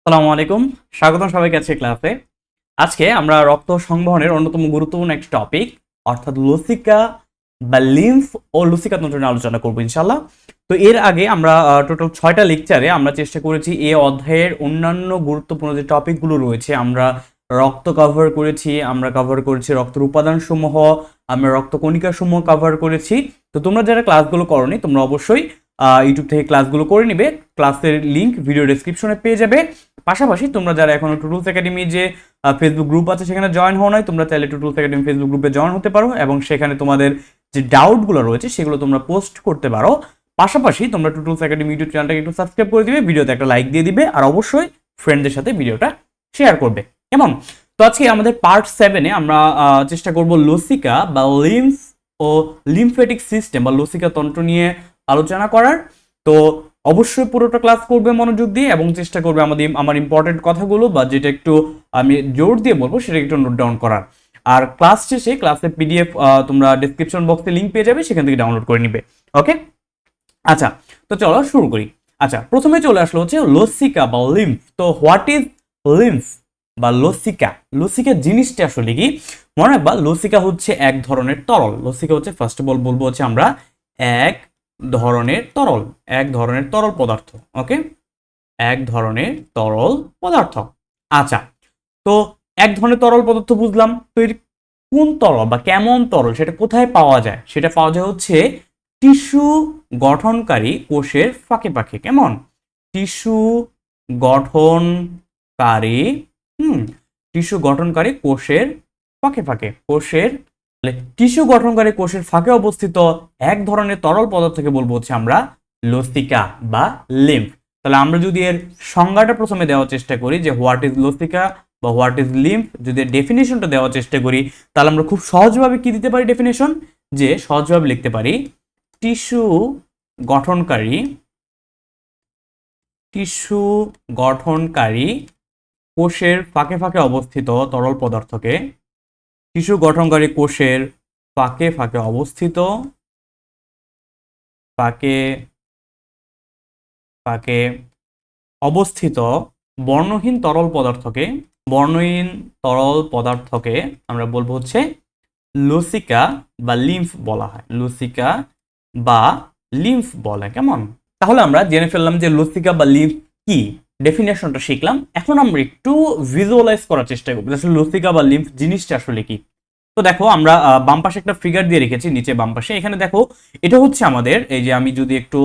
আসসালামু আলাইকুম, স্বাগতম সবাইকে আজকে ক্লাসে। আজকে আমরা রক্ত সংবহনের অন্যতম গুরুত্বপূর্ণ একটি টপিক অর্থাৎ লসিকা বা লিম্ফ ও লসিকা তন্ত্র নিয়ে আলোচনা করবো ইনশাল্লাহ। তো এর আগে আমরা টোটাল 6টা লেকচারে আমরা চেষ্টা করেছি এই অধ্যায়ের অন্যান্য গুরুত্বপূর্ণ যে টপিকগুলো রয়েছে। আমরা রক্ত কভার করেছি, আমরা কভার করেছি রক্তের উপাদান সমূহ, আমরা রক্তকণিকা সমূহ কভার করেছি। তো তোমরা যারা ক্লাসগুলো করোনি তোমরা অবশ্যই ইউটিউব থেকে ক্লাসগুলো করে নিবে। ক্লাসের লিংক ভিডিও ডেসক্রিপশনে পেয়ে যাবে। পাশাপাশি তোমরা যারা এখনো টুটুলস একাডেমি যে ফেসবুক গ্রুপ আছে সেখানে জয়েন হও নাই, তোমরা চাইলে টুটুলস একাডেমি ফেসবুক গ্রুপে জয়েন হতে পারো এবং সেখানে তোমাদের যে ডাউটগুলো রয়েছে সেগুলো তোমরা পোস্ট করতে পারো। পাশাপাশি তোমরা টুটুলস একাডেমি ইউটিউব চ্যানেলটাকে একটু সাবস্ক্রাইব করে দিবে, ভিডিওতে একটা লাইক দিয়ে দিবে, আর অবশ্যই ফ্রেন্ডদের সাথে ভিডিওটা শেয়ার করবে। কেমন? তো আজকে আমাদের পার্ট 7-এ আমরা চেষ্টা করব লসিকা বা লিম্ফ ও লিম্ফেটিক সিস্টেম বা লসিকা তন্ত্র নিয়ে আলোচনা করার। তো অবশ্যই পুরোটা ক্লাস করবে মনোযোগ দিয়ে এবং চেষ্টা করবে আমার ইম্পর্টেন্ট কথাগুলো বা যেটা একটু আমি জোর দিয়ে বলবো সেটা একটু নোট ডাউন করার। আর ক্লাস শেষে ক্লাসের পিডিএফ তোমরা ডেসক্রিপশন বক্সে লিংক পেয়ে যাবে, সেখান থেকে ডাউনলোড করে নিবে। ওকে, আচ্ছা, তো চলো শুরু করি। আচ্ছা, প্রথমে চলে আসলো হচ্ছে লসিকা বা লিম্ফ। তো হোয়াট ইজ লিম্ফ বা লসিকা? লসিকা জিনিসটা আসলে কি মনে রাখবা, লসিকা হচ্ছে এক ধরনের তরল। লসিকা হচ্ছে ফার্স্ট অফ অল বলবো হচ্ছে আমরা এক ধরনের তরল পদার্থ। ওকে, এক ধরনের তরল পদার্থ। আচ্ছা, তো এক ধরনের তরল পদার্থ বুঝলাম। তো এর কোন তরল বা কেমন তরল সেটা কোথায় পাওয়া যায়? সেটা পাওয়া যায় হচ্ছে টিস্যু গঠনকারী কোষের ফাঁকে ফাঁকে। কেমন? টিস্যু গঠনকারী টিস্যু গঠনকারী কোষের ফাঁকে ফাঁকে। টিস্যু গঠনকারী কোষের ফাঁকে অবস্থিত এক ধরনের তরল পদার্থকে বলবো হচ্ছে আমরা লসিকা বা লিম্ফ। তাহলে আমরা যদি এর সংজ্ঞাটা প্রথমে দেওয়ার চেষ্টা করি যে হোয়াট ইজ লসিকা বা হোয়াট ইজ লিম্ফ, যদি ডেফিনেশনটা দেওয়ার চেষ্টা করি তাহলে আমরা খুব সহজভাবে কি দিতে পারি ডেফিনেশন, যে সহজভাবে লিখতে পারি টিস্যু গঠনকারী কোষের ফাঁকে ফাঁকে অবস্থিত তরল পদার্থকে, টিস্যু গঠনকারী কোষের ফাঁকে ফাঁকে অবস্থিত বর্ণহীন তরল পদার্থকে আমরা বলবো হচ্ছে লসিকা বা লিম্ফ বলা হয়। লসিকা বা লিম্ফ বলে। কেমন? তাহলে আমরা জেনে ফেললাম যে লসিকা বা লিম্ফ কি, ডেফিনেশনটা শিখলাম। এখন আমরা একটু ভিজুয়ালাইজ করার চেষ্টা করব আসলে লসিকা বা লিম্ফ জিনিসটা আসলে কি। তো দেখো, আমরা বাম পাশে একটা ফিগার দিয়ে রেখেছি, নিচে বাম পাশে। এখানে দেখো, এটা হচ্ছে আমাদের, এই যে আমি যদি একটু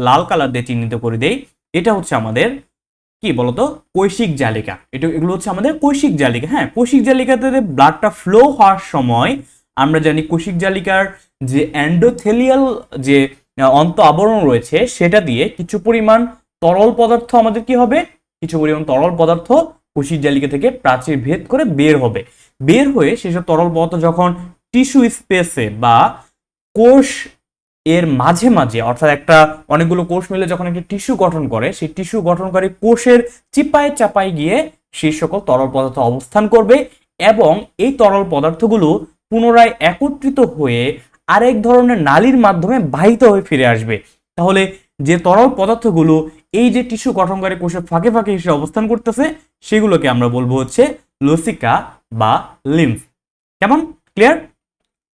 লাল কালার দিয়ে চিহ্নিত করে দেই, এটা হচ্ছে আমাদের কি বলতো কৈশিক জালিকা। এগুলো হচ্ছে আমাদের কৈশিক জালিকা। হ্যাঁ, কৈশিক জালিকাতে ব্লাডটা ফ্লো হওয়ার সময় আমরা জানি কৈশিক জালিকার যে এন্ডোথেলিয়াল যে অন্ত আবরণ রয়েছে সেটা দিয়ে কিছু পরিমাণ তরল পদার্থ আমাদের কি হবে, কিছু পরিমাণ তরল পদার্থ কৈশিক জালিকা থেকে প্রাচীর ভেদ করে বের হবে। বের হয়ে সেসব তরল পদার্থ যখন টিস্যু স্পেসে বা কোষ এর মাঝে মাঝে, অর্থাৎ অনেকগুলো কোষ মিলে যখন একটা টিস্যু গঠন করে, সেই টিস্যু গঠনকারী কোষের চিপায় চাপায় গিয়ে সেই সকল তরল পদার্থ অবস্থান করবে এবং এই তরল পদার্থগুলো পুনরায় একত্রিত হয়ে আরেক ধরনের নালীর মাধ্যমে বাহিত হয়ে ফিরে আসবে। তাহলে যে তরল পদার্থগুলো এই যে টিস্যু গঠনকারী কোষের ফাঁকে ফাঁকে এসে অবস্থান করতেছে সেগুলোকে আমরা বলবো হচ্ছে লসিকা বা লিম্ফ। কেমন? ক্লিয়ার?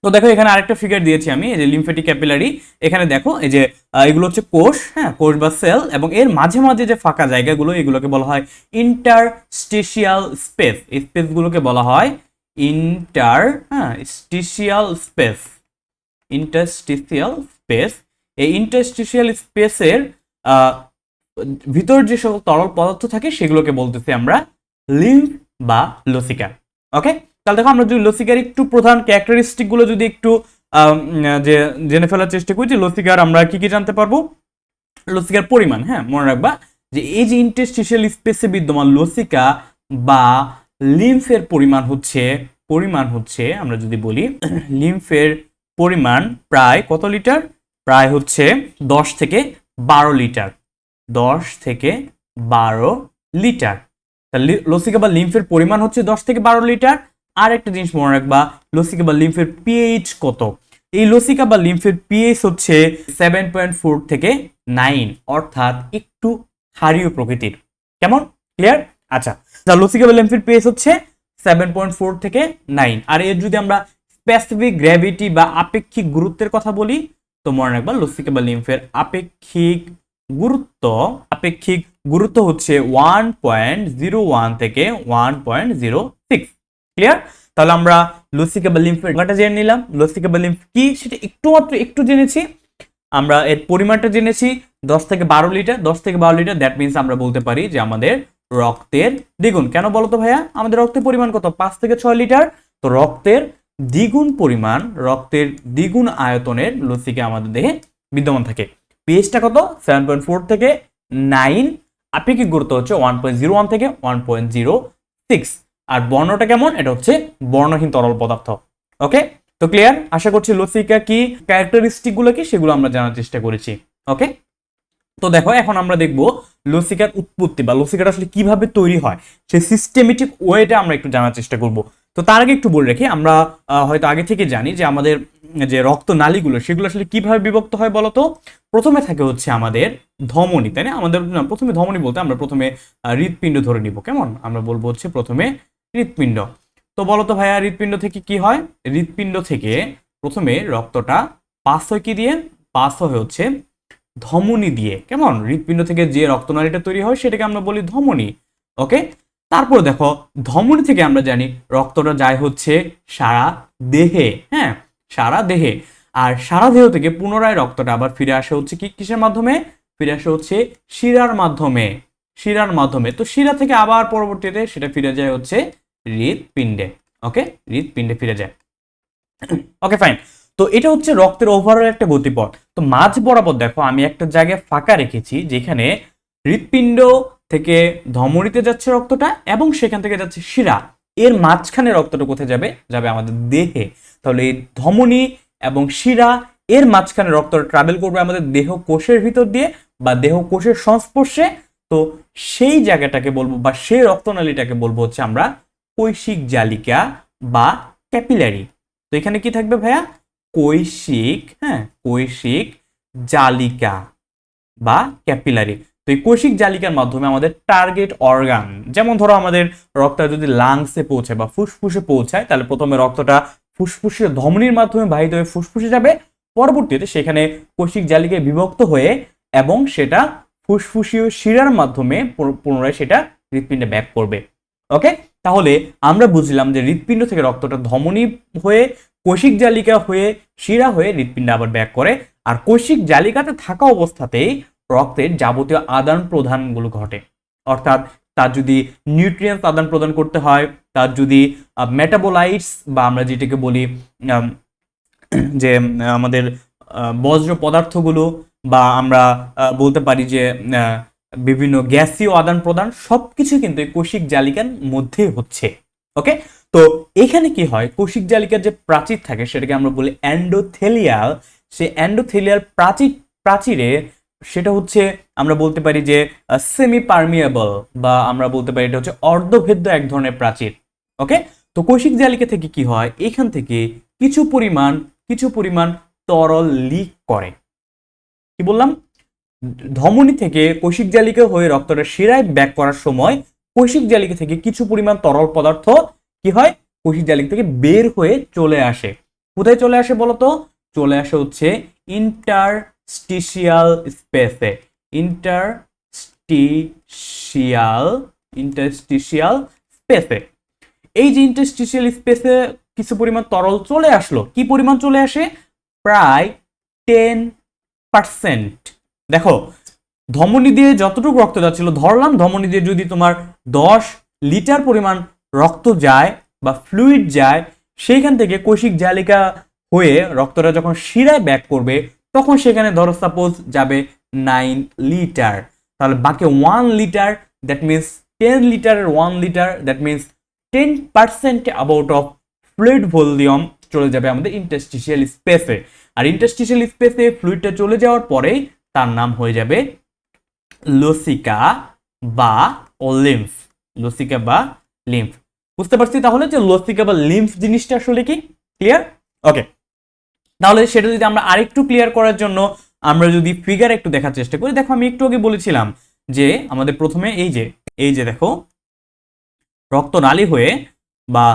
তো দেখো, এখানে আরেকটা ফিগার দিয়েছি আমি, এই যে লিম্ফেটিক ক্যাপিলারি। এখানে দেখো, এই যে এগুলো হচ্ছে কোষ, হ্যাঁ, কোষ বা সেল, এবং এর মাঝে মাঝে যে ফাঁকা জায়গাগুলো এগুলোকে বলা হয় ইন্টারস্টিশিয়াল স্পেস। এই স্পেসগুলোকে বলা হয় ইন্টারস্টিশিয়াল স্পেস। এই ইন্টারস্টিশিয়াল স্পেসের ভিতর যে সকল তরল পদার্থ থাকে সেগুলোকে বলতেছি আমরা লিম্ফ বা লসিকা। ওকে, তাহলে দেখো, আমরা যদি লসিকার একটু প্রধান ক্যারেক্টারিস্টিক গুলো যদি একটু যে জেনে ফেলার চেষ্টা করি, যে লসিকার আমরা কি কি জানতে পারবো। লসিকার পরিমাণ, হ্যাঁ, মনে রাখবা যে এই যে ইন্টারস্টিশিয়াল স্পেসে বিদ্যমান লসিকা বা লিম্ফের পরিমাণ হচ্ছে আমরা যদি বলি লিম্ফের পরিমাণ প্রায় কত লিটার, প্রায় হচ্ছে 10 থেকে 12 লিটার। 10 থেকে 12 লিটার। তাহলে লসিকা বা লিম্ফের পরিমাণ হচ্ছে 10 থেকে 12 লিটার। আর একটা জিনিস মনে রাখবা, লসিকা বা লিম্ফের পিএইচ কত। এই লসিকা বা লিম্ফের পিএইচ হচ্ছে 7.4 থেকে 9, অর্থাৎ একটু ক্ষারীয় প্রকৃতির। কেমন? ক্লিয়ার? আচ্ছা, লসিকা বা লিম্ফের পিএইচ হচ্ছে 7.4 থেকে 9। আর এর যদি আমরা স্পেসিফিক গ্র্যাভিটি বা আপেক্ষিক গুরুত্বের কথা বলি, তো মনে রাখবা লসিকা বা লিম্ফের আপেক্ষিক গুরুত্ব হচ্ছে 1.01 থেকে 1.06। ক্লিয়ার? তাহলে আমরা লসিকা বা লিম্ফের সংজ্ঞাটা জেনে নিলাম। লসিকা বা লিম্ফ কি সেটা একটু জেনেছি। আমরা এর পরিমাণটা জেনেছি 10 থেকে 12 লিটার। 10 থেকে 12 লিটার, দ্যাট মিন্স আমরা বলতে পারি যে আমাদের রক্তের দ্বিগুণ। কেন বলো তো ভাইয়া? আমাদের রক্তের পরিমাণ কত? 5 থেকে 6 লিটার। তো রক্তের দ্বিগুণ আয়তনের লসিকা আমাদের দেহে বিদ্যমান থাকে। পিএইচটা কত? 7.4 থেকে 9। আপেক্ষিক গুরুত্ব হচ্ছে 1.01 থেকে 1.06। আর বর্ণটা কেমন? এটা হচ্ছে বর্ণহীন তরল পদার্থ। ওকে, তো ক্লিয়ার? আশা করছি লসিকা কি, ক্যারেক্টারিস্টিক গুলো কি, সেগুলো আমরা জানার চেষ্টা করেছি। ওকে, তো দেখো এখন আমরা দেখব লসিকার উৎপত্তি বা লসিকাটা আসলে কিভাবে তৈরি হয়, সেই সিস্টেমেটিক ওয়েটা আমরা একটু জানার চেষ্টা করব। তো তার আগে একটু বলে রাখি, আমরা হয়তো আগে থেকে জানি যে আমাদের যে রক্ত নালীগুলো সেগুলো আসলে কিভাবে বিভক্ত হয় বলতো। প্রথমে থাকে হচ্ছে আমাদের ধমনী, তাই না? আমাদের প্রথমে ধমনী বলতে আমরা প্রথমে হৃৎপিণ্ড ধরে নিব। কেমন? আমরা বলবো হচ্ছে প্রথমে হৃৎপিণ্ড। তো বলতো ভাইয়া হৃৎপিণ্ড থেকে কি হয়? হৃৎপিণ্ড থেকে প্রথমে রক্তটা পাস হয় কি দিয়ে? পাস হয় হচ্ছে ধমনী দিয়ে। কেমন? হৃৎপিণ্ড থেকে যে রক্তনালীটা তৈরি হয় সেটাকে আমরা বলি ধমনী। ওকে, তারপর দেখো ধমনী থেকে আমরা জানি রক্তটা যায় হচ্ছে সারা দেহে। হ্যাঁ, সারা দেহে। আর সারা দেহ থেকে পুনরায় রক্তটা আবার ফিরে আসে হচ্ছে কি, কিসের মাধ্যমে? ফিরে আসে হচ্ছে শিরার মাধ্যমে। তো শিরা থেকে আবার পরবর্তীতে সেটা ফিরে যায় হচ্ছে হৃৎপিণ্ডে। ওকে, হৃৎপিণ্ডে ফিরে যায়। ওকে, ফাইন। তো এটা হচ্ছে রক্তের ওভারঅল একটা গতিপথ। তো মাঝ বরাবর দেখো আমি একটা জায়গায় ফাঁকা রেখেছি, যেখানে হৃৎপিণ্ড থেকে ধমনীতে যাচ্ছে রক্তটা এবং সেখান থেকে যাচ্ছে শিরা। এর মাঝখানে রক্তটা কোথায় যাবে? যাবে আমাদের দেহে। তাহলে এই ধমনী এবং শিরা এর মাঝখানে রক্তটা ট্রাভেল করবে আমাদের দেহ কোষের ভিতর দিয়ে বা দেহ কোষের সংস্পর্শে। তো সেই জায়গাটাকে বলবো বা সেই রক্তনালীটাকে বলবো হচ্ছে আমরা কৈশিক জালিকা বা ক্যাপিলারি। তো এখানে কি থাকবে ভাইয়া? কৈশিক জালিকা বা ক্যাপিলারি। তো এই কৈশিক জালিকার মাধ্যমে আমাদের টার্গেট অর্গান, যেমন ধরো আমাদের রক্তটা যদি লাংসে পৌঁছায় বা ফুসফুসে পৌঁছায়, তাহলে প্রথমে রক্তটা ফুসফুসের ধমনীর মাধ্যমে বাহিত হয়ে ফুসফুসে যাবে। পরবর্তীতে সেখানে কৈশিক জালিকায় বিভক্ত হয়ে এবং সেটা ফুসফুসীয় শিরার মাধ্যমে পুনরায় সেটা হৃৎপিণ্ডে ব্যাক করবে। ওকে, তাহলে আমরা বুঝলাম যে হৃৎপিণ্ড থেকে রক্তটা ধমনী হয়ে কৈশিক জালিকা হয়ে শিরা হয়ে হৃৎপিণ্ডে আবার ব্যাক করে। আর কৈশিক জালিকাতে থাকা অবস্থাতেই রক্তের যাবতীয় আদান প্রদানগুলো ঘটে। অর্থাৎ তার যদি নিউট্রিয়েন্টস আদান প্রদান করতে হয়, তার যদি মেটাবোলাইটস বা আমরা যেটাকে বলি যে আমাদের বজ্র পদার্থগুলো, বা আমরা বলতে পারি যে বিভিন্ন গ্যাসীয় আদান প্রদান, সবকিছু কিন্তু এই কৈশিক জালিকার মধ্যে হচ্ছে। ওকে, তো এখানে কি হয়? কৈশিক জালিকার যে প্রাচীর থাকে সেটাকে আমরা বলি এন্ডোথেলিয়াল। সে এন্ডোথেলিয়াল প্রাচীরে সেটা হচ্ছে আমরা বলতে পারি যে সেমি পারমিয়েবল, বা আমরা বলতে পারি এটা হচ্ছে অর্ধভেদ্য এক ধরনের প্রাচীর। ওকে, তো কৈশিক জালিকা থেকে কি হয়? এখান থেকে কিছু পরিমাণ তরল লিক করে। কি বললাম? ধমনী থেকে কৈশিক জালিকা হয়ে রক্তটা শিরায় ব্যাক করার সময় কৈশিক জালিকা থেকে কিছু পরিমাণ তরল পদার্থ কি হয়? কৈশিক জালিকা থেকে বের হয়ে চলে আসে। কোথায় চলে আসে বলতো? চলে আসে হচ্ছে ইন্টারস্টিশিয়াল স্পেসে। ইন্টারস্টিশিয়াল স্পেসে। এই যে ইন্টারস্টিশিয়াল স্পেসে কিছু পরিমাণ তরল চলে আসলো। কি পরিমাণ চলে আসে? প্রায় 10%। দেখো ধমনী দিয়ে যতটুকু রক্ত যাচ্ছিল, ধরলাম ধমনী দিয়ে যদি তোমার 10 লিটার পরিমাণ রক্ত যায় বা ফ্লুইড যায়, সেইখান থেকে কৈশিক জালিকা হয়ে রক্তটা যখন শিরায় ব্যাক করবে, তখন সেখানে ধরো সাপোজ যাবে 9 লিটার। তাহলে বাকি 1 লিটার, দ্যাট মিনস 10 লিটারের 1 litre, that means 10% about of fluid volume চলে যাবে আমাদের ইন্টারস্টিশিয়াল স্পেসে। আর ইন্টারস্টিশিয়াল স্পেসে ফ্লুইডটা চলে যাওয়ার পরেই তার নাম হয়ে যাবে লসিকা বা লিম্ফ। লসিকা বা লিম্ফ। বুঝতে পারছি তাহলে যে লসিকা বা লিম্ফ জিনিসটা আসলে কি? ক্লিয়ার? ওকে, তাহলে সেটা যদি আমরা আরেকটু ক্লিয়ার করার জন্য আমরা যদি ফিগার একটু দেখার চেষ্টা করি। দেখো আমি একটু আগে বলেছিলাম যে আমাদের প্রথমে এই যে এই যে দেখো রক্তনালী হয়ে বা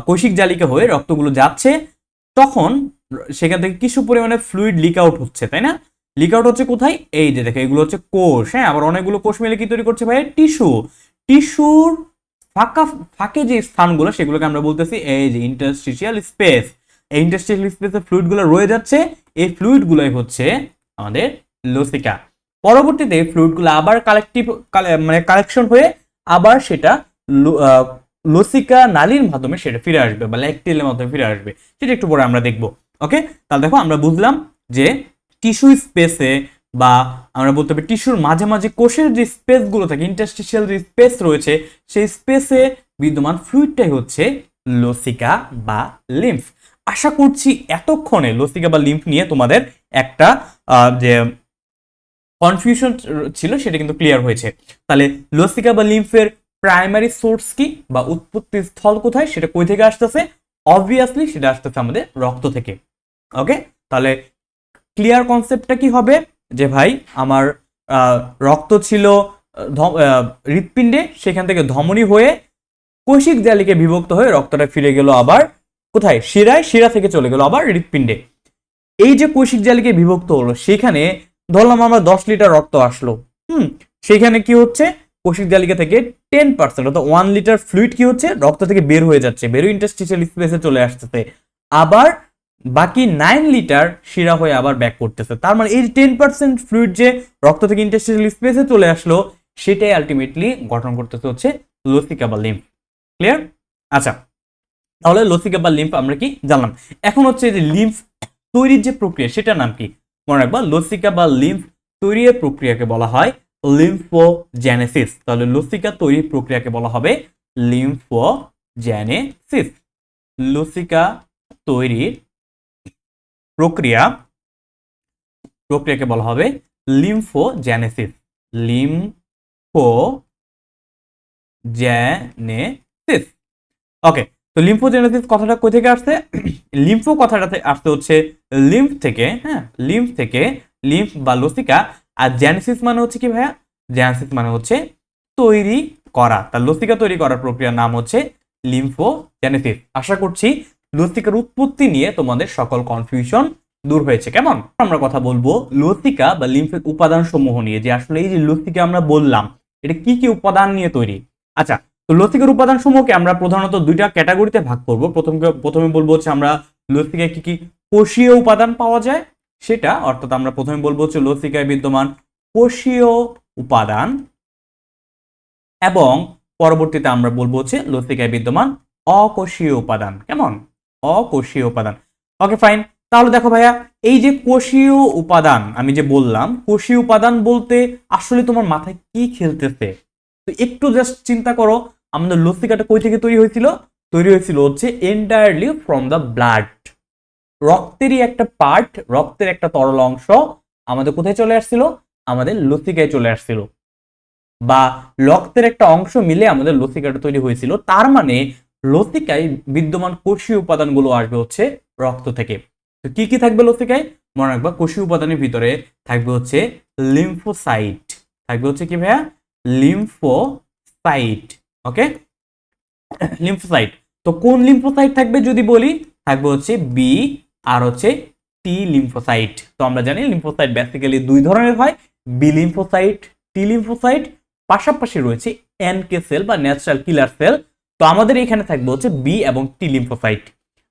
কৈশিক জালিকা হয়ে রক্তগুলো যাচ্ছে, তখন সেখান থেকে কিছু পরিমাণে ফ্লুইড লিক আউট হচ্ছে, তাই না? লিক আউট হচ্ছে কোথায়? এই যে দেখো এগুলো হচ্ছে কোষ, হ্যাঁ, আবার অনেকগুলো কোষ মিলে কি তৈরি করছে ভাই? টিস্যু। টিস্যুর ফাঁকে যে স্থানগুলো সেগুলোকে আমরা বলতেছি এই যে ইন্টারস্টিশিয়াল স্পেস। এই ইন্টারস্টিশিয়াল স্পেসে ফ্লুইডগুলো রয়ে যাচ্ছে, এই ফ্লুইডগুলোই হচ্ছে আমাদের লসিকা। পরবর্তীতে ফ্লুইডগুলো আবার কালেকশন হয়ে আবার সেটা লসিকা নালীর মাধ্যমে সেটা ফিরে আসবে বা ল্যাকটেলের মাধ্যমে ফিরে আসবে, সেটা একটু পরে আমরা দেখবো। ওকে, তাহলে দেখো আমরা বুঝলাম যে টিস্যু স্পেসে বা আমরা বলতে পারি টিস্যুর মাঝে মাঝে কোষের যে স্পেসগুলো থাকে, ইন্টারস্টিশিয়াল যে স্পেস রয়েছে, সেই স্পেসে বিদ্যমান ফ্লুইডটাই হচ্ছে লসিকা বা লিম্ফ। আশা করছি এতক্ষণে লসিকা বা লিম্ফ নিয়ে তোমাদের একটা যে কনফিউশন ছিল সেটা কিন্তু ক্লিয়ার হয়েছে। তাহলে লসিকা বা লিম্ফের প্রাইমারি সোর্স কি বা উৎপত্তি স্থল কোথায়, সেটা কই থেকে আসতেছে? অবভিয়াসলি সেটা আসতেছে আমাদের রক্ত থেকে। ওকে, তাহলে ক্লিয়ার কনসেপ্টটা কি হবে যে ভাই আমার রক্ত ছিল হৃৎপিণ্ডে, সেখান থেকে ধমনী হয়ে কৈশিক জালিকে বিভক্ত হয়ে রক্তটা ফিরে গেল আবার কোথায়? শিরায়, শিরা থেকে চলে গেল আবার হৃৎপিণ্ডে। এই যে কৈশিক জালিকে বিভক্ত হলো, সেখানে ধরলাম আমরা 10 লিটার রক্ত আসলো, সেখানে কি হচ্ছে? কৈশিক জালিকা থেকে 10% অর্থাৎ 1 লিটার ফ্লুইড কি হচ্ছে? রক্ত থেকে বের হয়ে যাচ্ছে, বের ইন্টারস্টিশিয়াল স্পেসে চলে আসতেছে, আবার বাকি 9 লিটার শিরা হয়ে আবার ব্যাক করতেছে। তার মানে এই 10% ফ্লুইড যে রক্ত থেকে ইন্টারস্টিশিয়াল স্পেসে চলে আসলো, সেটাই আলটিমেটলি গঠন করতেছে হচ্ছে লসিকা বা লিম্ফ। ক্লিয়ার? আচ্ছা, তাহলে লসিকা বা লিম্ফ আমরা কি জানলাম। এখন হচ্ছে যে লিম্ফ তৈরির যে প্রক্রিয়া, সেটার নাম কি? মনে রাখবা, লসিকা বা লিম্ফ তৈরির প্রক্রিয়াকে বলা হয় লিম্ফোজেনেসিস। তাহলে লসিকা তৈরির প্রক্রিয়াকে বলা হবে লিম্ফোজেনেসিস। লসিকা তৈরির প্রক্রিয়াকে বলা হবে লিম্ফোজেনেসিস। লিম্ফোজেনেসিস। ওকে, তো লিম্ফোজেনেসিস কথাটা কই থেকে আসছে? লিম্ফো কথাটাতে আসতে হচ্ছে লিম্ফ থেকে, হ্যাঁ, লিম্ফ থেকে, লিম্ফ বা লসিকা। আর জেনেসিস মানে হচ্ছে কি ভাইয়া? জেনেসিস মানে হচ্ছে তৈরি করা। তার লসিকা তৈরি করার প্রক্রিয়ার নাম হচ্ছে লিম্ফোজেনেসিস। আশা করছি লসিকার উৎপত্তি নিয়ে তোমাদের সকল কনফিউশন দূর হয়েছে। কেমন? আমরা কথা বলবো লসিকা বা লিম্ফের উপাদান সমূহ নিয়ে, যে আসলে এই যে লসিকা আমরা বললাম এটা কি কি উপাদান নিয়ে তৈরি। আচ্ছা, তো লসিকার উপাদান সমূহকে আমরা প্রধানত দুইটা ক্যাটাগরিতে ভাগ করব। প্রথমে বলবো হচ্ছে আমরা লসিকায় কি কি কোষীয় উপাদান পাওয়া যায় সেটা, অর্থাৎ আমরা প্রথমে বলবো হচ্ছে লসিকায় বিদ্যমান কোষীয় উপাদান, এবং পরবর্তীতে আমরা বলবো হচ্ছে লসিকায় বিদ্যমান অকোষীয় উপাদান। কেমন? অকোষীয় উপাদান। ওকে, ফাইন। তাহলে দেখো ভাইয়া, এই যে কোষীয় উপাদান আমি যে বললাম, কোষীয় উপাদান বলতে আসলে তোমার মাথায় কি খেলতেছে? তো একটু জাস্ট চিন্তা করো, আমাদের লসিকাটা কই থেকে তৈরি হয়েছিল? তৈরি হয়েছিল হচ্ছে এন্টায়ারলি ফ্রম দ্য ব্লাড। রক্তেরই একটা পার্ট, রক্তের একটা তরল অংশ আমাদের কোথায় চলে আসছিল? আমাদের লসিকায় চলে আসছিল, বা রক্তের একটা অংশ মিলে আমাদের লসিকাটা তৈরি হয়েছিল। তার মানে লসিকায় বিদ্যমান কোষীয় উপাদানগুলো আসবে হচ্ছে রক্ত থেকে। তো কি কি থাকবে লসিকায়? মনে রাখবা, কোষীয় উপাদানের ভিতরে থাকবে হচ্ছে লিম্ফোসাইট। থাকবে হচ্ছে কি ভাইয়া? লিম্ফোসাইট। ওকে, লিম্ফোসাইট। তো কোন লিম্ফোসাইট থাকবে যদি বলি? থাকবে হচ্ছে বি আর হচ্ছে টি লিম্ফোসাইট। তো আমরা জানি লিম্ফোসাইট বেসিক্যালি দুই ধরনের হয়, বি লিম্ফোসাইট, টি লিম্ফোসাইট। পাশাপাশি রয়েছে এনকে সেল বা ন্যাচারাল কিলার সেল। তো আমাদের এখানে থাকবে হচ্ছে বি এবং টি লিম্ফোসাইট।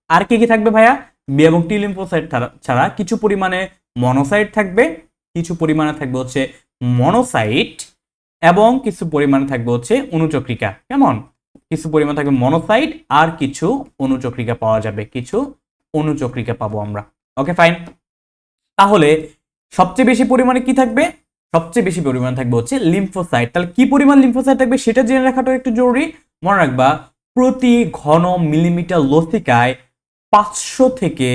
আর কি কি থাকবে ভাইয়া? বি এবং টি লিম্ফোসাইট ছাড়া কিছু পরিমাণে মনোসাইট থাকবে, কিছু পরিমাণে থাকবে হচ্ছে মনোসাইট, এবং কিছু পরিমাণে থাকবে হচ্ছে অনুচক্রিকা। কেমন? কিছু পরিমাণ থাকবে মনোসাইট, আর কিছু অনুচক্রিকা পাওয়া যাবে, কিছু অনুচক্রিকা পাবো আমরা। ওকে, ফাইন। তাহলে সবচেয়ে বেশি পরিমাণে কি থাকবে? সবচেয়ে বেশি পরিমাণ থাকবে হচ্ছে লিম্ফোসাইট। তাহলে কি পরিমাণ লিম্ফোসাইট থাকবে সেটা জেনে রাখাটা একটু জরুরি। মনে রাখবা, প্রতি ঘন মিলিমিটার লসিকায় 500 থেকে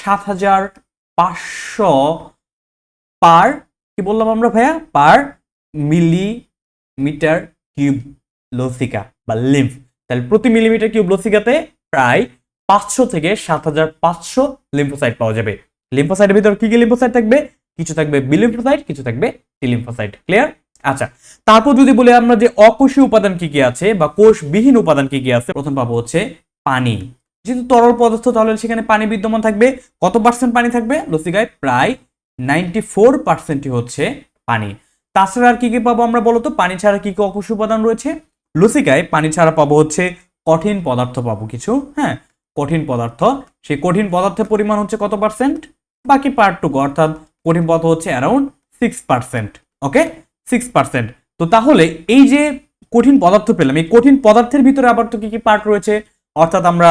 7500 পার, কি বললাম আমরা ভাইয়া? পার মিলিমিটার কিউব লসিকা বা লিম্ফ। তাহলে প্রতি মিলিমিটার কিউব লসিকাতে প্রায় 500 থেকে 7500 লিম্ফোসাইট পাওয়া যাবে। লিম্ফোসাইটের ভিতর কি কি লিম্ফোসাইট থাকবে? কিছু থাকবে বি লিম্ফোসাইট, কিছু থাকবে টি লিম্ফোসাইট। ক্লিয়ার? আচ্ছা, তারপর যদি বলি আমরা যে অকোষীয় উপাদান কি কি আছে বা কোষবিহীন উপাদান কি কি আছে, প্রথম পাবো হচ্ছে পানি। যেহেতু তরল পদার্থ তাহলে সেখানে পানি বিদ্যমান থাকবে। কত পার্সেন্ট পানি থাকবে লসিকায়? প্রায় 94% হচ্ছে পানি। তাছাড়া আর কি কি পাবো আমরা বলতো? পানি ছাড়া কি কি অকোষীয় উপাদান রয়েছে লসিকায়? পানি ছাড়া পাবো হচ্ছে কঠিন পদার্থ পাবো কিছু, হ্যাঁ, কঠিন পদার্থ। সেই কঠিন পদার্থের পরিমাণ হচ্ছে কত পার্সেন্ট? বাকি পার্টটুকু, অর্থাৎ কঠিন পদার্থ হচ্ছে অ্যারাউন্ড 6%। ওকে, 6%। তো তাহলে এই যে কঠিন পদার্থ পেলাম, এই কঠিন পদার্থের ভিতরে আবার তো কি কি পার্ট রয়েছে? অর্থাৎ আমরা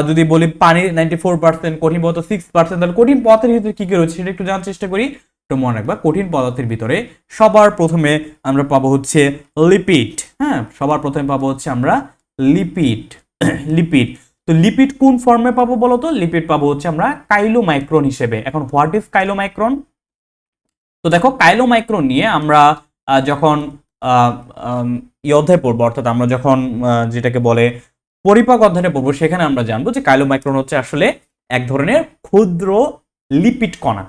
যদি বলি পানি 94%, কঠিন পদার্থ 6%, তাহলে কঠিন পদার্থের ভিতরে কি কি রয়েছে সেটা একটু জানার চেষ্টা করি। তো মনে রাখবা, কঠিন পদার্থের ভিতরে সবার প্রথমে আমরা পাবো হচ্ছে লিপিড। হ্যাঁ, সবার প্রথমে পাবো হচ্ছে আমরা লিপিড। লিপিড। তো লিপিড কোন ফর্মে পাবো বলতো? লিপিড পাবো হচ্ছে আমরা কাইলোমাইক্রন হিসেবে। এখন হোয়াট ইজ কাইলোমাইক্রন? তো দেখো, কাইলোমাইক্রন নিয়ে আমরা যখন অধ্যায় পড়বো, অর্থাৎ আমরা যখন যেটাকে বলে পরিপাক অধ্যয়নে পড়বো, সেখানে আমরা জানবো যে কাইলোমাইক্রন হচ্ছে আসলে এক ধরনের ক্ষুদ্র লিপিড কণা।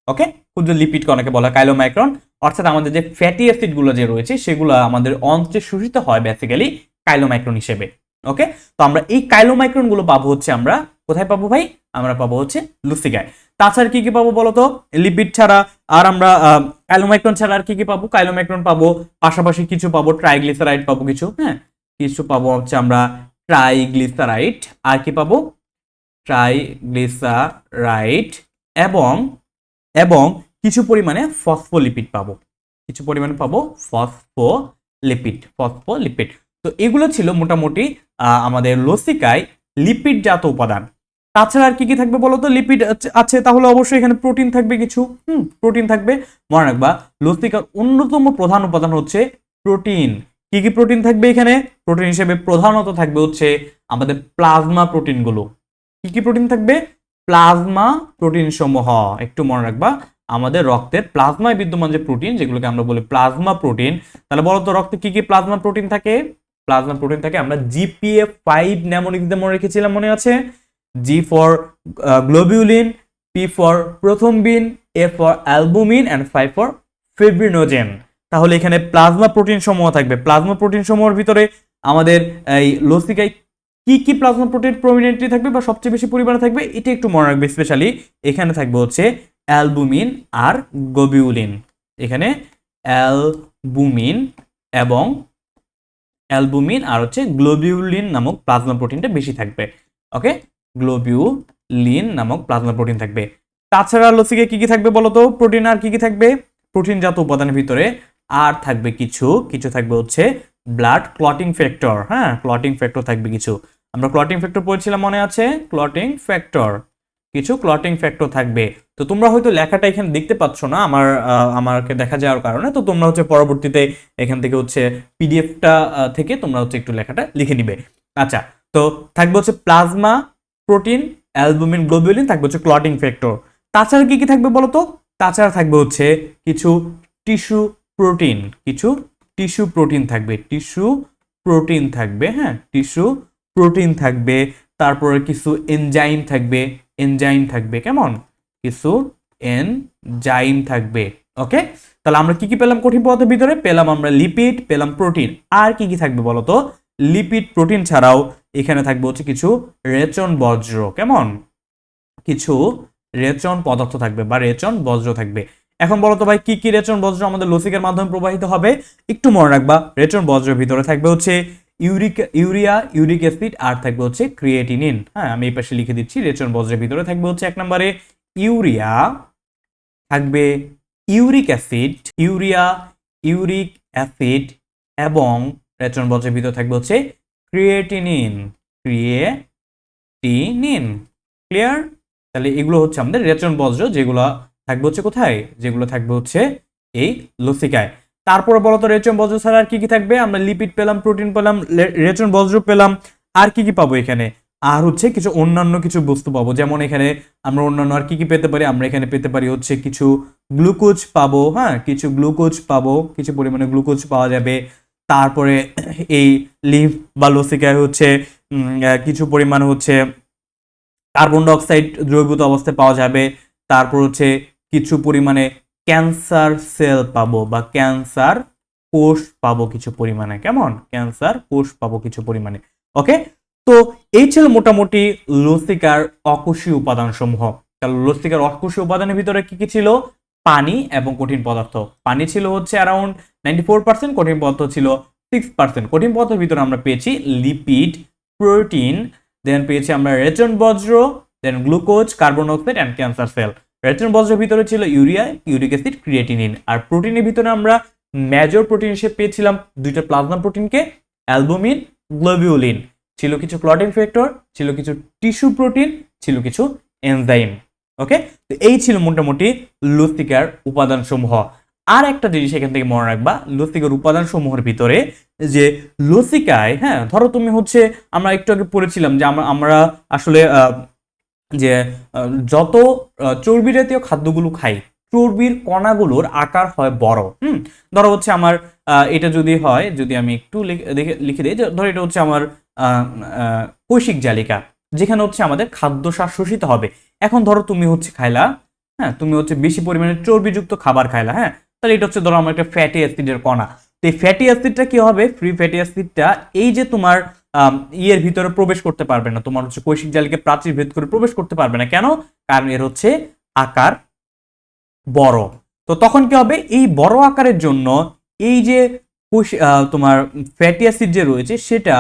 ওকে, ক্ষুদ্র লিপিড কণাকে বলা কাইলোমাইক্রন। অর্থাৎ আমাদের যে ফ্যাটি অ্যাসিড গুলো যে রয়েছে সেগুলো আমাদের অন্ত্রে শোষিত হয় বেসিক্যালি কাইলোমাইক্রন হিসেবে। ওকে, তো আমরা এই কাইলোমাইক্রন গুলো পাবো হচ্ছে আমরা কোথায় পাবো ভাই? আমরা পাবো হচ্ছে লুসিকায়। তাছাড়া কি কি পাবো বলতো? লিপিড ছাড়া আর আমরা কাইলোমাইক্রন ছাড়া আর কি কি পাবো? কাইলোমাইক্রন পাবো, পাশাপাশি কিছু পাবো ট্রাইগ্লিসারাইড পাবো কিছু, হ্যাঁ, কিছু পাবো হচ্ছে আমরা ট্রাইগ্লিসারাইড। আর কি পাবো? ট্রাইগ্লিসারাইড এবং এবং কিছু পরিমাণে ফসফোলিপিড পাবো, কিছু পরিমাণে পাবো ফসফোলিপিড। তো এগুলো ছিল মোটামুটি আমাদের লসিকায় লিপিড জাত উপাদান। তাছাড়া আর কি কি থাকবে বলতো? লিপিড আছে, তাহলে অবশ্যই এখানে প্রোটিন থাকবে কিছু, প্রোটিন থাকবে। মনে রাখবা, লসিকার অন্যতম প্রধান উপাদান হচ্ছে প্রোটিন। কি কি প্রোটিন থাকবে এখানে? প্রোটিন হিসেবে প্রধানত থাকবে হচ্ছে আমাদের প্লাজমা প্রোটিনগুলো। কি কি প্রোটিন থাকবে? প্লাজমা প্রোটিন সমূহ। একটু মনে রাখবা, আমাদের রক্তের প্লাজমায় বিদ্যমান যে প্রোটিন, যেগুলোকে আমরা বলি প্লাজমা প্রোটিন। তাহলে বলো তো, রক্তে কি কি প্লাজমা প্রোটিন থাকে? প্লাজমা প্রোটিন থাকে, আমরা GPA5 নেমোনিক দিয়ে মনে রেখেছিলাম, মনে আছে? G for globulin, P for prothrombin, A for albumin and 5 for fibrinogen. তাহলে এখানে প্লাজমা প্রোটিন সমূহ থাকবে। প্লাজমা প্রোটিন সমূহের ভিতরে আমাদের এই লসিকায় কি কি প্লাজমা প্রোটিন প্রমিনেন্টলি থাকবে বা সবচেয়ে বেশি পরিমাণে থাকবে, এটা একটু মনে রাখবে। স্পেশালি এখানে থাকবে হচ্ছে অ্যালবুমিন আর গ্লোবিউলিন। এখানে অ্যালবুমিন এবং অ্যালবুমিন আর হচ্ছে গ্লোবিউলিন নামক প্লাজমা প্রোটিনটা বেশি থাকবে। ওকে, গ্লোবিউলিন নামক প্লাজমা প্রোটিন থাকবে। তাছাড়া লসিকে কি কি থাকবে বলতো? প্রোটিন আর কি কি থাকবে? প্রোটিন জাত উপাদানের ভিতরে আর থাকবে কিছু কিছু থাকবে হচ্ছে ব্লাড ক্লটিং ফ্যাক্টর। হ্যাঁ, ক্লটিং ফ্যাক্টর থাকবে কিছু। আমরা ক্লটিং ফ্যাক্টর পড়েছিলাম, মনে আছে? ক্লটিং ফ্যাক্টর, কিছু ক্লটিং ফ্যাক্টর থাকবে। তো তোমরা হয়তো লেখাটা এখানে দেখতে পাচ্ছ না আমাকে দেখা যাওয়ার কারণে, তো তোমরা হচ্ছে পরবর্তীতে এখান থেকে হচ্ছে পিডিএফটা থেকে তোমরা হচ্ছে একটু লেখাটা লিখে নিবে। আচ্ছা, তো থাকবে হচ্ছে প্লাজমা প্রোটিন, অ্যালবুমিন, গ্লোবিউলিন, থাকবে হচ্ছে ক্লটিং ফ্যাক্টর। তাছাড়া কি কি থাকবে বলতো? তাছাড়া থাকবে হচ্ছে কিছু টিস্যু প্রোটিন, কিছু টিস্যু প্রোটিন থাকবে, টিস্যু প্রোটিন থাকবে, হ্যাঁ, টিস্যু প্রোটিন থাকবে। তারপরে কিছু এনজাইম থাকবে, এনজাইম থাকবে, কেমন? কিছু এনজাইম থাকবে। ওকে, তাহলে আমরা কি কি পেলাম কঠিন পদার্থের ভিতরে? পেলাম আমরা লিপিড, পেলাম প্রোটিন। আর কি কি থাকবে বলতো? লিপিড প্রোটিন ছাড়াও এখানে থাকবে হচ্ছে কিছু রেচন বজ্র, কেমন? কিছু রেচন পদার্থ থাকবে বা রেচন বজ্র থাকবে। এখন বলো তো ভাই, কি কি রেচন বজ্র আমাদের লসিকের মাধ্যমে প্রবাহিত হবে? একটু মনে রাখবা, রেচন বজ্রের ভিতরে থাকবে হচ্ছে ইউরিয়া, ইউরিক অ্যাসিড, আর থাকবে হচ্ছে ক্রিয়েটিনিন। হ্যাঁ, আমি এই পাশে লিখে দিচ্ছি। রেচন বজ্রের ভিতরে থাকবে হচ্ছে 1 নম্বরে ইউরিয়া, থাকবে ইউরিক অ্যাসিড, ইউরিক অ্যাসিড এবং রেচন বজ্রের ভিতরে থাকবে হচ্ছে ক্রিয়েটিনিন, ক্লিয়ার? তাহলে এগুলো হচ্ছে আমাদের রেচন বজ্র, যেগুলো থাকবে হচ্ছে কোথায়? যেগুলো থাকবে হচ্ছে এই লসিকায়। তারপরে বলতো, রেচন বজ্র ছাড়া আর কি কি থাকবে? আমরা লিপিড পেলাম, প্রোটিন পেলাম, রেচন বজ্র পেলাম, আর কি কি পাবো এখানে? আর হচ্ছে কিছু অন্যান্য কিছু বস্তু পাবো। যেমন এখানে আমরা অন্যান্য আর কি কি পেতে পারি? আমরা এখানে পেতে পারি হচ্ছে কিছু গ্লুকোজ পাবো, হ্যাঁ, কিছু গ্লুকোজ পাবো, কিছু পরিমাণে গ্লুকোজ পাওয়া যাবে। তারপরে এই লিভ বা লসিকায় হচ্ছে কিছু পরিমাণ হচ্ছে কার্বন ডাইঅক্সাইড দ্রবীভূত অবস্থায় পাওয়া যাবে। তারপর হচ্ছে কিছু পরিমাণে ক্যান্সার সেল পাবো বা ক্যান্সার কোষ পাবো কিছু পরিমাণে, কেমন, ক্যান্সার কোষ পাবো কিছু পরিমাণে। ওকে, তো এই ছিল মোটামুটি লসিকার অকোষীয় উপাদান সমূহ। তাহলে লসিকার অকোষীয় উপাদানের ভিতরে কি কি ছিল? পানি এবং কঠিন পদার্থ। পানি ছিল হচ্ছে অ্যারাউন্ড 94%, কঠিন পদার্থ ছিল 6%। কঠিন পদার্থের ভিতরে আমরা পেয়েছি লিপিড, প্রোটিন, দেন পেয়েছি আমরা রেচন বজ্র, then glucose, carbon oxide and cancer cell. রেচন বজ্রের ভিতরে ছিল ইউরিয়া, ইউরিক অ্যাসিড, ক্রিয়েটিনিন। আর প্রোটিনের ভিতরে আমরা মেজর প্রোটিন হিসেবে পেয়েছিলাম দুইটা প্লাজমা প্রোটিনকে, অ্যালবুমিন, গ্লোবিউলিন। ছিল কিছু ক্লটিং ফ্যাক্টর, ছিল কিছু টিস্যু প্রোটিন, ছিল কিছু এনজাইম। ওকে, তো এই ছিল মোটামুটি লসিকার উপাদান সমূহ। আর একটা জিনিস এখান থেকে মনে রাখবা, লসিকার উপাদান সমূহের ভিতরে যে লসিকায়, হ্যাঁ ধরো তুমি হচ্ছে, আমরা একটু আগে পড়েছিলাম যে আমরা আসলে যে যত চর্বি জাতীয় খাদ্যগুলো খাই, চর্বির কণাগুলোর আকার হয় বড়। ধরো হচ্ছে আমার এটা যদি হয়, যদি আমি একটু লিখে দিই, ধরো এটা হচ্ছে আমার কৈশিক জালিকা, যেখানে হচ্ছে আমাদের খাদ্যসার শোষিত হবে। এখন ধরো তুমি হচ্ছে খাইলা, হ্যাঁ তুমি হচ্ছে বেশি পরিমাণে চর্বিযুক্ত খাবার খাইলা, হ্যাঁ তাহলে এটা হচ্ছে ধরো আমার একটা ফ্যাটি অ্যাসিডের কণা। তো এই ফ্যাটি অ্যাসিডটা কি হবে, ফ্রি ফ্যাটি অ্যাসিডটা এই যে তোমার ইয়ের ভিতরে প্রবেশ করতে পারবে না, তোমার হচ্ছে কৈশিক জালিকা প্রাচীর ভেদ করে প্রবেশ করতে পারবে না। কেন? কারণ এর হচ্ছে আকার বড়। তো তখন কি হবে, এই বড় আকারের জন্য এই যে তোমার ফ্যাটি অ্যাসিড যে রয়েছে সেটা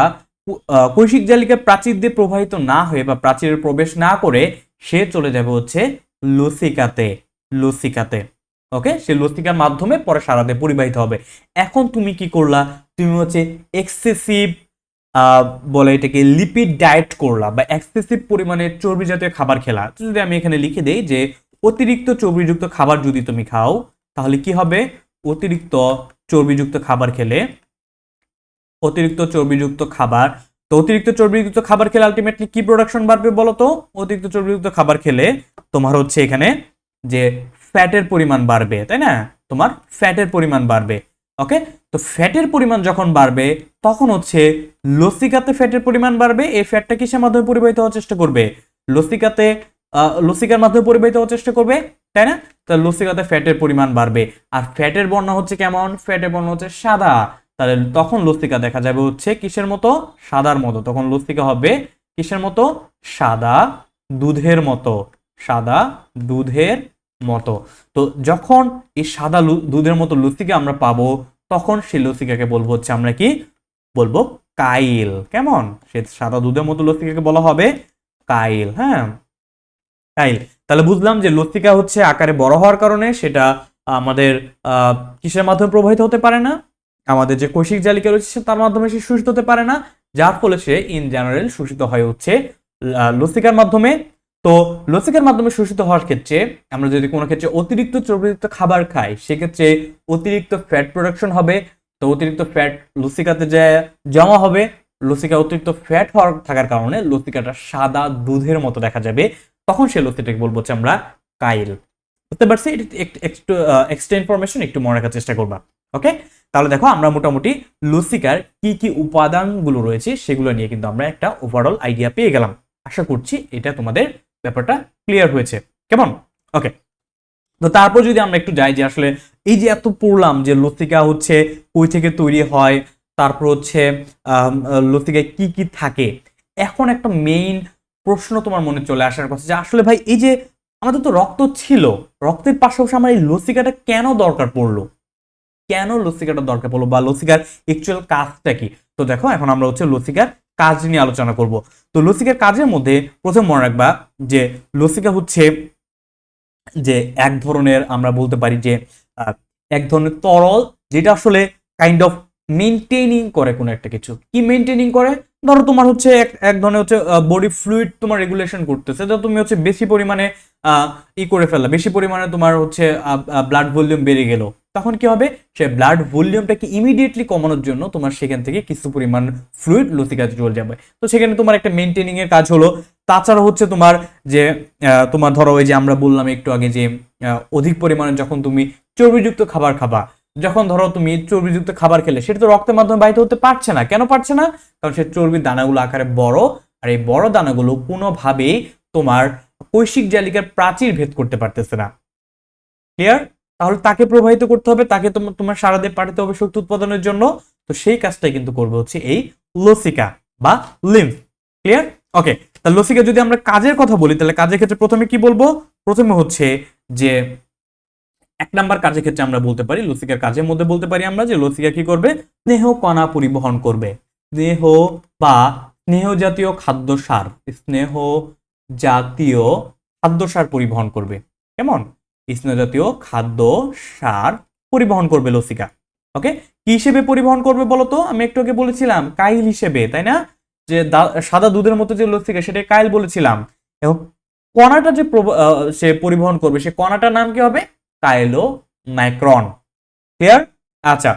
কৈশিক জালিকার প্রাচীর দিয়ে প্রবাহিত না হয়ে বা প্রাচীরের প্রবেশ না করে সে চলে যাবে হচ্ছে লসিকাতে। লসিকাতে ওকে, সে লসিকার মাধ্যমে পরে সারাতে পরিবাহিত হবে। এখন তুমি কি করলা, তুমি হচ্ছে এক্সেসিভ বলে এটাকে লিপিড ডায়েট করলা বা এক্সেসিভ পরিমাণে চর্বি জাতীয় খাবার খেলা। যদি আমি এখানে লিখে দেই যে অতিরিক্ত চর্বিযুক্ত খাবার যদি তুমি খাও তাহলে কি হবে, অতিরিক্ত চর্বিযুক্ত খাবার খেলে, অতিরিক্ত চর্বিযুক্ত খাবার, তো অতিরিক্ত চর্বিযুক্ত খাবার খেলে আলটিমেটলি কি প্রোডাকশন বাড়বে বলো তো? অতিরিক্ত চর্বিযুক্ত খাবার খেলে তোমার হচ্ছে এখানে যে ফ্যাটের পরিমাণ বাড়বে, তাই না? তোমার ফ্যাটের পরিমাণ বাড়বে। ওকে, তো ফ্যাটের পরিমাণ যখন বাড়বে তখন হচ্ছে লসিকাতে ফ্যাটের পরিমাণ বাড়বে। এই ফ্যাটটা কিসের মাধ্যমে পরিবাহিত হওয়ার চেষ্টা করবে? লসিকাতে, লসিকার মাধ্যমে পরিবাহিত হওয়ার চেষ্টা করবে, তাই না? তাহলে লসিকাতে ফ্যাটের পরিমাণ বাড়বে। আর ফ্যাটের বর্ণ হচ্ছে কেমন? ফ্যাটের বর্ণ হচ্ছে সাদা। তাহলে তখন লসিকা দেখা যাবে হচ্ছে কিসের মতো? সাদার মতো। তখন লসিকা হবে কিসের মতো? সাদা দুধের মতো। সাদা দুধের মতো। তো যখন এই সাদা দুধের মতো লসিকা আমরা পাবো তখন সেই লসিকাকে বলবো হচ্ছে আমরা কি বলবো? কাইল। কেমন? সে সাদা দুধের মতো লসিকাকে বলা হবে কাইল। হ্যাঁ, কাইল। তাহলে বুঝলাম যে লসিকা হচ্ছে আকারে বড় হওয়ার কারণে সেটা আমাদের কিসের মাধ্যমে প্রবাহিত হতে পারে না, আমাদের যে কৈশিক জালিকা রয়েছে তার মাধ্যমে সে শোষিত হতে পারে না, যার ফলে সে ইন জেনারেল শোষিত হয় হচ্ছে লসিকার মাধ্যমে। তো লসিকার মাধ্যমে শোষিত হওয়ার ক্ষেত্রে আমরা যদি কোনো ক্ষেত্রে অতিরিক্ত চর্বিযুক্ত খাবার খাই সেক্ষেত্রে অতিরিক্ত ফ্যাট প্রোডাকশন হবে। তো অতিরিক্ত ফ্যাট লসিকাতে যে জমা হবে, লসিকা অতিরিক্ত ফ্যাট হওয়ার থাকার কারণে লসিকাটা সাদা দুধের মতো দেখা যাবে। তখন সে লসিটাকে বলবো হচ্ছে আমরা কাইল। বুঝতে পারছি? একটু এক্সট্রা ইনফরমেশন একটু মনে রাখার চেষ্টা করবা। ওকে, তাহলে দেখো আমরা মোটামুটি লসিকার কি কি উপাদানগুলো রয়েছে সেগুলো নিয়ে কিন্তু আমরা একটা ওভারঅল আইডিয়া পেয়ে গেলাম। আশা করছি এটা তোমাদের ব্যাপারটা ক্লিয়ার হয়েছে। কেমন? ওকে, তো তারপর যদি আমরা একটু যাই যে আসলে এই যে এত পড়লাম যে লসিকা হচ্ছে কই থেকে তৈরি হয়, তারপর হচ্ছে লসিকায় কি কি থাকে, এখন একটা মেইন প্রশ্ন তোমার মনে চলে আসার কথা যে আসলে ভাই এই যে আমাদের তো রক্ত ছিল, রক্তের পাশাপাশি আমার এই লসিকাটা কেন দরকার পড়লো? কেন লসিকাটা দরকার পড়লো বা লসিকার অ্যাকচুয়াল কাজটা কি? তো দেখো এখন আমরা হচ্ছে লসিকার কাজ নিয়ে আলোচনা করব। তো লসিকার কাজের মধ্যে প্রথম মনে রাখবা যে লসিকা হচ্ছে যে এক ধরনের, আমরা বলতে পারি যে এক ধরনের তরল যেটা আসলে কাইন্ড অফ মেনটেনিং করে কোনো একটা কিছু। কি মেনটেনিং করে? ধরো তোমার হচ্ছে এক ধরনের হচ্ছে বডি ফ্লুইড তোমার রেগুলেশন করতেছে, তো তুমি হচ্ছে বেশি পরিমাণে করে ফেললা, বেশি পরিমাণে তোমার হচ্ছে ব্লাড ভলিউম বেড়ে গেল, তখন কি হবে? সে ব্লাড ভলিউমটাকে ইমিডিয়েটলি কমানোর জন্য তোমার সেখান থেকে কিছু পরিমাণ ফ্লুইড লসিকাতে চলে যাবে। তো সেখানে তোমার একটা মেনটেনিং এর কাজ হলো। তাছাড়া হচ্ছে তোমার যে তোমার ধরো ওই যে আমরা বললাম একটু আগে যে অধিক পরিমাণে যখন তুমি চর্বিযুক্ত খাবার খাবা, যখন ধরো তুমি চর্বিযুক্ত খাবার খেলে সেটা তো রক্তের মাধ্যমে বাহিত হতে পারছে না। কেন পারছে না? কারণ সে চর্বির দানাগুলো আকারে বড়, আর এই বড় দানাগুলো কোনোভাবেই তোমার কৈশিক জালিকার প্রাচীর ভেদ করতে পারতেছে না। ক্লিয়ার? তাহলে তাকে প্রবাহিত করতে হবে, তাকে তোমার সারা দিয়ে পাঠাতে হবে শক্তি উৎপাদনের জন্য। তো সেই কাজটাই কিন্তু করবে হচ্ছে এই লসিকা বা লিম্ফ। ক্লিয়ার? ওকে, তাহলে লসিকা যদি আমরা কাজের কথা বলি, তাহলে কাজের ক্ষেত্রে প্রথমে কি বলবো? প্রথমে হচ্ছে যে 1 নাম্বার কাজের ক্ষেত্রে আমরা বলতে পারি, লসিকার কাজের মধ্যে বলতে পারি আমরা যে লসিকা কি করবে? স্নেহ কণা পরিবহন করবে। স্নেহ বা স্নেহ জাতীয় খাদ্যসার, স্নেহ জাতীয় খাদ্যসার পরিবহন করবে। কেমন? স্নেহ জাতীয় খাদ্য সার পরিবহন করবে লসিকা। ওকে, কি হিসেবে পরিবহন করবে বলতো? আমি একটু আগে বলেছিলাম কাইল হিসেবে, তাই না? যে সাদা দুধের মতো যে লসিকা সেটা কাইল বলেছিলাম। এবং কণাটা যে সে পরিবহন করবে, সে কণাটার নাম কি হবে? কাইলো মাইক্রন। ক্লিয়ার? আচ্ছা,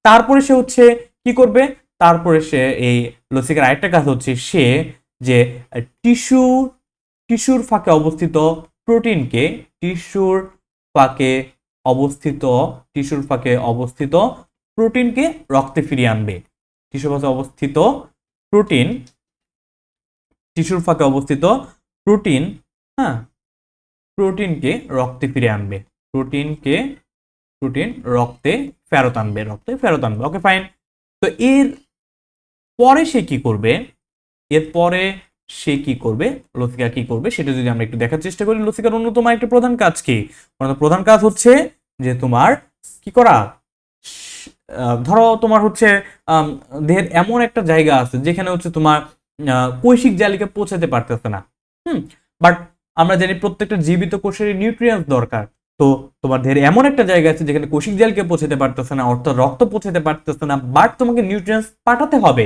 তারপরে সে হচ্ছে কি করবে? তারপরে সে এই লসিকার আরেকটা কাজ হচ্ছে সে যে টিস্যুর ফাঁকে অবস্থিত প্রোটিনকে, টিস্যুর ফাঁকে অবস্থিত প্রোটিনকে রক্তে ফিরিয়ে আনবে। টিস্যুর ফাঁকে অবস্থিত প্রোটিন, টিস্যুর ফাঁকে অবস্থিত প্রোটিন, হ্যাঁ, প্রোটিনকে রক্তে ফিরে আনবে। প্রোটিন রক্তে ফেরত আনবে, ওকে ফাইন। তো এর পরে সে কি করবে? লসিকা কি করবে সেটা যদি আমরা একটু দেখার চেষ্টা করি। লসিকার অন্যতম একটা প্রধান কাজ কি? প্রধান কাজ হচ্ছে যে তোমার কি করা? ধরো তোমার হচ্ছে দেহের এমন একটা জায়গা আছে যেখানে হচ্ছে তোমার কৈশিক জালিকা পৌঁছাতে পারতেছে না। বাট আমরা জানি প্রত্যেকটা জীবিত কোষের নিউট্রিয়েন্টস দরকার। তো তোমার দেহের এমন একটা জায়গা আছে যেখানে কৈশিক জালিকা পৌঁছাতে পারতেছে না, অর্থাৎ রক্ত পৌঁছাতে পারতেছে না, বাট তোমাকে নিউট্রিয়েন্টস পাঠাতে হবে।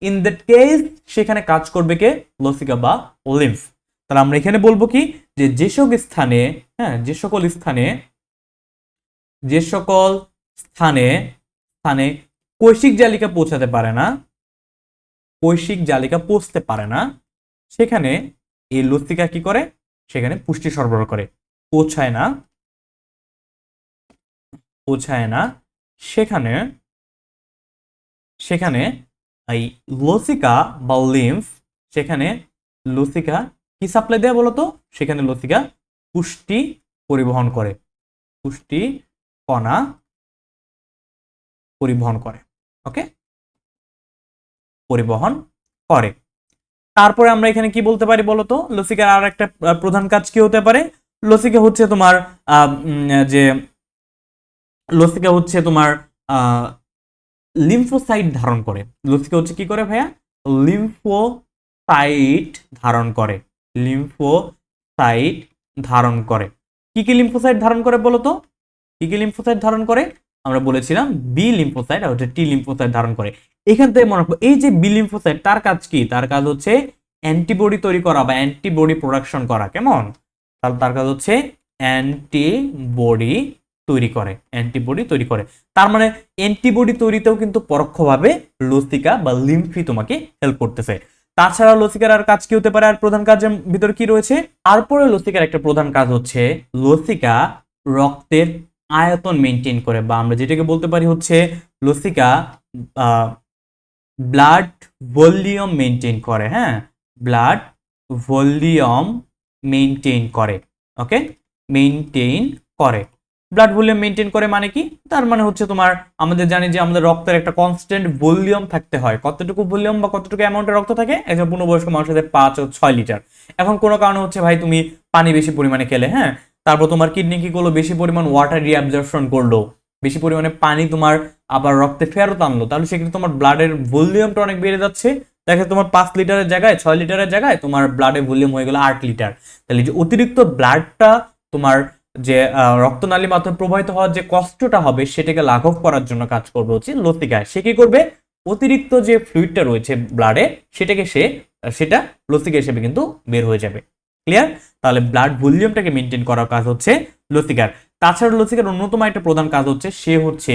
ইন দ্যাট কেস সেখানে কাজ করবে কে? লসিকা বা লিম্ফ। তাহলে আমরা এখানে বলবো কি যে যে সকল স্থানে কৈশিক জালিকা পৌঁছাতে পারে না, সেখানে এই লসিকা কি করে? সেখানে পুষ্টি সরবরাহ করে। পৌঁছায় না সেখানে এই লসিকা বা লিম্ফ, সেখানে লসিকা কি সাপ্লাই দেয় বলতো? সেখানে লসিকা পুষ্টি পরিবহন করে, পুষ্টি কণা পরিবহন করে। ওকে, পরিবহন করে। তারপরে আমরা এখানে কি বলতে পারি বলতো? লসিকার আর একটা প্রধান কাজ কি হতে পারে? লসিকা হচ্ছে তোমার লিম্ফোসাইট ধারণ করে। লসিকা হচ্ছে কি করে ভাইয়া? লিম্ফোসাইট ধারণ করে। কি কি লিম্ফোসাইট ধারণ করে বলতো? কি কি লিম্ফোসাইট ধারণ করে? আমরা বলেছিলাম বি লিম্ফোসাইট আর হচ্ছে টি লিম্ফোসাইট ধারণ করে। এখান থেকে মনে রাখবো এই যে বি লিম্ফোসাইট, তার কাজ কি? তার কাজ হচ্ছে অ্যান্টিবডি তৈরি করা বা অ্যান্টিবডি প্রোডাকশন করা। কেমন? তাহলে তার কাজ হচ্ছে অ্যান্টিবডি তৈরি করে। তার মানে অ্যান্টিবডি তৈরিতেও কিন্তু পরোক্ষভাবে লসিকা বা লিম্ফি তোমাকে হেল্প করতেছে। তাছাড়া লসিকার আর কাজ কি হতে পারে? আর প্রধান কাজের ভিতর কি রয়েছে? তারপরে লসিকার একটা প্রধান কাজ হচ্ছে লসিকা রক্তের আয়তন মেনটেন করে, বা আমরা যেটাকে বলতে পারি হচ্ছে লসিকা ব্লাড ভলিউম মেনটেন করে। হ্যাঁ, ব্লাড ভলিউম মেনটেন করে। ওকে, মেনটেন করে। ব্লাড ভলিউম মেনটেন করে মানে কি? তার মানে হচ্ছে তোমার, আমাদের জানি যে আমাদের রক্তের একটা কনস্ট্যান্ট ভলিউম থাকতে হয়। কতটুকু ভলিউম বা কতটুকু অ্যামাউন্টের রক্ত থাকে? একজন পূর্ণবয়স্ক মানুষের 5 ও 6 লিটার। এখন কোনো কারণে হচ্ছে ভাই তুমি পানি বেশি পরিমাণে খেলে, হ্যাঁ, তারপর তোমার কিডনি কি করলো? বেশি পরিমাণ ওয়াটার রিঅ্যাবজর্পশন করলো, বেশি পরিমাণে পানি তোমার আবার রক্তে ফেরত আনলো, তাহলে সেক্ষেত্রে তোমার ব্লাডের ভলিউমটা অনেক বেড়ে যাচ্ছে। দেখে তোমার 5 লিটারের জায়গায় 6 লিটারের জায়গায় তোমার ব্লাডের ভলিউম হয়ে গেল 8 লিটার। তাহলে যে অতিরিক্ত ব্লাডটা তোমার যে রক্তনালীর মাধ্যমে প্রবাহিত হওয়ার যে কষ্টটা হবে সেটাকে লাঘব করার জন্য কাজ করবে হচ্ছে লসিকা। সে কি করবে? অতিরিক্ত যে ফ্লুইডটা রয়েছে ব্লাডে সেটা লসিকা হিসেবে কিন্তু বের হয়ে যাবে। ক্লিয়ার? তাহলে ব্লাড ভলিউমটাকে মেনটেন করার কাজ হচ্ছে লসিকার। তাছাড়া লসিকার অন্যতম একটা প্রধান কাজ হচ্ছে সে হচ্ছে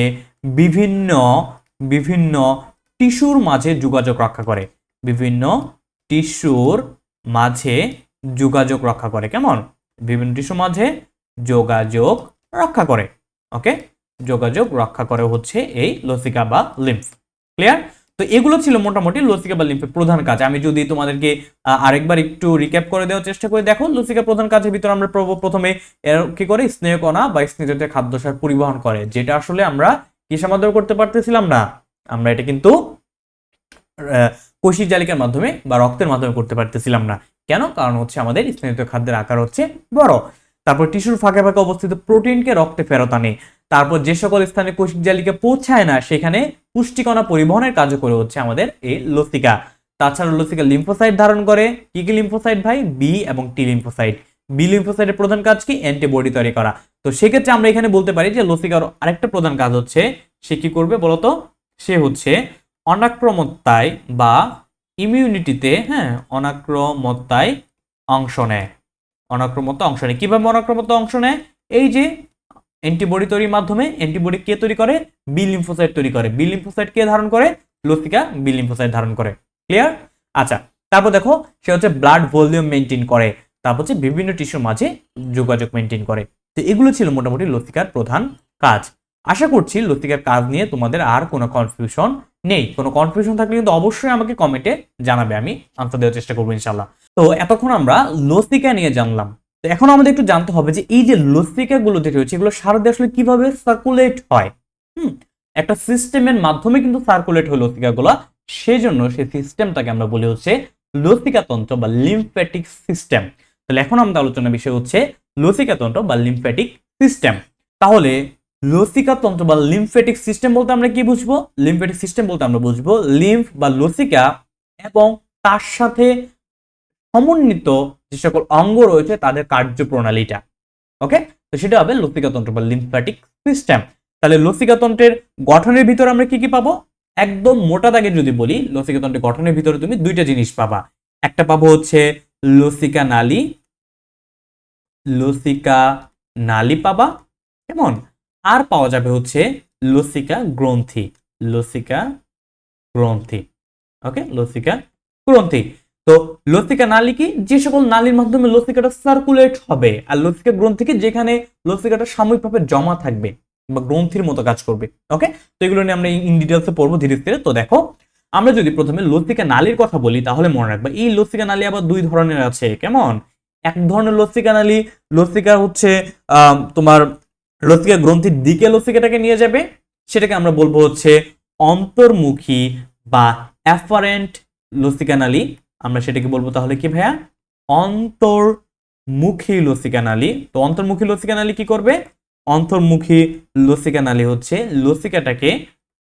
বিভিন্ন টিস্যুর মাঝে যোগাযোগ রক্ষা করে। বিভিন্ন টিস্যুর মাঝে যোগাযোগ রক্ষা করে। কেমন? বিভিন্ন টিস্যুর মাঝে যোগাযোগ রক্ষা করে। ওকে, যোগাযোগ রক্ষা করে হচ্ছে এই লসিকা বা লিম্ফ। ক্লিয়ার? তো এগুলো ছিল মোটামুটি লসিকা বা লিম্ফের প্রধান কাজ। আমি যদি তোমাদেরকে আরেকবার একটু রিক্যাপ করে দেওয়ার চেষ্টা করি, দেখো লসিকা প্রধান কাজের ভিতরে আমরা প্রথমে কি করে, স্নেহকণা বা স্নেহজাতীয় খাদ্যসার পরিবহন করে, যেটা আসলে আমরা কিসের মাধ্যমে করতে পারতেছিলাম না, আমরা এটা কিন্তু কোষিক জালিকার মাধ্যমে বা রক্তের মাধ্যমে করতে পারতেছিলাম না। কেন? কারণ হচ্ছে আমাদের স্নেহজাতীয় খাদ্যের আকার হচ্ছে বড়। তারপর টিস্যুর ফাঁকে ফাঁকে অবস্থিত প্রোটিনকে রক্তে ফেরত আনে। তারপর যে সকল স্থানে কোষিক জালিকা পৌঁছায় না সেখানে পুষ্টিকণা পরিবহনের কাজ করে হচ্ছে আমাদের এই লসিকা। তাছাড়া লসিকা লিম্ফোসাইট ধারণ করে। কি কি লিম্ফোসাইট ভাই? বি এবং টি লিম্ফোসাইট। বি লিম্ফোসাইটের প্রধান কাজ কি? অ্যান্টিবডি তৈরি করা। তো সেক্ষেত্রে আমরা এখানে বলতে পারি যে লসিকার আরেকটা প্রধান কাজ হচ্ছে, সে কি করবে বলতো? সে হচ্ছে অনাক্রমতায় বা ইমিউনিটিতে, অনাক্রমতায় অংশ নেয়। অনাক্রমতা অংশ নেয়। কিভাবে অনাক্রমতা অংশ নেয়? এই যে অ্যান্টিবডি তৈরির মাধ্যমে। অ্যান্টিবডি কে তৈরি করে? বি লিম্ফোসাইট তৈরি করে। বি লিম্ফোসাইট কে ধারণ করে? লসিকা বি লিম্ফোসাইট ধারণ করে। ক্লিয়ার? আচ্ছা, তারপর দেখো সে হচ্ছে ব্লাড ভলিউম মেনটেন করে। তারপর হচ্ছে বিভিন্ন টিস্যুর মাঝে যোগাযোগ মেনটেন করে। তো এগুলো ছিল মোটামুটি লসিকার প্রধান কাজ। আশা করছি লসিকার কাজ নিয়ে তোমাদের আর কোনো কনফিউশন নেই। কোনো কনফিউশন থাকলে কিন্তু অবশ্যই আমাকে কমেন্টে জানাবে, আমি আনসার দেওয়ার চেষ্টা করবো ইনশাল্লাহ। তো এতক্ষণ আমরা লসিকা নিয়ে জানলাম। তো এখন আমাদের একটু জানতে হবে যে এই যে লসিকা গুলো যেটা হচ্ছে, এগুলো সারাতে আসলে কিভাবে সার্কুলেট হয়। একটা সিস্টেমের মাধ্যমে কিন্তু সার্কুলেট হয় লসিকা গুলা। সেজন্য সেই সিস্টেমটাকে আমরা বলি হচ্ছে লসিকা তন্ত্র বা লিম্ফ্যাটিক সিস্টেম। তাহলে এখন আমাদের আলোচনার বিষয় হচ্ছে লসিকা তন্ত্র বা লিম্ফ্যাটিক সিস্টেম। তাহলে লসিকা তন্ত্র বা লিম্ফ্যাটিক সিস্টেম বলতে আমরা কি বুঝবো? লিম্ফ্যাটিক সিস্টেম বলতে আমরা বুঝবো লিম্ফ বা লসিকা এবং তার সাথে সমন্বিত যে সকল অঙ্গ রয়েছে তাদের কার্যপ্রণালীটা। ওকে, তো সেটা হবে লসিকা তন্ত্র বা লিম্ফ্যাটিক সিস্টেম। তাহলে লসিকা তন্ত্রের গঠনের ভিতরে আমরা কি কি পাবো? একদম মোটা দাগে যদি বলি, লসিকা তন্ত্রের গঠনের ভিতরে তুমি দুইটা জিনিস পাবা। একটা পাবো হচ্ছে লসিকা নালী। লসিকা নালী পাবা, কেমন? আর পাওয়া যাবে হচ্ছে লসিকা গ্রন্থি। লসিকা গ্রন্থি। ওকে, লসিকা গ্রন্থি। তো লসিকা নালী কি? যে সকল নালীর মাধ্যমে লসিকাটা সার্কুলেট হবে। আর লসিকা গ্রন্থি কি? যেখানে লসিকাটা সাময়িকভাবে জমা থাকবে বা গ্রন্থির মতো কাজ করবে। ওকে, তো এগুলো নিয়ে আমরা ইন ডিটেলসে পড়বো ধীরে ধীরে। তো দেখো, আমরা যদি প্রথমে লসিকা নালীর কথা বলি তাহলে মনে রাখবা এই লসিকা নালী আবার দুই ধরনের আছে। কেমন? এক ধরনের লসিকা নালী, লসিকা হচ্ছে তোমার লসিকা গ্রন্থির দিকে লসিকাটাকে নিয়ে যাবে, সেটাকে আমরা বলবো হচ্ছে অন্তর্মুখী বা অ্যাফারেন্ট লসিকা নালী। আমরা সেটাকে বলবো তাহলে কি ভাইয়া? অন্তর্মুখী লসিকা নালী। তো অন্তর্মুখী লসিকা নালী কি করবে? অন্তর্মুখী লসিকা নালী হচ্ছে লসিকাটাকে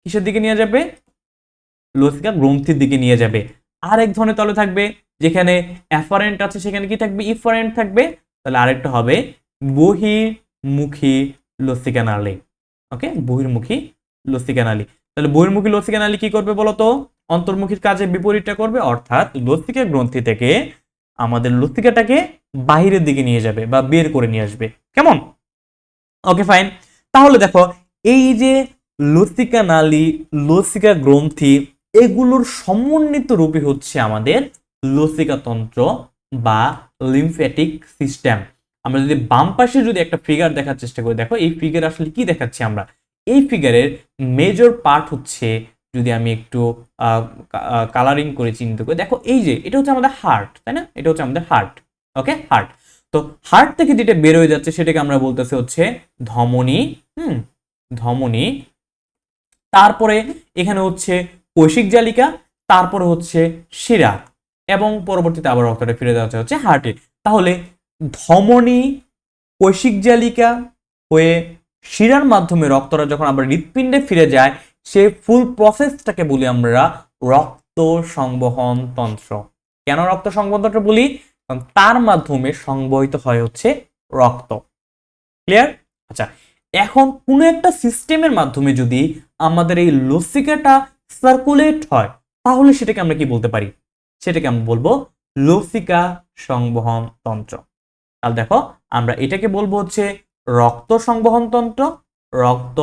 কিসের দিকে নিয়ে যাবে? লসিকা গ্রন্থির দিকে নিয়ে যাবে। আর এক ধরনের তলে থাকবে যেখানে অ্যাফারেন্ট আছে, সেখানে কি থাকবে? ইফারেন্ট থাকবে। তাহলে আরেকটা হবে বহির্মুখী লসিকা নালী। ওকে, বহির্মুখী লসিকা নালী। তাহলে বহির্মুখী লসিকা নালী কি করবে বলতো? অন্তর্মুখীর কাজে বিপরীতটা করবে, অর্থাৎ লসিকা গ্রন্থি থেকে আমাদের লসিকাটাকে বাহিরের দিকে নিয়ে যাবে বা বের করে নিয়ে আসবে। কেমন? ওকে, ফাইন। তাহলে দেখো, এই যে লসিকা নালী, লসিকা গ্রন্থি, এগুলোর সমন্বিত রূপই হচ্ছে আমাদের লসিকা তন্ত্র বা লিম্ফ্যাটিক সিস্টেম। আমরা যদি বাম পাশে যদি একটা ফিগার দেখার চেষ্টা করি, দেখো এই ফিগার আসলে কি দেখাচ্ছি আমরা। এই ফিগারের মেজর পার্ট হচ্ছে, যদি আমি একটু কালারিং করে চিহ্নিত করি, দেখো এই যে এটা হচ্ছে আমাদের হার্ট, তাই না? এটা হচ্ছে আমাদের হার্ট। ওকে, হার্ট। তো হার্ট থেকে যেটা বের হয়ে যাচ্ছে সেটাকে আমরা বলতেছি হচ্ছে ধমনী। ধমনী। তারপরে এখানে হচ্ছে কৈশিক জালিকা, তারপরে হচ্ছে শিরা, এবং পরবর্তীতে আবার রক্তটা ফিরে দেওয়া হচ্ছে হার্টে। তাহলে ধমনী, কৈশিক জালিকা হয়ে শিরার মাধ্যমে রক্তটা যখন আমরা হৃৎপিণ্ডে ফিরে যায়, সে ফুল প্রসেসটাকে বলি আমরা রক্ত সংবহন তন্ত্র। কেন রক্ত সংবহন তন্ত্র বলি? কারণ তার মাধ্যমে সংবহিত হয় হচ্ছে রক্ত। ক্লিয়ার? আচ্ছা, এখন কোন একটা সিস্টেমের মাধ্যমে যদি আমাদের এই লসিকাটা সার্কুলেট হয় তাহলে সেটাকে আমরা কি বলতে পারি? সেটাকে আমরা বলবো লসিকা সংবহন তন্ত্র। তাহলে দেখো, আমরা এটাকে বলবো হচ্ছে রক্ত সংবহন তন্ত্র। রক্ত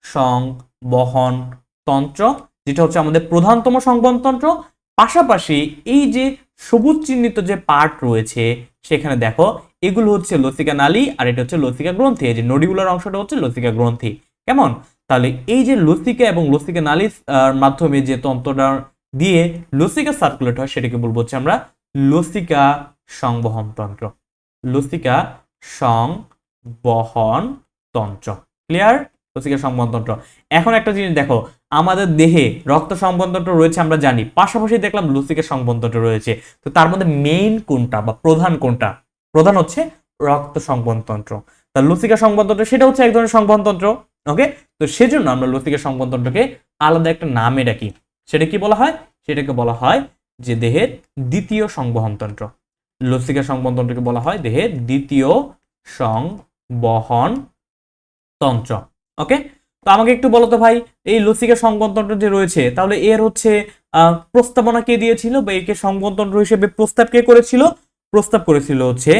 সংবহন তন্ত্র, যেটা হচ্ছে আমাদের প্রধানতম সংবহন তন্ত্র। পাশাপাশি এই যে সবুজ চিহ্নিত যে পার্ট রয়েছে সেখানে দেখো, এগুলো হচ্ছে লসিকা নালী আর এটা হচ্ছে লসিকা গ্রন্থি। এই যে নডিগুলার অংশটা হচ্ছে লসিকা গ্রন্থি। কেমন? তাহলে এই যে লসিকা এবং লসিকা নালীর মাধ্যমে যে তন্ত্রটা দিয়ে লসিকা সার্কুলেট হয় সেটাকে বলবো হচ্ছে আমরা লসিকা সংবহন তন্ত্র। লসিকা সংবহন তন্ত্র। ক্লিয়ার? লসিকা সংবহন তন্ত্র। এখন একটা জিনিস দেখো, আমাদের দেহে রক্ত সংবহন তন্ত্র রয়েছে আমরা জানি, পাশাপাশি দেখলাম লসিকা সংবহন তন্ত্র রয়েছে। তো তার মধ্যে মেইন কোনটা বা প্রধান কোনটা? প্রধান হচ্ছে রক্ত সংবহন তন্ত্র। তার লসিকা সংবহন তন্ত্র সেটা হচ্ছে এক ধরনের সংবহন তন্ত্র। ওকে, তো সেজন্য আমরা লসিকা সংবহন তন্ত্রকে আলাদা একটা নামে ডাকি। সেটা কি বলা হয়? সেটাকে বলা হয় যে দেহের দ্বিতীয় সংবহন তন্ত্র। লসিকা সংবহন তন্ত্রকে বলা হয় দেহের দ্বিতীয় সংবহন তন্ত্র। ওকে, তো আমাকে একটু বলো তো ভাই, এই লসিকা সংবহন তন্ত্র যে রয়েছে তাহলে এর হচ্ছে প্রস্তাবনা কে দিয়েছিল বা একে সংবহন তন্ত্র হিসেবে প্রস্তাব কে করেছিল? প্রস্তাব করেছিল হচ্ছে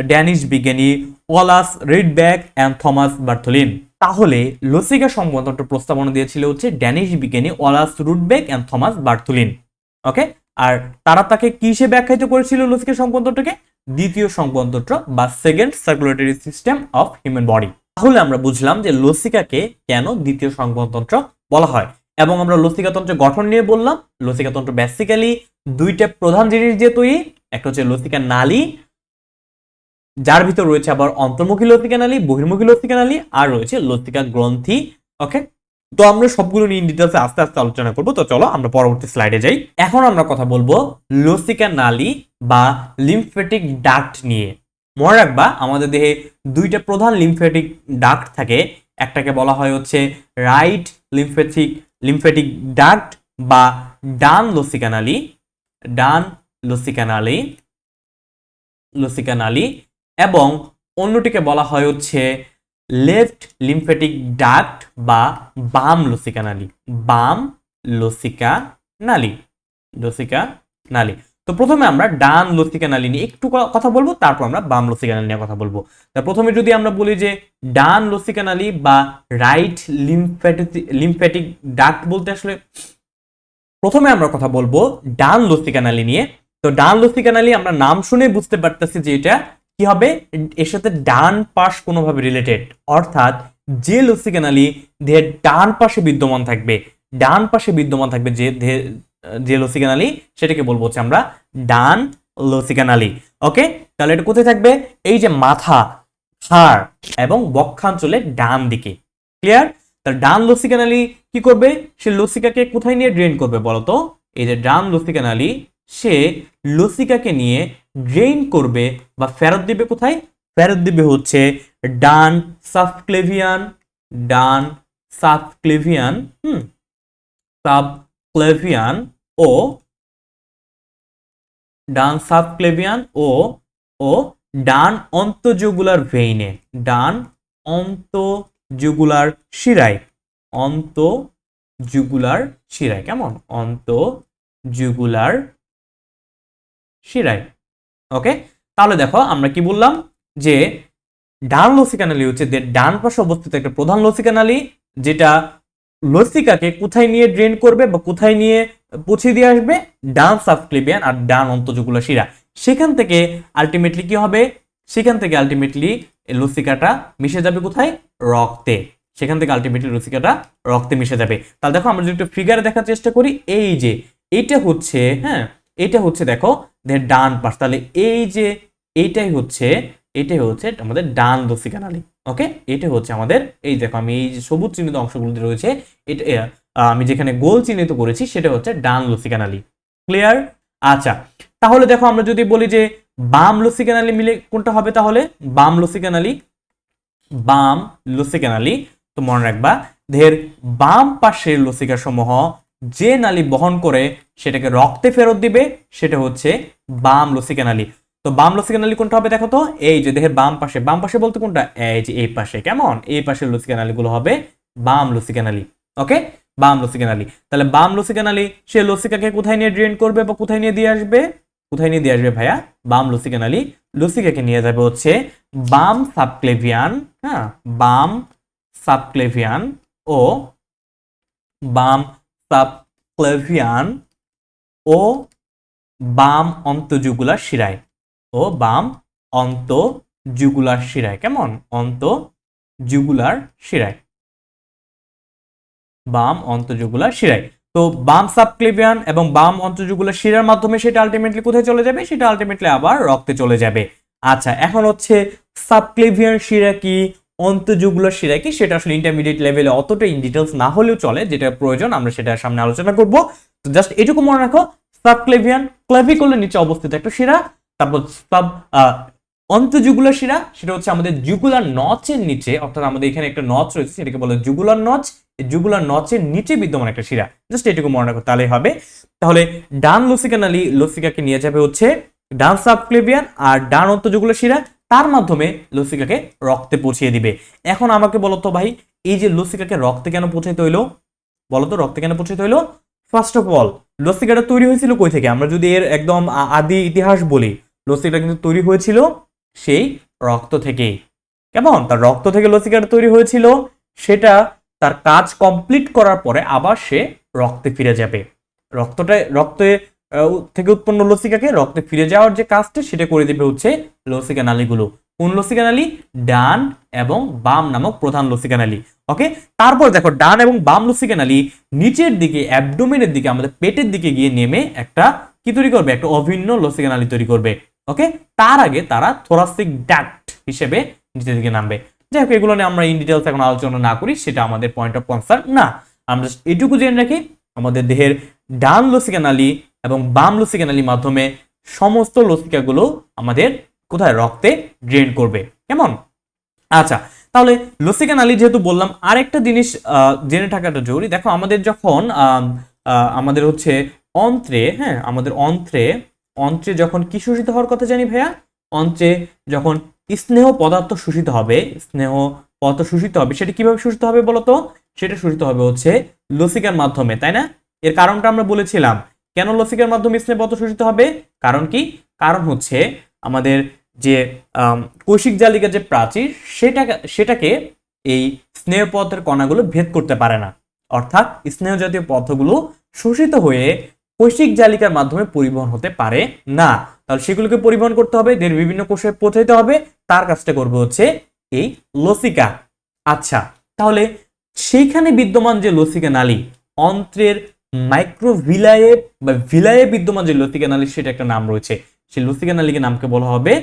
ড্যানিশ বিজ্ঞানী ওলাস রিডব্যাক এন্ড থমাস বার্থোলিন। তাহলে লসিকা সংবহন তন্ত্র প্রস্তাবনা দিয়েছিল হচ্ছে ড্যানিশ বিজ্ঞানী ওলাস রুডবেক এন্ড থমাস বার্থোলিন। ওকে, আর তারা তাকে কি হিসেবে আখ্যায়িত করেছিল লসিকা সংবহন তন্ত্রকে? দ্বিতীয় সংবহন তন্ত্র বা second circulatory system of human body. তাহলে আমরা বুঝলাম যে লসিকাকে কেন দ্বিতীয় সংবহন তন্ত্র বলা হয়, এবং আমরা লসিকা তন্ত্রের গঠন নিয়ে বললাম। লসিকা তন্ত্র বেসিক্যালি দুইটা প্রধান জিনিস দিয়ে তৈরি। একটা হচ্ছে লসিকা নালী, যার ভিতর রয়েছে আবার অন্তর্মুখী লসিকা নালী, বহির্মুখী লসিকা নালী, আর রয়েছে লসিকা গ্রন্থি। ওকে, তো আমরা সবগুলো নিয়ে ডিটেইলসে আস্তে আস্তে আলোচনা করব। তো চলো আমরা পরবর্তী স্লাইডে যাই। এখন আমরা কথা বলবো লসিকা নালী বা লিম্ফ্যাটিক ডাক্ট নিয়ে। মনে রাখবা আমাদের দেহে দুইটা প্রধান লিম্ফ্যাটিক ডাক্ট থাকে। একটাকে বলা হয় হচ্ছে রাইট লিম্ফ্যাটিক ডাক্ট বা ডান লসিকা নালী, ডান লসিকা নালী, এবং অন্যটিকে বলা হয় হচ্ছে লেফট লিম্ফ্যাটিক ডাক্ট বা বাম লসিকা নালী, বাম লসিকা নালী। তো প্রথমে আমরা ডান লসিকা নালী নিয়ে একটু কথা বলবো, তারপর আমরা বাম লসিকা নালী নিয়ে কথা বলবো। প্রথমে যদি আমরা বলি যে ডান লসিকা নালী বা রাইট লিম্ফ্যাটিক ডাক্ট বলতে আসলে প্রথমে আমরা কথা বলবো ডান লসিকা নালী নিয়ে। তো ডান লসিকা নালী আমরা নাম শুনে বুঝতে পারতেছি যে এটা কি হবে, এর সাথে ডান পাশ কোনোভাবে রিলেটেড, অর্থাৎ যে লসিকা নালী দেহের ডান পাশে বিদ্যমান থাকবে, যে লসিকা নালী সেটাকে বলবো হচ্ছে আমরা ডান লসিকা নালী। ওকে, তাহলে এটা কোথায় থাকবে? এই যে মাথা, ঘাড় এবং বক্ষাঞ্চলের ডান দিকে। ক্লিয়ার? তাহলে ডান লসিকা নালী কি করবে? সে লসিকাকে কোথায় নিয়ে ড্রেন করবে বলতো? এই যে ডান লসিকা নালী, সে লসিকাকে নিয়ে ড্রেন করবে বা ফেরত দিবে কোথায়? ফেরত দিবে হচ্ছে ডান সাবক্লেভিয়ান ও ডান অন্তঃজুগুলার ভেইনে, ডান অন্তঃজুগুলার শিরায়, কেমন? অন্তঃজুগুলার শিরায়। ওকে, তাহলে দেখো আমরা কি বললাম যে ডান লসিকা নালী হচ্ছে ডান পাশে অবস্থিত একটা প্রধান লসিকা নালী, যেটা লসিকাকে কোথায় নিয়ে ড্রেন করবে বা কোথায় নিয়ে পৌঁছে দিয়ে আসবে? ডান সাবক্লেভিয়ান আর ডান অন্তঃজুগুলার শিরা। সেখান থেকে আলটিমেটলি কি হবে? লসিকাটা মিশে যাবে কোথায়? রক্তে। রক্তে মিশে যাবে। তাহলে দেখো আমরা যদি একটু ফিগারে দেখার চেষ্টা করি, এই যে এটা হচ্ছে, হ্যাঁ এটা হচ্ছে দেখো ডান পাশ। তাহলে এই যে এইটাই হচ্ছে আমাদের ডান লসিকা নালী। ওকে, এটা হচ্ছে আমাদের, এই দেখো আমি এই যে সবুজ চিহ্নিত অংশগুলো রয়েছে, এটা আমি যেখানে গোল চিহ্নিত করেছি সেটা হচ্ছে ডান লসিকা নালী। ক্লিয়ার? আচ্ছা, তাহলে দেখো আমরা যদি বলি যে বাম লসিকা নালী মিলে কোনটা হবে? তাহলে বাম লসিকা নালী, তো মনে রাখবা দেহের বাম পাশের লসিকা সমূহ যে নালী বহন করে সেটাকে রক্তে ফেরত দিবে, সেটা হচ্ছে বাম লসিকা নালী। তো বাম লসিকা নালী কোনটা হবে দেখো তো? এই যে দেহের বাম পাশে বলতে কোনটা? এই যে এই পাশে। কেমন? এই পাশের লসিকা নালীগুলো হবে বাম লসিকা নালী। ওকে, বাম লসিকা নালী। তাহলে বাম লসিকা নালী সে লসিকাকে কোথায় নিয়ে ড্রেন করবে বা কোথায় নিয়ে দিয়ে আসবে? ভাইয়া? বাম লসিকা নালী লসিকাকে নিয়ে যাবে হচ্ছে বাম সাবক্লেভিয়ান, হ্যাঁ বাম সাবক্লেভিয়ান ও বাম অন্তঃজুগুলার শিরায়। কেমন? অন্তঃজুগুলার শিরায়। বাম অন্তঃজুগুলার শিরায়। তো বাম সাবক্লেভিয়ান এবং বাম অন্তঃজুগুলার শিরার মাধ্যমে সেটা আলটিমেটলি কোথায় চলে যাবে? সেটা আলটিমেটলি আবার রক্তে চলে যাবে। আচ্ছা, এখন হচ্ছে সাবক্লেভিয়ান শিরা কি, অন্তঃজুগুলার শিরা কি, সেটা আসলে ইন্টারমিডিয়েট লেভেলে অতটা ইন ডিটেলস না হলেও চলে, যেটা প্রয়োজন আমরা সেটা সামনে আলোচনা করব। তো জাস্ট এটুকু মনে রাখো, সাবক্লেভিয়ান ক্লাভিকুলার নিচে অবস্থিত একটা শিরা, তারপর সাব অন্তঃজুগুলার শিরা সেটা হচ্ছে আমাদের জুগুলার নচের নিচে, অর্থাৎ আমাদের এখানে একটা নচ রয়েছে সেটাকে বলে জুগুলার নচ, এই জুগুলার নচের নিচে বিদ্যমান একটা শিরা। জাস্ট এটুকু মনে রাখো তাহলেই হবে। তাহলে ডান লসিকা নালী লসিকাকে নিয়ে যাবে হচ্ছে ডান সাবক্লেভিয়ান, আর ডান অন্তঃজুগুলার শিরা তার মাধ্যমে লসিকাকে রক্তে পৌঁছিয়ে দিবে। এখন আমাকে বলো তো ভাই, এই যে লসিকাকে রক্তে কেন পৌঁছাইতে হইলো? বলো তো রক্তে কেন পৌঁছাইতে হইলো? ফার্স্ট অফ অল, লসিকাটা তৈরি হয়েছিল কই থেকে? আমরা যদি এর একদম আদি ইতিহাস বলি, লসিকাটা কিন্তু তৈরি হয়েছিল সেই রক্ত থেকেই। কেমন? তার রক্ত থেকে লসিকাটা তৈরি হয়েছিল, সেটা তার কাজ কমপ্লিট করার পরে আবার সে রক্তে ফিরে যাবে। রক্তে থেকে উৎপন্ন লসিকাকে রক্তে ফিরে যাওয়ার যে কাজটা সেটা করে দিবে হচ্ছে লসিকা নালীগুলো। কোন লসিকা নালী? ডান এবং বাম নামক প্রধান লসিকা নালী। ওকে, তারপর দেখো ডান এবং বাম লসিকা নালী নিচের দিকে অ্যাবডোমেনের দিকে, আমাদের পেটের দিকে গিয়ে নেমে একটা কি তৈরি করবে? একটা অভিন্ন লসিকা নালী তৈরি করবে। ওকে, তার আগে তারা থোরাসিক ডাক্ট হিসেবে নিচের দিকে নামবে। যাই হোক, এগুলো নিয়ে আমরা ইন ডিটেলস এখন আলোচনা না করি, সেটা আমাদের পয়েন্ট অফ কনসার্ন না। আমরা এটুকু জেনে রাখি, আমাদের দেহের ডান লসিকা নালী এবং বাম লসিকা নালীর মাধ্যমে সমস্ত লসিকাগুলো আমাদের কোথায়? রক্তে ড্রেন করবে। কেমন? আচ্ছা, তাহলে লসিকা নালী যেহেতু বললাম, আরেকটা জিনিস জেনে থাকাটা জরুরি। দেখো, আমাদের যখন আমাদের হচ্ছে অন্ত্রে, হ্যাঁ, আমাদের অন্ত্রে যখন কি শোষিত হওয়ার কথা জানি ভাইয়া? অন্ত্রে যখন স্নেহ পদার্থ শোষিত হবে, সেটা কিভাবে শোষিত হবে বলতো? সেটা শোষিত হবে হচ্ছে লসিকার মাধ্যমে, তাই না? এর কারণটা আমরা বলেছিলাম, কেন লসিকার মাধ্যমে স্নেহ পদার্থ শোষিত হবে? কারণ কি? কারণ হচ্ছে আমাদের যে কৌশিক জালিকা যে প্রাচীর, সেটাকে এই স্নেহ পদার্থের কণাগুলো ভেদ করতে পারে না। অর্থাৎ স্নেহ জাতীয় পদার্থগুলো শোষিত হয়ে কৌশিক জালিকার মাধ্যমে পরিবহন হতে পারে না। তাহলে সেগুলোকে পরিবহন করতে হবে, দেহের বিভিন্ন কোষে পৌঁছাইতে হবে, তার কাজটা করবে হচ্ছে এই লসিকা। আচ্ছা, তাহলে সেইখানে বিদ্যমান যে লসিকা নালী, অন্ত্রের মাইক্রোভিলায়ে বা ভিলায়ে বিদ্যমান যে লসিকা নালী, সেটা একটা নাম রয়েছে। সেই লসিকা নালীকে নামকে বলা হবে,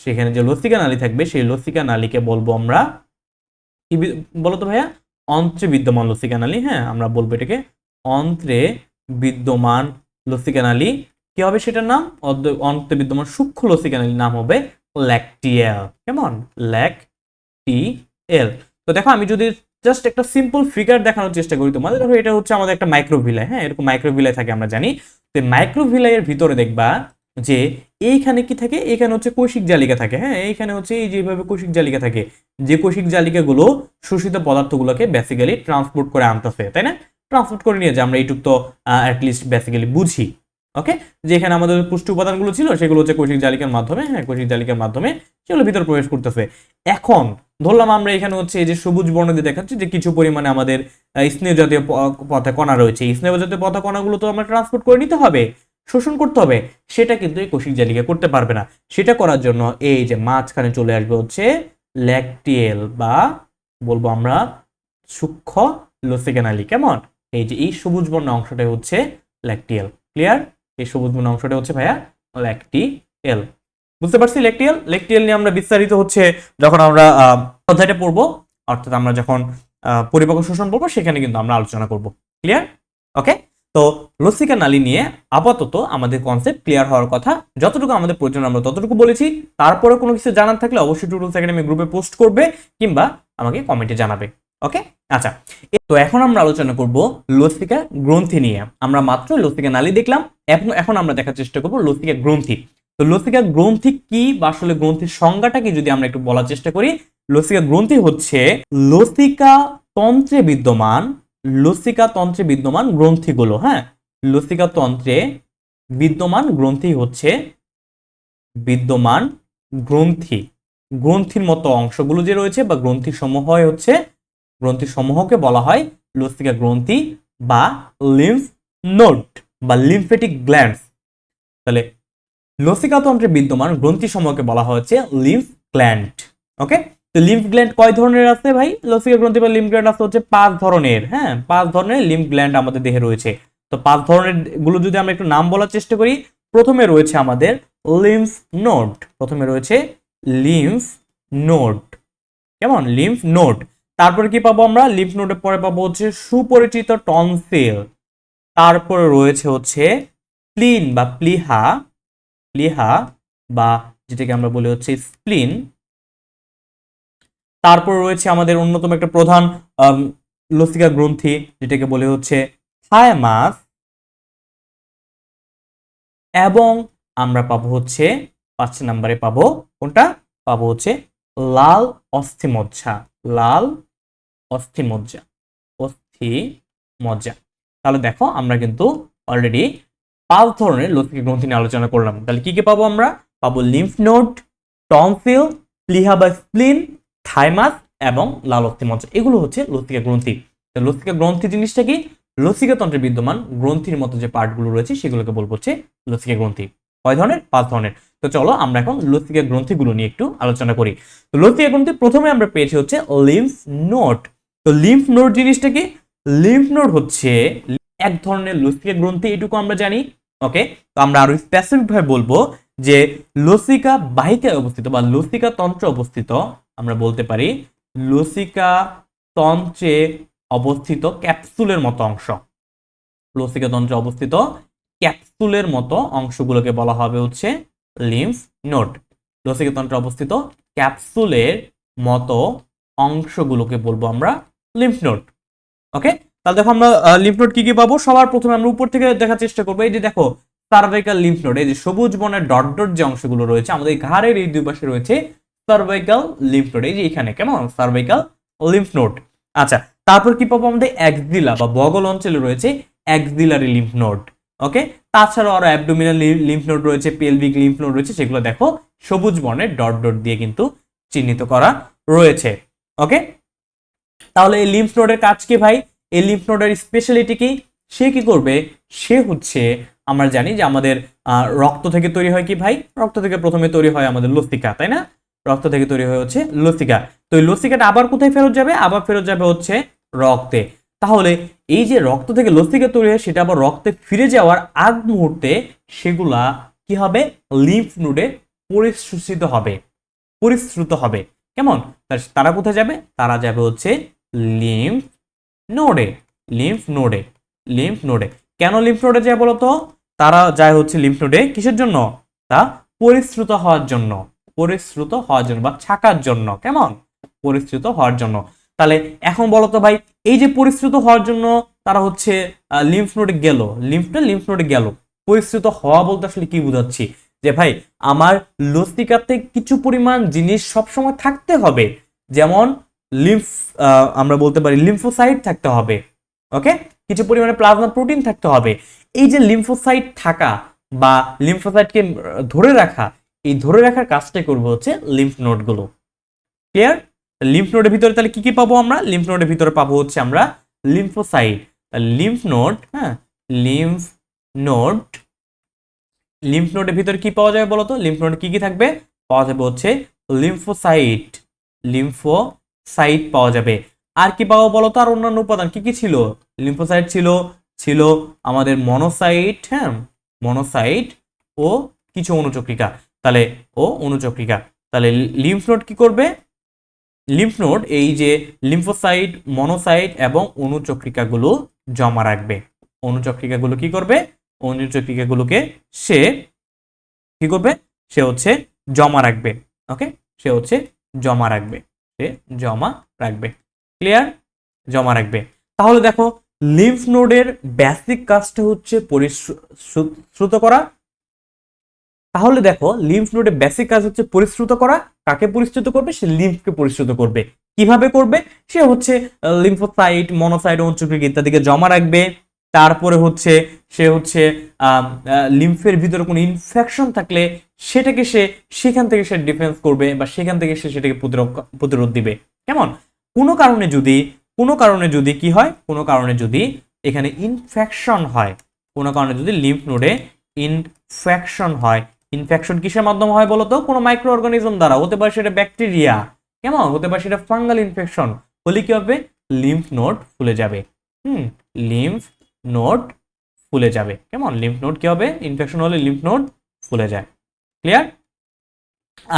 সেখানে যে লসিকা নালী থাকবে সেই লসিকা নালীকে বলবো আমরা কি বলতো ভাইয়া? অন্ত্রে বিদ্যমান লসিকা নালী। হ্যাঁ, আমরা বলবো এটাকে অন্ত্রে বিদ্যমান লসিকা নালী। কি হবে সেটার নাম? অন্ত্রে বিদ্যমান সূক্ষ্ম লসিকা নালীর নাম হবে ল্যাকটিয়েল। কেমন? ল্যাকটিয়েল। তো দেখো, আমি যদি জাস্ট একটা সিম্পল ফিগার দেখানোর চেষ্টা করি তোমাদের, দেখো এটা হচ্ছে আমাদের একটা মাইক্রোভিলাই। হ্যাঁ, এরকম মাইক্রোভিলাই থাকে আমরা জানি। তো মাইক্রোভিলাইয়ের ভিতরে দেখবা যে এইখানে কি থাকে? এখানে হচ্ছে কৌশিক জালিকা থাকে। হ্যাঁ, এইখানে হচ্ছে এই যেভাবে কৌশিক জালিকা থাকে, যে কৌশিক জালিকাগুলো শোষিত পদার্থগুলোকে বেসিক্যালি ট্রান্সপোর্ট করে আনতেছে, তাই না? ট্রান্সপোর্ট করে নিয়ে যায়, আমরা এইটুক তো অ্যাটলিস্ট বেসিক্যালি বুঝি। ওকে, যে এখানে আমাদের পুষ্টি উপাদানগুলো ছিল সেগুলো হচ্ছে কৌশিক জালিকার মাধ্যমে, হ্যাঁ, কৌশিক জালিকার মাধ্যমে সেগুলো ভিতরে প্রবেশ করতেছে। এখন ধরলাম আমরা এখানে হচ্ছে এই যে সবুজ বর্ণ দিয়ে দেখাচ্ছি যে কিছু পরিমাণে আমাদের স্নেহ জাতীয় পথে কণা রয়েছে। এই স্নেহ জাতীয় পথে কণাগুলো তো আমরা ট্রান্সপোর্ট করে নিতে হবে, শোষণ করতে হবে। সেটা কিন্তু এই কৌশিক জালিকা করতে পারবে না। সেটা করার জন্য এই যে মাঝখানে চলে আসবে হচ্ছে ল্যাকটিয়েল, বা বলবো আমরা সূক্ষ্ম লসিকা নালী। কেমন? এই যে এই সবুজ বর্ণ অংশটাই হচ্ছে ল্যাকটিয়েল। ক্লিয়ার? এই সবুজ বর্ণ অংশটা হচ্ছে ভাইয়া ল্যাকটিয়েল। বুঝতে পারছি? ল্যাকটিয়েল নিয়ে আমরা বিস্তারিত হচ্ছে যখন আমরা অধ্যায়টা পড়বো, অর্থাৎ আমরা যখন পরিপাক শোষণ পড়বো, সেখানে কিন্তু আমরা আলোচনা করব। ক্লিয়ার? ওকে, তো লসিকা নালী নিয়ে আপাতত আমাদের কনসেপ্ট ক্লিয়ার হওয়ার কথা। যতটুকু আমাদের প্রয়োজন আমরা ততটুকু বলেছি। তারপরে কোনো কিছু জানার থাকলে অবশ্যই টিউটোরিয়ালস একাডেমি গ্রুপে পোস্ট করবে কিংবা আমাকে কমেন্টে জানাবে। ওকে, আচ্ছা, তো এখন আমরা আলোচনা করব লসিকা গ্রন্থি নিয়ে। আমরা মাত্র লসিকা নালী দেখলাম, এখন আমরা দেখার চেষ্টা করব লসিকা গ্রন্থি। তো লসিকা গ্রন্থি কি, বা আসলে গ্রন্থির সংজ্ঞাটা কি যদি আমরা একটু বলার চেষ্টা করি। লসিকা গ্রন্থি হচ্ছে লসিকা তন্ত্রে বিদ্যমান গ্রন্থিগুলো। হ্যাঁ, লসিকা তন্ত্রে বিদ্যমান গ্রন্থি হচ্ছে গ্রন্থির মতো অংশগুলো যে রয়েছে বা গ্রন্থি সমূহকে বলা হয় লসিকা গ্রন্থি বা লিম্ফ নোড বা লিম্ফেটিক গ্ল্যান্ডস। তাহলে লসিকা তন্ত্রে বিদ্যমান গ্রন্থি সমূহকে বলা হচ্ছে লিম্ফ গ্ল্যান্ড। ওকে, তো লিম্ফ গ্ল্যান্ড কয় ধরনের আছে ভাই? লসিকা গ্রন্থি বা লিম্ফ গ্ল্যান্ড আছে হচ্ছে 5 ধরনের। হ্যাঁ, 5 ধরনের লিম্ফ গ্ল্যান্ড আমাদের দেহে রয়েছে। তো 5 ধরনের গুলো যদি আমরা একটু নাম বলার চেষ্টা করি, প্রথমে রয়েছে আমাদের লিম্ফ নোড। প্রথমে রয়েছে লিম্ফ নোড, কেমন? Lymph node. তারপরে কি পাবো আমরা? লিম্ফ নোডের পরে পাবো হচ্ছে সুপরিচিত টনসিল। তারপরে রয়েছে হচ্ছে স্প্লিন বা প্লিহা, প্লিহা বা যেটাকে আমরা বলি হচ্ছে স্প্লিন। তারপর রয়েছে আমাদের অন্যতম একটা প্রধান লসিকা গ্রন্থি, যেটাকে বলে হচ্ছে থায়ামাস। এবং আমরা পাবো হচ্ছে 5 নম্বরে পাবো কোনটা? পাবো হচ্ছে লাল অস্থিমজ্জা। লাল অস্থিমজ্জা, অস্থিমজ্জা। তাহলে দেখো আমরা কিন্তু অলরেডি 5 ধরনের লসিকা গ্রন্থি নিয়ে আলোচনা করলাম। তাহলে কি কি পাবো আমরা? পাবো লিম্ফ নোড, টনসিল, প্লিহা বা স্প্লিন, থাইমাস এবং লাল অস্থিমজ্জা। এগুলো হচ্ছে লসিকা গ্রন্থি। তো লসিকা গ্রন্থি জিনিসটা কি? লসিকা তন্ত্রে বিদ্যমান গ্রন্থির মতো যে পার্টগুলো রয়েছে সেগুলোকে বলবো হচ্ছে লসিকা গ্রন্থি। কয় ধরনের? 5 ধরনের। তো চলো আমরা এখন লসিকা গ্রন্থিগুলো নিয়ে একটু আলোচনা করি। তো লসিকা গ্রন্থি প্রথমে আমরা পেয়েছি হচ্ছে লিম্ফ নোড। তো লিম্ফ নোড জিনিসটা কি? লিম্ফ নোড হচ্ছে এক ধরনের লসিকা গ্রন্থি, এটুকু আমরা জানি। ওকে, তো আমরা আরো স্পেসিফিক ভাবে বলবো যে লসিকা বাহিকায় অবস্থিত বা লসিকা তন্ত্রে অবস্থিত, আমরা বলতে পারি লসিকা তন্ত্রে অবস্থিত ক্যাপসুলের মতো অংশ। লসিকা তন্ত্রে অবস্থিত ক্যাপসুলের মতো অংশগুলোকে বলা হবে হচ্ছে লিম্ফ নোড। লসিকা তন্ত্রে অবস্থিত ক্যাপসুলের মতো অংশগুলোকে বলবো আমরা লিম্ফ নোড। ওকে, তাহলে দেখো আমরা লিম্ফ নোড কি কি পাবো? সবার প্রথমে আমরা উপর থেকে দেখার চেষ্টা করবো। এই যে দেখো সার্ভাইকাল লিম্ফ নোড, এই যে সবুজ বর্ণের ডট ডট যে অংশগুলো রয়েছে আমাদের ঘাড়ের এই দুই পাশে রয়েছে সার্ভাইকাল লিম্ফ নোড। এই যে এখানে কেমন সার্ভাইকাল লিম্ফ নোড। আচ্ছা, তারপর কি পাবো? আমাদের এক্সিলা বা বগল অঞ্চলে রয়েছে এক্সিলারি লিম্ফ নোড। ওকে, তাছাড়াও আরো অ্যাবডোমিনাল লিম্ফ নোড রয়েছে, পেলভিক লিম্ফ নোড রয়েছে, সেগুলো দেখো সবুজ বর্ণের ডট ডট দিয়ে কিন্তু চিহ্নিত করা রয়েছে। ওকে, তাহলে এই লিম্ফ নোডের কাজ কি ভাই? এই লিম্ফ নোডের স্পেশালিটি কি? সে কি করবে? সে হচ্ছে, আমরা জানি যে আমাদের রক্ত থেকে তৈরি হয় কি ভাই? রক্ত থেকে প্রথমে তৈরি হয় আমাদের লসিকা, তাই না? রক্ত থেকে তৈরি হয় হচ্ছে লসিকা। তো এই লসিকাটা আবার কোথায় ফেরত যাবে? আবার ফেরত যাবে হচ্ছে রক্তে। তাহলে এই যে রক্ত থেকে লসিকা তৈরি হয় সেটা আবার রক্তে ফিরে যাওয়ার আগ মুহূর্তে সেগুলা কি হবে? লিম্ফ নোডে পরিশ্রুত হবে, পরিশ্রুত হবে। কেমন? তারা কোথায় যাবে? তারা যাবে হচ্ছে লিম্ফ নোডে। লিম্ফ নোডে, লিম্ফ নোডে। কেন লিম্ফ নোডে যায় বলতো? তারা যায় হচ্ছে লিম্ফ নোডে কিসের জন্য? তা পরিশ্রুত হওয়ার জন্য, পরিশ্রুত হওয়ার জন্য বা ছাকার জন্য। কেমন? পরিশ্রুত হওয়ার জন্য। তাহলে এখন বলতো ভাই, এই যে পরিশ্রুত হওয়ার জন্য তারা হচ্ছে লিম্ফ নোডে গেল, লিম্ফ নোডে গেল, পরিশ্রুত হওয়া বলতে আসলে কি বোঝাচ্ছি? যে ভাই আমার লসিকাতে কিছু পরিমাণ জিনিস সবসময় থাকতে হবে, যেমন লিম্ফ, আমরা বলতে পারি লিম্ফোসাইট থাকতে হবে। ওকে, কিছু পরিমাণে প্লাজমা প্রোটিন থাকতে হবে। এই যে লিম্ফোসাইট থাকা বা লিম্ফোসাইটকে ধরে রাখা, এই ধরে রাখার কাজটাই করবো হচ্ছে লিম্ফ নোডগুলো। ক্লিয়ার? লিম্ফ নোডের ভিতরে তাহলে কি কি পাবো আমরা? লিম্ফ নোডের ভিতরে পাবো হচ্ছে আমরা লিম্ফোসাইট। লিম্ফ নোড, হ্যাঁ, লিম্ফ নোড, লিম্ফ নোডের ভিতরে কি পাওয়া যাবে বলতো? লিম্ফ নোডে কি কি থাকবে? পাওয়া যাবে হচ্ছে লিম্ফোসাইট, লিম্ফোসাইট পাওয়া যাবে। আর কি পাবো বলতো? আর অন্যান্য উপাদান কি কি ছিল? লিম্ফোসাইট ছিল, ছিল আমাদের মনোসাইট, হ্যাঁ, মনোসাইট ও কিছু অনুচক্রিকা। তাহলে ও অনুচক্রিকা। তাহলে লিম্ফ নোড কি করবে? লিম্ফ নোড এই যে লিম্ফোসাইট, মনোসাইট এবং অনুচক্রিকাগুলো জমা রাখবে। অনুচক্রিকাগুলো কি করবে? অনুচক্রিকাগুলোকে সে কি করবে? সে হচ্ছে জমা রাখবে। ওকে, সে হচ্ছে জমা রাখবে, সে জমা রাখবে। ক্লিয়ার? জমা রাখবে। তাহলে দেখো লিম্ফ নোডের বেসিক কাজটা হচ্ছে পরিশ্রুত করা। তাহলে দেখো লিম্ফ নোডের বেসিক কাজ হচ্ছে পরিশ্রুত করা। কাকে পরিশ্রুত করবে? সে লিম্ফকে পরিশ্রুত করবে। কিভাবে করবে? সে হচ্ছে লিম্ফোসাইট, মনোসাইট, অনুচক্রিকা ইত্যাদিকে জমা রাখবে। তারপরে হচ্ছে সে হচ্ছে লিম্ফের ভিতরে কোনো ইনফেকশন থাকলে সেটাকে সে সেখান থেকে সে ডিফেন্স করবে বা সেখান থেকে সে সেটাকে প্রতিরোধ দিবে। কেমন? কোনো কারণে যদি কি হয়? কোনো কারণে যদি এখানে ইনফেকশন হয়, কোনো কারণে যদি লিম্ফ নোডে ইনফেকশন হয়, ইনফেকশন কিসের মাধ্যমে হয় বলতো? কোনো মাইক্রো অর্গানিজম দ্বারা, হতে পারে সেটা ব্যাকটেরিয়া, কেমন হতে পারে সেটা ফাঙ্গাল ইনফেকশন হলে কি হবে, লিম্ফ নোড ফুলে যাবে। লিম্ফ নোড ফুলে যাবে। কেমন, লিম্ফ নোড কি হবে, ইনফেকশন হলে লিম্ফ নোড ফুলে যায়। ক্লিয়ার?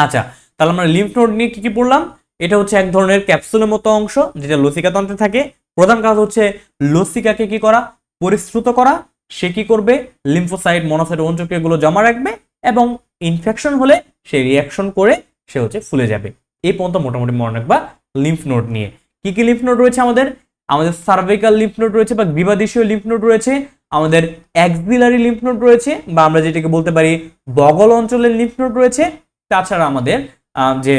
আচ্ছা, তাহলে আমরা লিম্ফ নোড নিয়ে কি কি পড়লাম? এটা হচ্ছে এক ধরনের ক্যাপসুলের মতো অংশ যেটা লসিকা তন্ত্রে থাকে। প্রধান কাজ হচ্ছে লসিকাকে কি করা, পরিশ্রুত করা। সে কি করবে, লিম্ফোসাইট, মনোসাইট, অঞ্চক্রিয়াগুলো জমা রাখবে এবং ইনফেকশন হলে সে রিয়াকশন করে সে হচ্ছে ফুলে যাবে। এই পর্যন্ত মোটামুটি মনে রাখবা লিম্ফ নোড নিয়ে। কি কি লিম্ফ নোড রয়েছে আমাদের? আমাদের সার্ভিক্যাল লিম্ফ নোড রয়েছে বা গ্রীবাদেশীয় লিম্ফ নোড রয়েছে, আমাদের অ্যাক্সিলারি লিম্ফ নোড রয়েছে বা আমরা যেটাকে বলতে পারি বগল অঞ্চলের লিম্ফ নোড রয়েছে। তাছাড়া আমাদের যে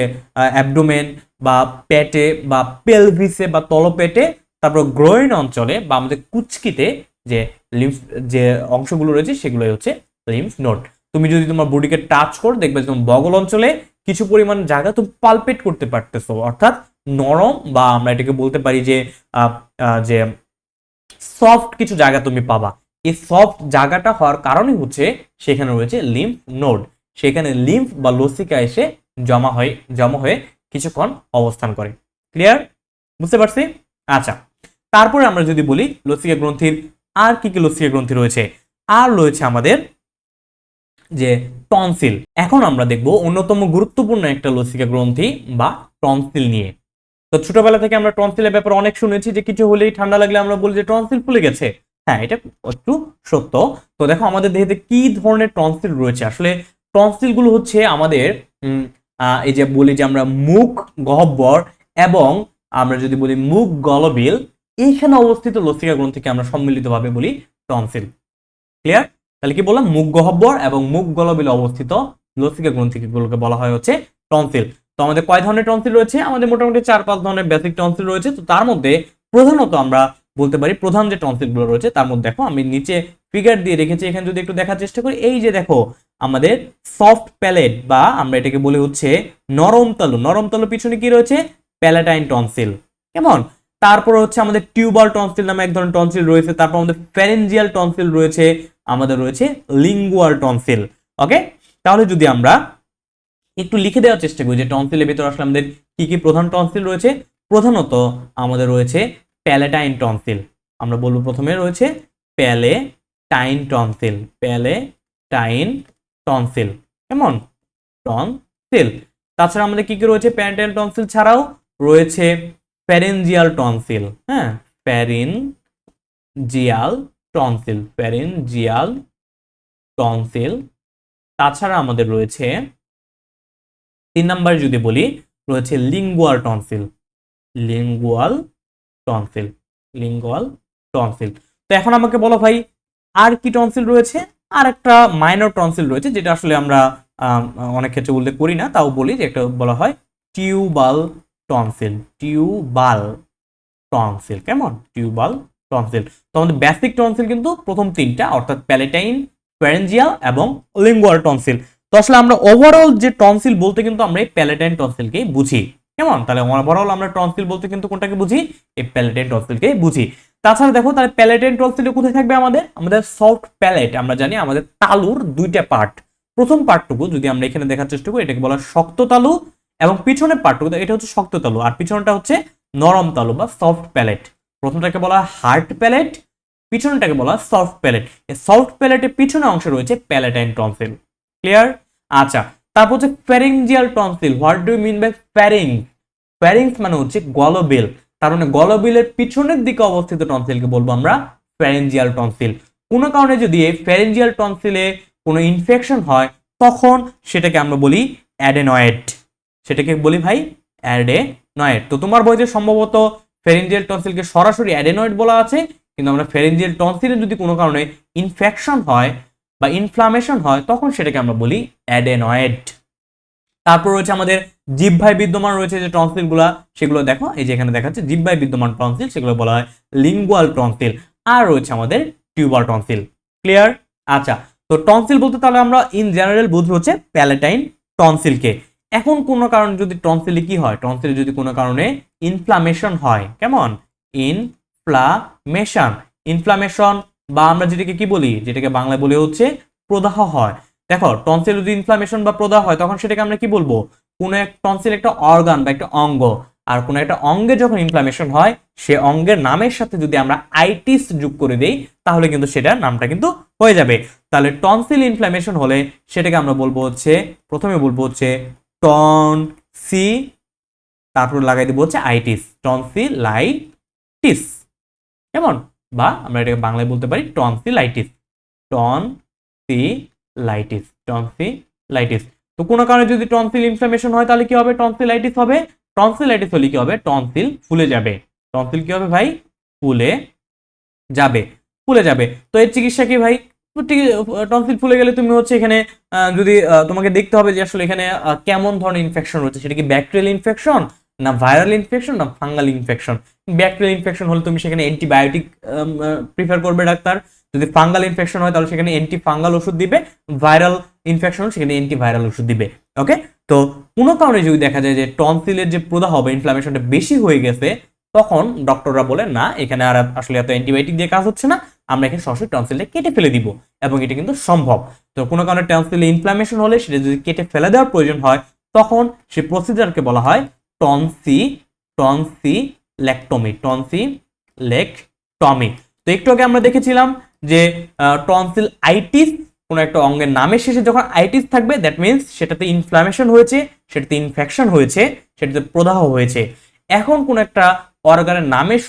অ্যাবডোমেন বা পেটে বা পেলভিসে বা তলপেটে, তারপর গ্রোইন অঞ্চলে বা আমাদের কুচকিতে যে লিম্ফ যে অংশগুলো রয়েছে সেগুলোই হচ্ছে লিম্ফ নোড। তুমি যদি তোমার বডিকে টাচ করো দেখবে তোমার বগল অঞ্চলে কিছু পরিমাণ জায়গা তুমি পালপেট করতে পারতেছো, অর্থাৎ নরম বা আমরা এটাকে বলতে পারি যে যে সফট কিছু জায়গা তুমি পাবা। এই সফট জায়গাটা হওয়ার কারণে হচ্ছে সেখানে রয়েছে লিম্ফ নোড। সেখানে লিম্ফ বা লসিকা এসে জমা হয়ে কিছুক্ষণ অবস্থান করে। ক্লিয়ার? বুঝতে পারছি? আচ্ছা, তারপরে আমরা যদি বলি লসিকা গ্রন্থির আর কি কি লসিকা গ্রন্থি রয়েছে, আর রয়েছে আমাদের যে টনসিল। এখন আমরা দেখব অন্যতম গুরুত্বপূর্ণ একটা লসিকা গ্রন্থি বা টনসিল নিয়ে। তো ছোটবেলা থেকে আমরা টনসিলের ব্যাপারে অনেক শুনেছি যে কিছু হলেই ঠান্ডা লাগলে আমরা বলি যে টনসিল ফুলে গেছে। হ্যাঁ, এটা একটু সত্য। তো দেখো আমাদের দেহেতে কি ধরনের টনসিল রয়েছে। আসলে টনসিল গুলো হচ্ছে আমাদের এই যে বলি যে আমরা মুখ গহ্বর এবং আমরা যদি বলি মুখ গলবিল, এইখানে অবস্থিত লসিকা গ্রন্থিকে আমরা সম্মিলিতভাবে বলি টনসিল। ক্লিয়ার? তাহলে কি বললাম, মুখ গহ্বর এবং মুখ গলবিলে অবস্থিত লসিকা গ্রন্থিগুলোকে বলা হয় হচ্ছে টনসিল। তো আমাদের কয় ধরনের টনসিল রয়েছে? আমাদের মোটামুটি 4-5 ধরনের বেসিক টনসিল রয়েছে। তো তার মধ্যে প্রধানত আমরা বলতে পারি প্রধান যে টনসিল গুলো রয়েছে তার মধ্যে দেখো আমি নিচে ফিগার দিয়ে রেখেছি, এখানে যদি একটু দেখার চেষ্টা করি, এই যে দেখো আমাদের সফট প্যালেট বা আমরা এটাকে বলি হচ্ছে নরম তালু। নরম তালু পিছনে কি রয়েছে? Palatine tonsil. কেমন? তারপর হচ্ছে আমাদের টিউবাল টনসিল নামে এক ধরনের টনসিল রয়েছে। তারপর আমাদের ফ্যারেঞ্জিয়াল টনসিল রয়েছে, আমাদের রয়েছে লিঙ্গুয়াল টনসিল। ওকে, তাহলে যদি আমরা একটু লিখে দেওয়ার চেষ্টা করি যে টনসিলের ভিতর আসলে আমাদের কি কি প্রধান টনসিল রয়েছে। প্রধানত আমাদের রয়েছে প্যালেটাইন টনসিল। আমরা বলবো প্রথমে রয়েছে প্যালেটাইন টনসিল। Palatine tonsil. কেমন? টনসিল। তাছাড়া আমাদের কি কি রয়েছে? প্যালেটাইন টনসিল ছাড়াও রয়েছে ফ্যারেঞ্জিয়াল টনসিল। হ্যাঁ, ফ্যারেঞ্জিয়াল টনসিল। Pharyngeal tonsil. তাছাড়া আমাদের রয়েছে 3 নাম্বার যদি বলি রয়েছে lingual tonsil. Lingual tonsil. Lingual tonsil. তো এখন আমাকে বলো ভাই আর কি টনসিল রয়েছে? আর একটা মাইনর টনসিল রয়েছে যেটা আসলে আমরা অনেক ক্ষেত্রে উল্লেখ করি না, তাও বলি যে একটা বলা হয় টিউবাল টনসিল। Tubal tonsil. কেমন? Tubal tonsil. তো আমাদের বেসিক টনসিল কিন্তু প্রথম 3টা, অর্থাৎ প্যালেটাইন, ফ্যারেঞ্জিয়াল এবং লিঙ্গুয়াল টনসিল। তো আসলে আমরা ওভারঅল যে টনসিল বলতে কিন্তু আমরা এই প্যালেটাইন টনসিলকেই বুঝি। কেমন? তাহলে ওভারঅল আমরা টনসিল বলতে কিন্তু কোনটাকে বুঝি? এই প্যালেটাইন টনসিলকেই বুঝি। তাছাড়া দেখো তাহলে প্যালেটাইন টনসিল কোথায় থাকবে? আমাদের সফট প্যালেট। আমরা জানি আমাদের তালুর 2টা পার্ট। প্রথম পার্টটুকু যদি আমরা এখানে দেখার চেষ্টা করি, এটাকে বলা হয় শক্ত তালু, এবং পিছনের পার্টটুকু এটা হচ্ছে শক্ত তালু, আর পিছনটা হচ্ছে নরম তালু বা সফট প্যালেট। প্রথমটাকে বলা হয় হার্ড প্যালেট, পিছনটাকে বলা হয় সফট প্যালেট। এই সফট প্যালেটের পিছনের অংশে রয়েছে প্যালেটাইন টনসিল। ক্লিয়ার? আচ্ছা, তারপর হচ্ছে pharyngeal tonsil. What do you mean by pharynx? Pharynx মানে হচ্ছে গলবিল। তার মানে গলবিলের পিছনের দিকে অবস্থিত টনসিলকে বলবো আমরা ফ্যারিঞ্জিয়াল টনসিল। কোনো কারণে যদি এই ফ্যারিঞ্জিয়াল টনসিলে কোনো ইনফেকশন হয় তখন সেটাকে আমরা বলি অ্যাডেনয়েড। সেটাকে বলি ভাই অ্যাডেনয়েড। তো তোমার বইতে সম্ভবত ফ্যারিঞ্জিয়াল টনসিলকে সরাসরি অ্যাডেনয়েড বলা আছে, কিন্তু আমরা ফ্যারিঞ্জিয়াল টনসিলে যদি কোনো কারণে ইনফেকশন হয় বা ইনফ্লামেশন হয় তখন সেটাকে আমরা বলি অ্যাডেনয়েড। তারপর রয়েছে আমাদের জিহ্বায় বিদ্যমান রয়েছে যে টনসিলগুলা, সেগুলো দেখো এই যে এখানে দেখাচ্ছে জিহ্বায় বিদ্যমান টনসিল, সেগুলো বলা হয় লিঙ্গুয়াল টনসিল। আর রয়েছে আমাদের টিউবাল টনসিল। ক্লিয়ার? আচ্ছা, তো টনসিল বলতে তাহলে আমরা ইন জেনারেল বুঝবো হচ্ছে প্যালেটাইন টনসিলকে। এখন কোনো কারণে যদি টনসিলে কি হয়? টনসিলে যদি কোনো কারণে ইনফ্লামেশন হয়। কেমন? ইনফ্লামেশন। ইনফ্লামেশন বা আমরা যেটাকে কি বলি, যেটাকে বাংলায় বলে হচ্ছে প্রদাহ হয়। দেখো টনসিল যদি ইনফ্লামেশন বা প্রদাহ হয় তখন সেটাকে আমরা কি বলবো? কোন এক টনসিল একটা অর্গান বা একটা অঙ্গ, আর কোন একটা অঙ্গে যখন ইনফ্লামেশন হয় সে অঙ্গের নামের সাথে যদি আমরা আইটিস যোগ করে দেই তাহলে কিন্তু সেটার নামটা কিন্তু হয়ে যাবে। তাহলে টনসিল ইনফ্লামেশন হলে সেটাকে আমরা বলবো হচ্ছে, প্রথমে বলবো হচ্ছে টনসি, তারপর লাগাই দেবো হচ্ছে আইটিস, টনসিলাইটিস, কেমন? বা আমরা এটাকে বাংলায় বলতে পারি টনসিলাইটিস, টনসিলাইটিস, টনসিলাইটিস। তো কোনো কারণে যদি টনসিল ইনফ্লামেশন হয় তাহলে কি হবে? টনসিলাইটিস হবে। টনসিলাইটিস হলে কি হবে? টনসিল ফুলে যাবে। টনসিল কি হবে ভাই? ফুলে যাবে, ফুলে যাবে। তো এর চিকিৎসা কি ভাই? টনসিল ফুলে গেলে তুমি হচ্ছে এখানে যদি তোমাকে দেখতে হবে যে আসলে এখানে কেমন ধরনের ইনফেকশন হচ্ছে, সেটা কি ব্যাকটেরিয়াল ইনফেকশন না ভাইরাল ইনফেকশন না ফাঙ্গাল ইনফেকশন। ব্যাকটেরিয়াল ইনফেকশন হলে তুমি সেখানে অ্যান্টিবায়োটিক প্রিফার করবে ডাক্তার। যদি ফাঙ্গাল ইনফেকশন হয় তাহলে সেখানে অ্যান্টি ফাঙ্গাল ওষুধ দিবে, ভাইরাল ইনফেকশন সেখানে অ্যান্টি ভাইরাল ওষুধ দিবে। ওকে, তো কোনো কারণে যদি দেখা যায় যে টনসিলের যে প্রদাহ হবে ইনফ্লামেশনটা বেশি হয়ে গেছে, তখন ডক্টররা বলে না এখানে আর আসলে এত অ্যান্টিবায়োটিক দিয়ে কাজ হচ্ছে না, আমরা এখানে সরাসরি টনসিলটা কেটে ফেলে দিব, এবং এটা কিন্তু সম্ভব। তো কোনো কারণে টনসিলে ইনফ্লামেশন হলে সেটা যদি কেটে ফেলে দেওয়ার প্রয়োজন হয় তখন সেই প্রসিজারকে বলা হয় টনসিলেক্টমি, টনসিলেক্টমি। তো একটু আগে আমরা দেখেছিলাম যে টনসিল আইটিস, কোনো একটা অঙ্গের নামের শেষে যখন আইটিস থাকবে দ্যাট মিন্স সেটাতে ইনফ্লামেশন হয়েছে, সেটাতে ইনফেকশন হয়েছে, সেটাতে প্রদাহ হয়েছে। এখন কোন একটা অর্গানের নামের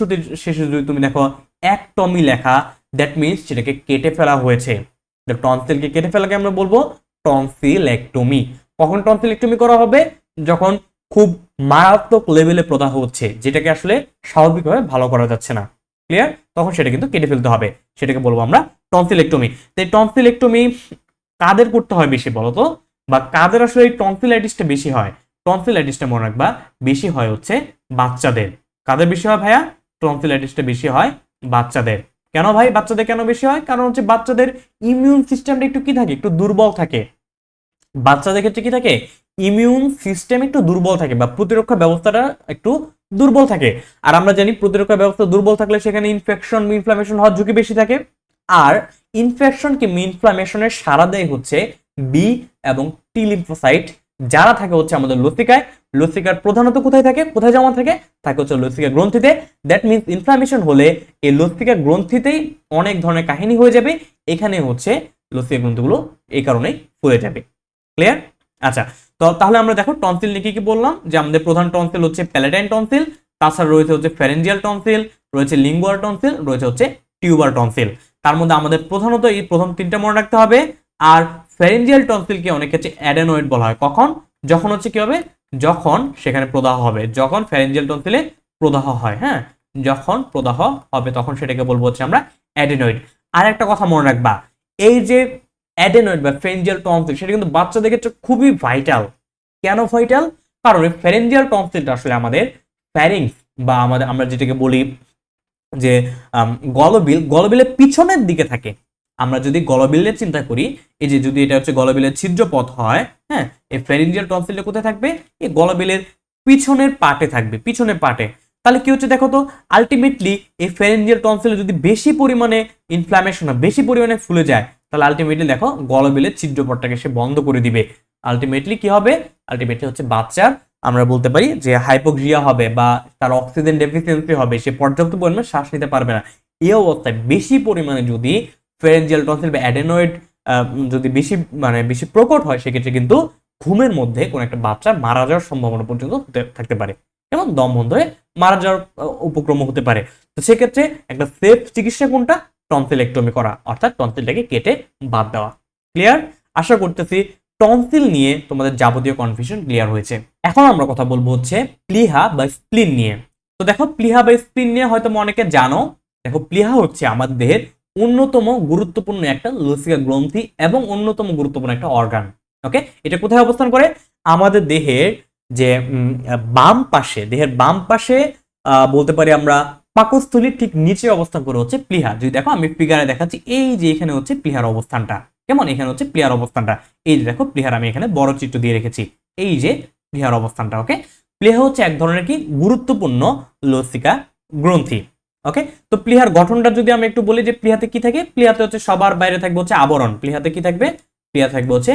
শেষে যদি তুমি দেখো একটমি লেখা, দ্যাট মিন্স সেটাকে কেটে ফেলা হয়েছে। টনসিলকে কেটে ফেলাকে আমরা বলবো টনসিলেক্টমি। কখন টনসিলেক্টমি করা হবে? যখন খুব মারাত্মক লেভেলে প্রদাহ হচ্ছে, যেটাকে আসলে স্বাভাবিকভাবে ভালো করা যাচ্ছে না, ক্লিয়ার? তখন সেটা কিন্তু কেটে ফেলতে হবে, সেটাকে বলবো আমরা টনসিলেক্টমি। তো এই টনসিলেক্টমি কাদের করতে হয় বেশি বলতো, বা কাদের আসলে এই টনসিলাইটিসটা বেশি হয়? টনসিলাইটিসটা মনে রাখবা বেশি হয় হচ্ছে বাচ্চাদের। কাদের বেশি হয় ভাইয়া? টনসিলাইটিসটা বেশি হয় বাচ্চাদের। কেন ভাই বাচ্চাদের কেন বেশি হয়? কারণ হচ্ছে বাচ্চাদের ইমিউন সিস্টেমটা একটু কি থাকে, একটু দুর্বল থাকে। বাচ্চাদের ক্ষেত্রে কি থাকে? ইমিউন সিস্টেম একটু দুর্বল থাকে, বা প্রতিরক্ষা ব্যবস্থাটা একটু দুর্বল থাকে। আর আমরা জানি প্রতিরক্ষা ব্যবস্থা দুর্বল থাকলে সেখানে ইনফেকশন ইনফ্লামেশন হওয়ার ঝুঁকি বেশি থাকে। আর ইনফেকশন কিংবা ইনফ্লামেশনের সারা দেয় হচ্ছে বি এবং টি লিম্ফোসাইট, যারা থাকে হচ্ছে আমাদের লসিকায়। লসিকার প্রধানত কোথায় থাকে, কোথায় জমা থাকে? থাকে হচ্ছে লসিকা গ্রন্থিতে। দ্যাট মিন্স ইনফ্লামেশন হলে এই লসিকা গ্রন্থিতেই অনেক ধরনের কাহিনী হয়ে যাবে। এখানে হচ্ছে লসিকা গ্রন্থিগুলো এই কারণেই ফুলে যাবে। ক্লিয়ার? আচ্ছা, তো তাহলে আমরা দেখো টনসিল নিয়ে কি বললাম, যে আমাদের প্রধান টনসিল হচ্ছে প্যালাটাইন টনসিল, তাছাড়া রয়েছে হচ্ছে ফ্যারেঞ্জিয়াল টনসিল, রয়েছে লিঙ্গুয়াল টনসিল, রয়েছে হচ্ছে টিউবার টনসিল। তার মধ্যে আমাদের প্রধানত এই প্রথম তিনটা মনে রাখতে হবে। আর ফ্যারেঞ্জিয়াল টনসিলকে অনেক ক্ষেত্রে অ্যাডেনয়েড বলা হয়। কখন? যখন হচ্ছে কি হবে, যখন সেখানে প্রদাহ হবে, যখন ফ্যারেঞ্জিয়াল টনসিলে প্রদাহ হয়, হ্যাঁ, যখন প্রদাহ হবে তখন সেটাকে বলবো হচ্ছে আমরা অ্যাডেনয়েড। আর একটা কথা মনে রাখবা, এই যে অ্যাডেনয়েড বা ফ্যারেঞ্জিয়াল টনসিল সেটা কিন্তু বাচ্চাদের ক্ষেত্রে খুবই ভাইটাল। কেন ভাইটাল? কারণ ফ্যারেঞ্জিয়াল টনসিলটা আসলে আমাদের ফ্যারিংস বা আমরা যেটাকে বলি যে গলবিলের পিছনের দিকে থাকে। আমরা যদি গলবিলের চিন্তা করি, এই যে যদি এটা হচ্ছে গলবিলের ছিদ্রপথ হয়, হ্যাঁ, এই ফ্যারেঞ্জিয়াল টনসিলটা কোথায় থাকবে? এই গলবিলের পিছনের পার্টে থাকবে, পিছনের পার্টে। তাহলে কি হচ্ছে দেখো তো, আলটিমেটলি এই ফ্যারেঞ্জিয়াল টনসিলে যদি বেশি পরিমাণে ইনফ্লামেশন হয়, বেশি পরিমাণে ফুলে যায়, তাহলে আলটিমেটলি দেখো গলবিলের ছিদ্রপথটাকে সে বন্ধ করে দিবে। আলটিমেটলি কি হবে? আলটিমেটলি হচ্ছে বাচ্চার আমরা বলতে পারি যে হাইপোক্সিয়া হবে, বা তার অক্সিজেন ডেফিসিয়েন্সি হবে, সে পর্যাপ্ত পরিমাণে শ্বাস নিতে পারবে না। এই অবস্থায় বেশি পরিমাণে যদি ফ্যারেঞ্জিয়াল টনসিল বা অ্যাডেনয়েড যদি বেশি প্রকট হয়, সেক্ষেত্রে কিন্তু ঘুমের মধ্যে কোন একটা বাচ্চার মারা যাওয়ার সম্ভাবনা পর্যন্ত থাকতে পারে, এবং দম বন্ধ হয়ে মারা যাওয়ার উপক্রম হতে পারে। তো সেক্ষেত্রে একটা সেফ চিকিৎসা কোনটা? টনসিলেক্টমি করা, অর্থাৎ টনসিলটাকে কেটে বাদ দেওয়া। ক্লিয়ার? আশা করতেছি টনসিল নিয়ে তোমাদের যাবতীয় কনফিউশন ক্লিয়ার হয়েছে। এখন আমরা কথা বলবো হচ্ছে প্লিহা বা স্প্লিন নিয়ে। তো দেখো প্লিহা বা স্প্লিন নিয়ে হয়তো অনেকে জানো। দেখো প্লিহা হচ্ছে আমাদের দেহের অন্যতম গুরুত্বপূর্ণ একটা লসিকা গ্রন্থি এবং অন্যতম গুরুত্বপূর্ণ একটা অর্গান। ওকে, এটা কোথায় অবস্থান করে? আমাদের দেহের যে বাম পাশে, দেহের বাম পাশে বলতে পারি আমরা পাকস্থলীর ঠিক নিচে অবস্থান করে হচ্ছে প্লিহা। যদি দেখো আমি ফিগারে দেখাচ্ছি, এই যে এখানে হচ্ছে প্লিহার অবস্থানটা, কেমন? এখানে হচ্ছে প্লিহার অবস্থানটা, এই যে দেখো প্লিহার আমি এখানে বড় চিত্র দিয়ে রেখেছি, এই যে প্লিহার অবস্থানটা। ওকে, প্লিহা হচ্ছে এক ধরনের কি গুরুত্বপূর্ণ লসিকা গ্রন্থি। ওকে, তো প্লিহার গঠনটা যদি আমি একটু বলি, যে প্লিহাতে কি থাকে? প্লিহাতে হচ্ছে সবার বাইরে থাকবে হচ্ছে আবরণ। প্লিহাতে কি থাকবে? প্লিহা থাকবে হচ্ছে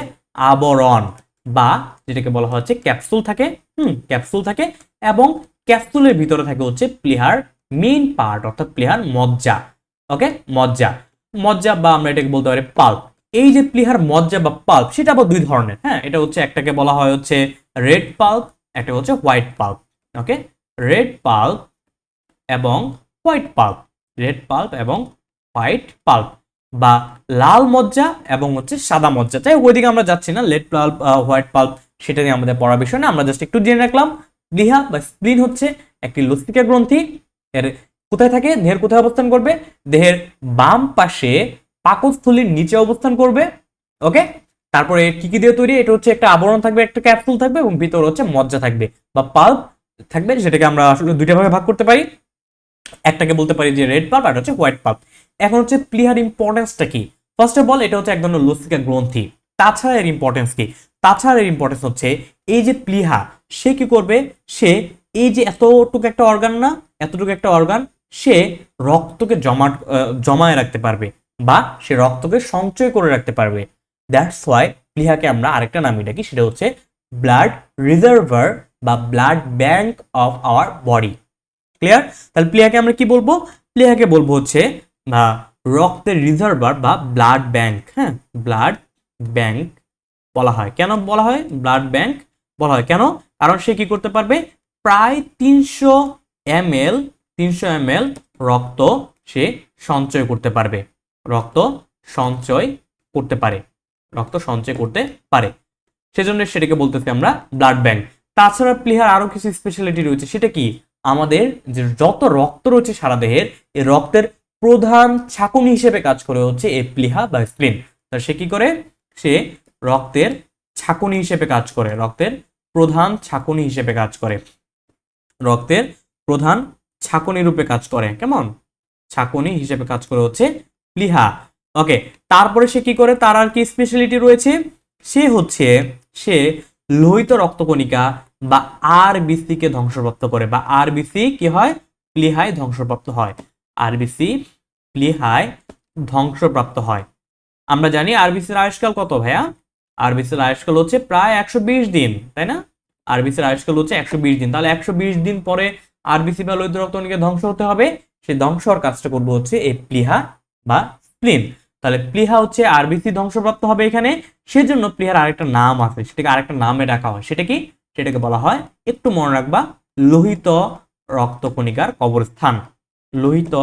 আবরণ। বা যেটাকে বলা হচ্ছে ক্যাপসুল থাকে, ক্যাপসুল থাকে, এবং ক্যাপসুলের ভিতরে থাকে হচ্ছে প্লীহার মেইন পার্ট অর্থাৎ প্লীহার মজ্জা। ওকে, মজ্জা, মজ্জা বা আমরা এটাকে বলতে পারি পাল্প। এই যে প্লীহার মজ্জা বা পাল্প সেটা আবার দুই ধরনের। হ্যাঁ, এটা হচ্ছে একটাকে বলা হয় হচ্ছে রেড পাল্প, একটা হচ্ছে হোয়াইট পাল্প। ওকে, রেড পাল্প এবং হোয়াইট পাল্প, রেড পাল্প এবং হোয়াইট পাল্প, বা লাল মজ্জা এবং হচ্ছে সাদা মজ্জা। তাই ওইদিকে আমরা যাচ্ছি না, রেড পাল্প হোয়াইট পাল্প সেটা নিয়ে আমাদের পড়ার বিষয় না, আমরা জাস্ট একটু জেনে রাখলাম। প্লীহা বা স্প্লিন হচ্ছে একটি লসিকা গ্রন্থি। এর কোথায় থাকে, দেহের কোথায় অবস্থান করবে, দেহের বাম পাশে পাকস্থলীর নিচে অবস্থান করবে। ওকে, তারপরে কি কি দিয়ে তৈরি, এটা হচ্ছে একটা আবরণ থাকবে, একটা ক্যাপসুল থাকবে এবং ভিতরে হচ্ছে মজ্জা থাকবে বা পাল্প থাকবে, যেটাকে আমরা আসলে দুইটা ভাবে ভাগ করতে পারি। একটাকে বলতে পারি যে রেড পাল্প আর হচ্ছে হোয়াইট পাল্প। এখন হচ্ছে প্লীহার ইম্পর্টেন্সটা কি? ফার্স্ট অফ অল এটা হচ্ছে এক ধরনের লসিকা গ্রন্থি। তাছাড়া এর ইম্পর্টেন্স কি? তাছাড়া এর ইম্পর্টেন্স হচ্ছে এই যে প্লীহা, সে কি করবে, সে এই যে এতটুকু একটা অর্গান না, এতটুকু একটা অর্গান, সে রক্তকে জমায়ে রাখতে পারবে বা সে রক্তকে সঞ্চয় করে রাখতে পারবে। দ্যাটস ওয়াই প্লীহাকে আমরা আরেকটা নামই ডাকি, সেটা হচ্ছে ব্লাড রিজার্ভার বা blood bank of our body. Clear? তাহলে প্লীহাকে আমরা কি বলবো? প্লীহাকে বলবো হচ্ছে রক্তের রিজার্ভার বা ব্লাড ব্যাংক। হ্যাঁ, ব্লাড ব্যাংক বলা হয়। কেন বলা হয় ব্লাড ব্যাংক বলা হয়? কেন? কারণ সে কি করতে পারবে, প্রায় 300 ml রক্ত সে সঞ্চয় করতে পারবে, রক্ত সঞ্চয় করতে পারে, রক্ত সঞ্চয় করতে পারে। সেজন্য সেটাকে বলতেছি আমরা ব্লাড ব্যাংক। তাছাড়া প্লীহার আরো কিছু স্পেশালিটি রয়েছে, সেটা কি, আমাদের যে যত রক্ত রয়েছে সারা দেহের, এই রক্তের প্রধান ছাঁকুনি হিসেবে কাজ করে হচ্ছে এই প্লীহা বা স্প্লিন। তা সে কি করে, সে রক্তের ছাঁকুনি হিসেবে কাজ করে, রক্তের প্রধান ছাঁকুনি হিসেবে কাজ করে, রক্তের প্রধান ছাঁকুনি রূপে কাজ করে। কেমন? ছাঁকুনি হিসেবে কাজ করে হচ্ছে প্লীহা। ওকে, তারপরে সে কি করে, তার আর কি স্পেশালিটি রয়েছে, সে লোহিত রক্তকণিকা বা আরবিসি কে ধ্বংসপ্রাপ্ত করে, বা আরবিসি কি হয়, প্লীহায় ধ্বংসপ্রাপ্ত হয়, আরবিসি প্লীহায় ধ্বংসপ্রাপ্ত হয়। আমরা জানি আরবিসির আয়ুষ্কাল কত ভাইয়া? আরবিসির আয়ুষ্কাল হচ্ছে প্রায় 120 দিন, তাই না? আরবিসির আয়ুষ্কাল হচ্ছে 120 দিন। তাহলে 120 দিন পরে আরবিসি বা লোহিত রক্তকণিকা ধ্বংস হতে হবে। সেই ধ্বংস হওয়ার কাজটা করবো হচ্ছে এই প্লীহা বা স্প্লিন। তাহলে প্লীহা হচ্ছে আরবিসি ধ্বংসপ্রাপ্ত হবে এখানে, সেজন্য প্লীহার আরেকটা নাম আছে, সেটাকে আরেকটা নামে ডাকা হয়। সেটা কি? সেটাকে বলা হয়, একটু মনে রাখবা, লোহিত রক্তকণিকার কবরস্থান। লোহিত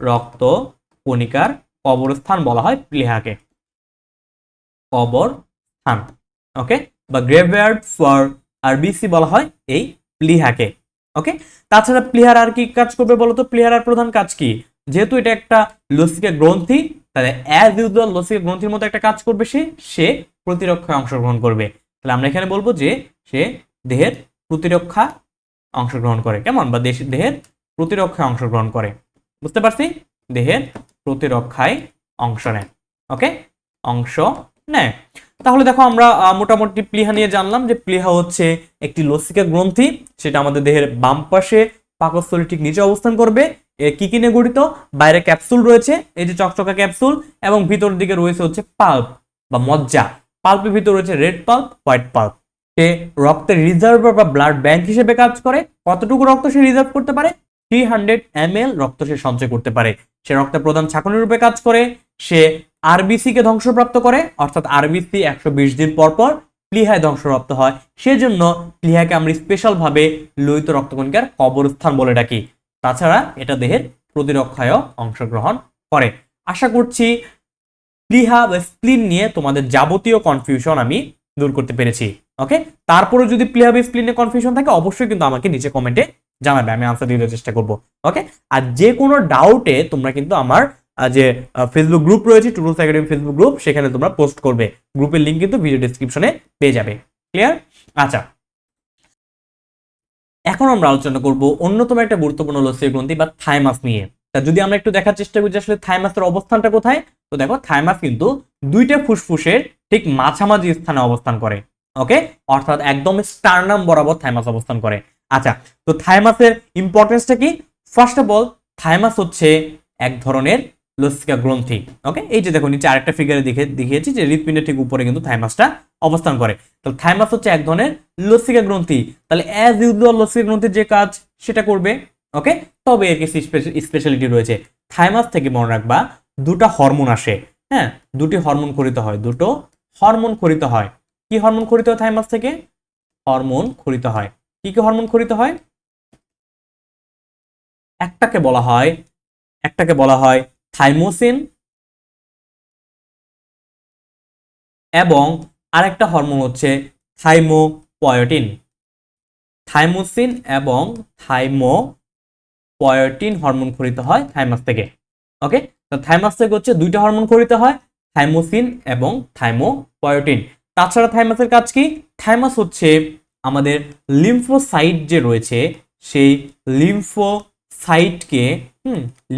রক্তকণিকার কবরস্থান বলা হয় প্লীহাকে, কবরস্থান। ওকে, বা গ্রেভইয়ার্ড ফর আরবিসি বলা হয় এই প্লীহাকে। ওকে, তাছাড়া প্লীহার আর কি কাজ করবে বলতো? প্লীহার আর প্রধান কাজ কি? যেহেতু এটা একটা লসিকা গ্রন্থি, তাহলে অ্যাজ ইউজুয়াল লসিকা গ্রন্থির মতো একটা কাজ করবে, সে প্রতিরক্ষায় অংশগ্রহণ করবে। তাহলে আমরা এখানে বলবো যে সে দেহের প্রতিরক্ষা অংশগ্রহণ করে। কেমন? বা দেহের প্রতিরক্ষায় অংশগ্রহণ করে। বুঝতে পারছি? দেহের প্রতিরক্ষায় অংশ নেয়। ওকে, অংশ নেয়। তাহলে দেখো আমরা মোটামুটি প্লীহা নিয়ে জানলাম যে প্লীহা হচ্ছে একটি লসিকা গ্রন্থি, সেটা আমাদের দেহের বাম পাশে পাকস্থলীর ঠিক নিচে অবস্থান করবে। কি কি নিয়ে গঠিত? বাইরে ক্যাপসুল রয়েছে, এই যে চকচকা ক্যাপসুল, এবং ভিতর দিকে রয়েছে হচ্ছে পাল্প বা মজ্জা। পাল্পের ভিতর রয়েছে রেড পাল্প, হোয়াইট পাল্প। সে রক্তের রিজার্ভার বা ব্লাড ব্যাংক হিসেবে কাজ করে। কতটুকু রক্ত সে রিজার্ভ করতে পারে? 300 ml রক্ত সে সঞ্চয় করতে পারে। সে রক্তের প্রধান ছাঁকুনি রূপে কাজ করে। সে আরবিসি কে ধ্বংসপ্রাপ্ত করে, অর্থাৎ আরবিসি 120 দিন পর পর প্লীহায় ধ্বংসপ্রাপ্ত হয়। সেজন্য প্লীহাকে আমরা স্পেশাল ভাবে লোহিত রক্তকণিকার কবরস্থান বলে ডাকি। তাছাড়া এটা দেহের প্রতিরক্ষায়ও অংশগ্রহণ করে। আশা করছি প্লীহা বা স্প্লিন নিয়ে তোমাদের যাবতীয় কনফিউশন আমি দূর করতে পেরেছি। ওকে, তারপরে যদি প্লীহা বা স্প্লিনে কনফিউশন থাকে অবশ্যই কিন্তু আমাকে নিচে কমেন্টে জানাবে, আমি আনসার দিতে চেষ্টা করব। ওকে, আর যে কোনো ডাউটে তোমরা কিন্তু আমার যে ফেসবুক গ্রুপ রয়েছে, টুটুলস একাডেমি ফেসবুক গ্রুপ, সেখানে তোমরা পোস্ট করবে। গ্রুপের লিংক কিন্তু ভিডিও ডেসক্রিপশনে পেয়ে যাবে। ক্লিয়ার? আচ্ছা, এখন আমরা আলোচনা করব অন্যতম একটা গুরুত্বপূর্ণ লসিকা গ্রন্থি বা থাইমাস নিয়ে। তা যদি আমরা একটু দেখার চেষ্টা করি আসলে থাইমাসের অবস্থানটা কোথায়, তো দেখো থাইমাস কিন্তু দুইটা ফুসফুসের ঠিক মাঝামাঝি স্থানে অবস্থান করে। ওকে, অর্থাৎ একদম স্টারনাম বরাবর থাইমাস অবস্থান করে। আচ্ছা, তো থাইমাসের ইম্পর্টেন্সটা কি? ফার্স্ট অফ অল, থাইমাস হচ্ছে এক ধরনের লসিকা গ্রন্থি। ওকে, এই যে দেখো নিচে আরেকটা ফিগারে দেখিয়েছি যে হৃৎপিণ্ডের ঠিক উপরে কিন্তু থাইমাসটা অবস্থান করে। তাহলে থাইমাস হচ্ছে এক ধরনের লসিকা গ্রন্থি। তাহলে অ্যাজ ইউজুয়াল লসিকা গ্রন্থির যে কাজ সেটা করবে। ওকে, তবে এর কিছু স্পেশালিটি রয়েছে। থাইমাস থেকে মনে রাখবা দুটো হরমোন আসে। হ্যাঁ, দুটি হরমোন খরিত হয়, দুটো হরমোন খরিত হয়। কি হরমোন খরিত হয় থাইমাস থেকে? হরমোন খরিত হয়। কি কি হরমোন খরিত হয়? একটাকে বলা হয় থাইমোসিন, এবং আরেকটা হরমোন হচ্ছে থাইমোপয়েটিন। থাইমোসিন এবং থাইমোপয়েটিন হরমোন খরিত হয় থাইমাস থেকে। ওকে, তো থাইমাস থেকে হচ্ছে দুইটা হরমোন খরিত হয়, থাইমোসিন এবং থাইমোপয়েটিন। তাছাড়া থাইমাসের কাজ কি? থাইমাস হচ্ছে আমাদের লিম্ফোসাইট যে রয়েছে সেই লিম্ফোসাইটকে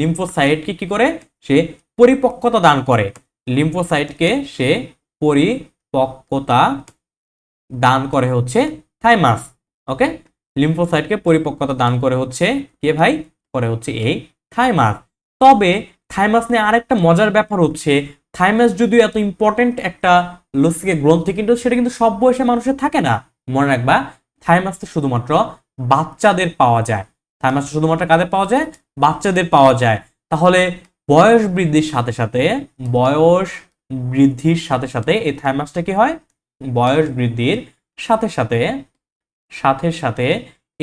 লিম্ফোসাইটকে কি করে? সে পরিপক্কতা দান করে। লিম্ফোসাইটকে সে পরিপক্কতা দান করে হচ্ছে থাইমাস। ওকে, লিম্ফোসাইটকে পরিপক্কতা দান করে হচ্ছে কে ভাই? করে হচ্ছে এই থাইমাস। তবে থাইমাস নিয়ে আরেকটা মজার ব্যাপার হচ্ছে, থাইমাস যদিও এত ইম্পর্টেন্ট একটা লসিকা গ্রন্থি, কিন্তু সেটা কিন্তু সব বয়সে মানুষের থাকে না। মনে রাখবা থাইমাসটা শুধুমাত্র বাচ্চাদের পাওয়া যায়। থাইমাসটা শুধুমাত্র কাদের পাওয়া যায়? বাচ্চাদের পাওয়া যায়। তাহলে বয়স বৃদ্ধির সাথে এই থাইমাসটা কি হয়? বয়স বৃদ্ধির সাথে সাথে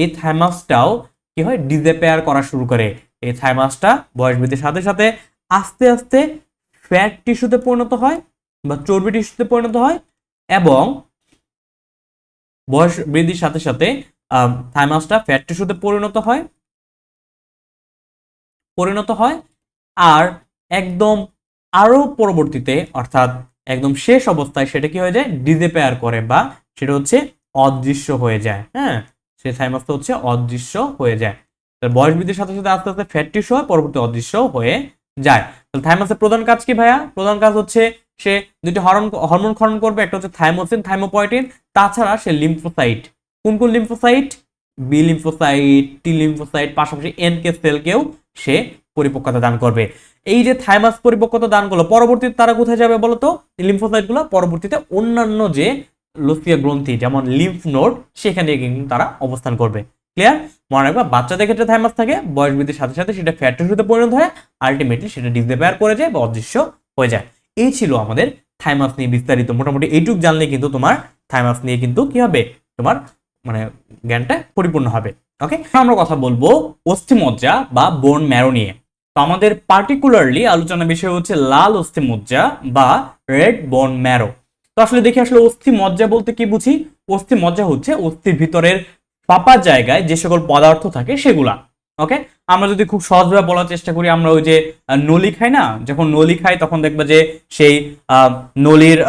এই থাইমাসটাও কি হয়? ডিসঅ্যাপিয়ার করা শুরু করে। এই থাইমাসটা বয়স বৃদ্ধির সাথে সাথে আস্তে আস্তে ফ্যাট টিস্যুতে পরিণত হয় বা চর্বি টিস্যুতে পরিণত হয়, এবং বয়স বৃদ্ধির সাথে সাথে থাইমাসটা ফ্যাট টিস্যুতে পরিণত হয় আর একদম আরো পরবর্তীতে, অর্থাৎ একদম শেষ অবস্থায় সেটা কি হয়ে যায়? ডিসঅ্যাপিয়ার করে, বা সেটা হচ্ছে অদৃশ্য হয়ে যায়। হ্যাঁ, সেই থাইমাসটা হচ্ছে অদৃশ্য হয়ে যায়। বয়স বৃদ্ধির সাথে সাথে আস্তে আস্তে ফ্যাট টিস্যু হয়, পরবর্তী অদৃশ্য হয়ে যায়। তাহলে থাইমাসের প্রধান কাজ কি ভাইয়া? প্রধান কাজ হচ্ছে সে দুটি হরমোন ক্ষরণ করবে, একটা হচ্ছে থাইমোসিন, থাইমোপয়েটিন। তাছাড়া সে লিম্ফোসাইট, কোন কোন lymphocyte? B lymphocyte, T lymphocyte, পাশাপাশি এনকে সেলকেও সে পরিপক্কতা দান করবে। এই যে থাইমাস পরিপক্কতা দান করলো, পরবর্তীতে তারা কোথায় যাবে বলতো? লিম্ফোসাইটগুলো পরবর্তীতে অন্যান্য যে লসিকা গ্রন্থি যেমন লিম্ফ নোড সেখানে কিন্তু তারা অবস্থান করবে। ক্লিয়ার? মনে রাখবা বাচ্চাদের ক্ষেত্রে থাইমাস থাকে, বয়স বৃদ্ধির সাথে সাথে সেটা ফ্যাট টিস্যুতে পরিণত হয়, আলটিমেটলি সেটা ডিসঅ্যাপিয়ার করে যায় বা অদৃশ্য হয়ে যায়। এই ছিল আমাদের থাইমাস নিয়ে বিস্তারিত। মোটামুটি এইটুক জানলে কিন্তু তোমার থাইমাস নিয়ে কিন্তু কি হবে? তোমার মানে জ্ঞানটা পরিপূর্ণ হবে। ওকে, আমরা কথা বলবো অস্থিমজ্জা বা বোন ম্যারো নিয়ে। তো আমাদের পার্টিকুলারলি আলোচনা বিষয় হচ্ছে লাল অস্থিমজ্জা বা রেড বোন ম্যারো। তো আসলে দেখি আসলে অস্থিমজ্জা বলতে কি বুঝি? অস্থিমজ্জা হচ্ছে অস্থির ভিতরের ফাঁপা জায়গায় যে সকল পদার্থ থাকে সেগুলা। ওকে, আমরা যদি খুব সহজভাবে বলার চেষ্টা করি, আমরা ওই যে নলি খাই না, যখন নলি খাই তখন দেখবে যে সেই নলির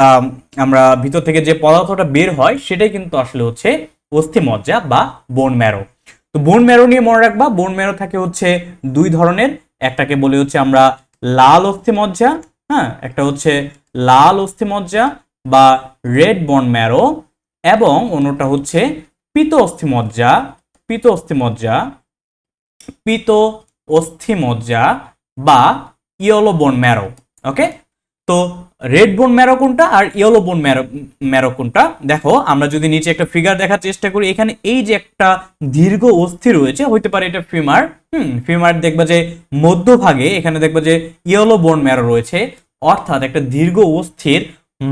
আমরা ভিতর থেকে যে পদার্থটা বের হয় সেটাই কিন্তু আসলে হচ্ছে অস্থিমজ্জা বা বোন ম্যারো। তো বোন ম্যারো নিয়ে মনে রাখবা, বোন ম্যারো থাকে হচ্ছে দুই ধরনের। একটাকে বলে হচ্ছে আমরা লাল অস্থিমজ্জা, হ্যাঁ, একটা হচ্ছে লাল অস্থিমজ্জা বা রেড বোন ম্যারো, এবং অন্যটা হচ্ছে পিত অস্থিমজ্জা, পিত অস্থিমজ্জা, পিত অস্থিমজ্জা বা ইয়েলো বোন ম্যারো। ওকে, তো রেড বোন ম্যারো কোনটা আর ইয়েলো বোন ম্যারো কোনটা? দেখো আমরা যদি নিচে একটা ফিগার দেখার চেষ্টা করি, এখানে এই যে একটা দীর্ঘ অস্থি রয়েছে, হইতে পারে এটা ফিমার। ফিমার দেখবা যে মধ্যভাগে এখানে দেখবা যে ইয়েলো বোন ম্যারো রয়েছে, অর্থাৎ একটা দীর্ঘ অস্থির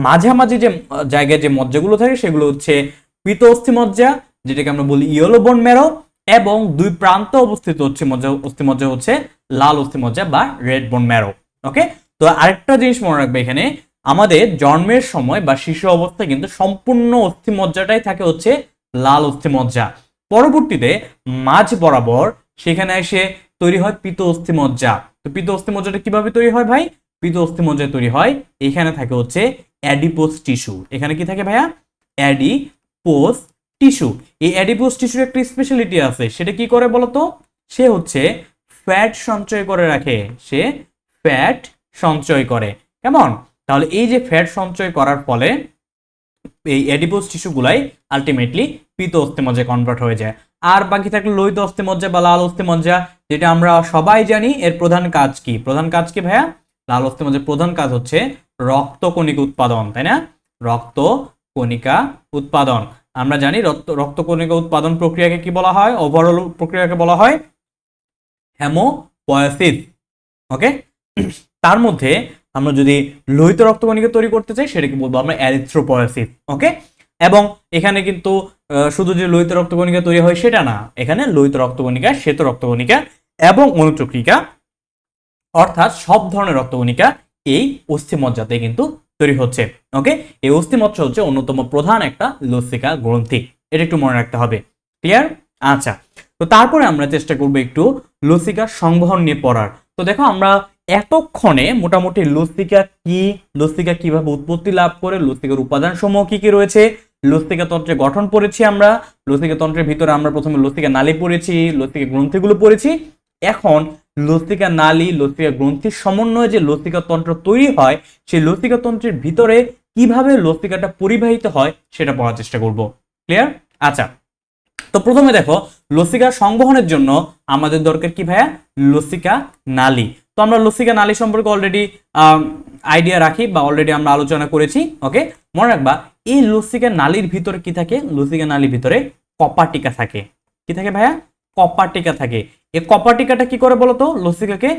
মাঝামাঝি যে জায়গায় যে মজ্জাগুলো থাকে সেগুলো হচ্ছে পিত অস্থিমজ্জা, যেটাকে আমরা বলি ইয়েলো বোন ম্যারো, এবং দুই প্রান্তে অবস্থিত হচ্ছে অস্থিমজ্জা হচ্ছে লাল অস্থিমজ্জা বা রেড বোন ম্যারো। ওকে, তো আরেকটা জিনিস মনে রাখবে, এখানে আমাদের জন্মের সময় বা শিশু অবস্থায় কিন্তু সম্পূর্ণ অস্থিমজ্জাটাই থাকে হচ্ছে লাল অস্থিমজ্জা। পরবর্তীতে মাঝ বরাবর সেখানে এসে তৈরি হয় পিত অস্থিমজ্জা। তো পিত অস্থিমজ্জাটা কিভাবে তৈরি হয় ভাই? পিত অস্থিমজ্জা তৈরি হয়, এখানে থাকে হচ্ছে অ্যাডিপোজ টিস্যু। এখানে কি থাকে ভাইয়া? Adipose tissue. এই অ্যাডিপোজ টিস্যুর একটা স্পেশালিটি আছে, সেটা কি করে বলতো? সে হচ্ছে ফ্যাট সঞ্চয় করে রাখে, সে ফ্যাট সঞ্চয় করে। কেমন? তাহলে এই যে ফ্যাট সঞ্চয় করার ফলে এই অ্যাডিপোজ টিস্যুগুলাই আলটিমেটলি পিত অস্থিমজ্জায় কনভার্ট হয়ে যায়। আর বাকি থাকলে লোহিত অস্থিমজ্জা বা লাল অস্থিমজ্জা, যেটা আমরা সবাই জানি। এর প্রধান কাজ কি? প্রধান কাজ কি ভাইয়া? লাল অস্থিমজ্জার প্রধান কাজ হচ্ছে রক্তকণিকা উৎপাদন, তাই না? রক্তকণিকা উৎপাদন। আমরা জানি রক্তকণিকা উৎপাদন প্রক্রিয়াকে কি বলা হয়? ওভারঅল প্রক্রিয়াকে বলা হয় হেমোপয়াসিস। ওকে, তার মধ্যে আমরা যদি লোহিত রক্তকণিকা তৈরি করতে চাই সেটাকে বলবো আমরা এরিথ্রোপয়াসিস। ওকে, এবং এখানে কিন্তু শুধু যে লোহিত রক্তকণিকা তৈরি হয় সেটা না, এখানে লোহিত রক্তকণিকা, শ্বেত রক্তকণিকা এবং অনুচক্রিকা অর্থাৎ সব ধরনের রক্তকণিকা এই অস্থিমজ্জাতে কিন্তু তৈরি হচ্ছে। ওকে, এই অস্থিমজ্জা হচ্ছে অন্যতম প্রধান একটা লসিকা গ্রন্থি, এটা একটু মনে রাখতে হবে। ক্লিয়ার? আচ্ছা, তো তারপরে আমরা চেষ্টা করবো একটু লসিকা সংবহন নিয়ে পড়ার। তো দেখো আমরা এতক্ষণে মোটামুটি লসিকা কি, লসিকা কিভাবে উৎপত্তি লাভ করে, লসিকার উপাদান সমূহ কি কি রয়েছে, লসিকা তন্ত্রের গঠন পড়েছি আমরা, লসিকা তন্ত্রের ভিতরে আমরা প্রথমে লসিকা নালী পড়েছি, লসিকা গ্রন্থিগুলো পড়েছি। এখন লসিকা নালী, লসিকা গ্রন্থির সমন্বয়ে যে লসিকা তন্ত্র তৈরি হয়, সেই লসিকা তন্ত্রের ভিতরে কিভাবে লসিকাটা পরিবাহিত হয় সেটা পড়ার চেষ্টা করব। ক্লিয়ার? আচ্ছা, তো প্রথমে দেখো লসিকা সংবহনের জন্য আমাদের দরকার কি ভাইয়া? লসিকা নালী। তো আমরা লসিকা নালী সম্পর্কে অলরেডি আইডিয়া রাখি বা অলরেডি আমরা আলোচনা করেছি। ওকে, মনে রাখবা এই লসিকা নালীর ভিতরে কি থাকে? লসিকা নালীর ভিতরে কপাটিকা থাকে। কি থাকে ভাইয়া? কপাটিকা থাকে। এই কপাটিকাটা কি করে বলতো? লসিকাকে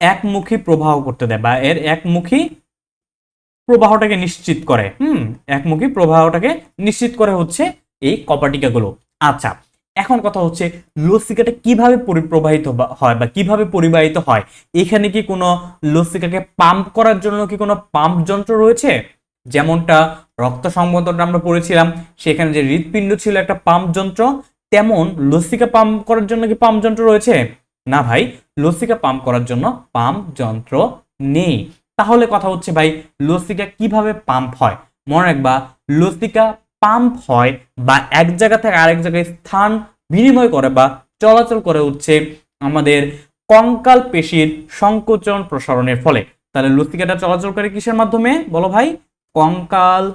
একমুখী প্রবাহ করতে দেয় বা এর একমুখী প্রবাহটাকে নিশ্চিত করে। একমুখী প্রবাহটাকে নিশ্চিত করে হচ্ছে এই কপাটিকা গুলো। আচ্ছা, এখন কথা হচ্ছে লসিকাটা কিভাবে পরিপ্রবাহিত হয় বা কিভাবে পরিবাহিত হয়? এখানে কি কোনো লসিকাকে পাম্প করার জন্য কি কোনো পাম্প যন্ত্র রয়েছে? যেমনটা রক্ত সংবহনটা আমরা পড়েছিলাম, সেখানে যে হৃৎপিণ্ড ছিল একটা পাম্প যন্ত্র, তেমন লসিকা পাম্প করার জন্য কি পাম্প যন্ত্র রয়েছে? না ভাই, লসিকা পাম্প করার জন্য পাম্প যন্ত্র নেই। তাহলে কথা হচ্ছে ভাই লসিকা কিভাবে পাম্প হয়? মনে রাখবা লসিকা পাম্প হয় বা এক জায়গা থেকে আরেক জায়গায় স্থান বিনিময় করে বা চলাচল করে হচ্ছে আমাদের কঙ্কাল পেশির সংকোচন প্রসারণের ফলে। তাহলে লসিকাটা চলাচল করে কিসের মাধ্যমে বলো ভাই? কঙ্কাল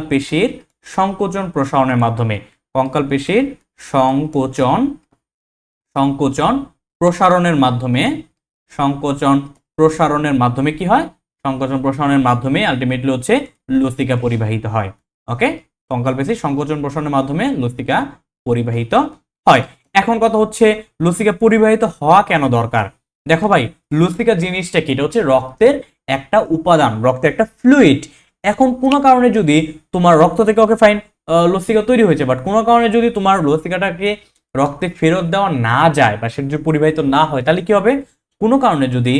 পেশির সংকোচন প্রসারণের মাধ্যমে। কঙ্কাল পেশির সংকোচন প্রসারণের মাধ্যমে, সংকোচন প্রসারণের মাধ্যমে কি হয়? সংকোচন প্রসারণের মাধ্যমে আলটিমেটলি হচ্ছে লসিকা পরিবাহিত হয়। ওকে, কঙ্কাল পেশির সংকোচন প্রসারণের মাধ্যমে লসিকা পরিবাহিত হয়। এখন কথা হচ্ছে লসিকা পরিবাহিত হওয়া কেন দরকার? দেখো ভাই, লসিকা জিনিসটা কি? এটা হচ্ছে রক্তের একটা উপাদান, রক্তের একটা ফ্লুইড। এখন কোনো কারণে যদি তোমার রক্ত থেকে, ওকে ফাইন, লসিকা তৈরি হয়েছে, বাট কোনো কারণে যদি তোমার লসিকাটাকে রক্তে ফেরত দেওয়া না যায় বা সেটা যদি পরিবাহিত না হয়, তাহলে কি হবে? কোনো কারণে যদি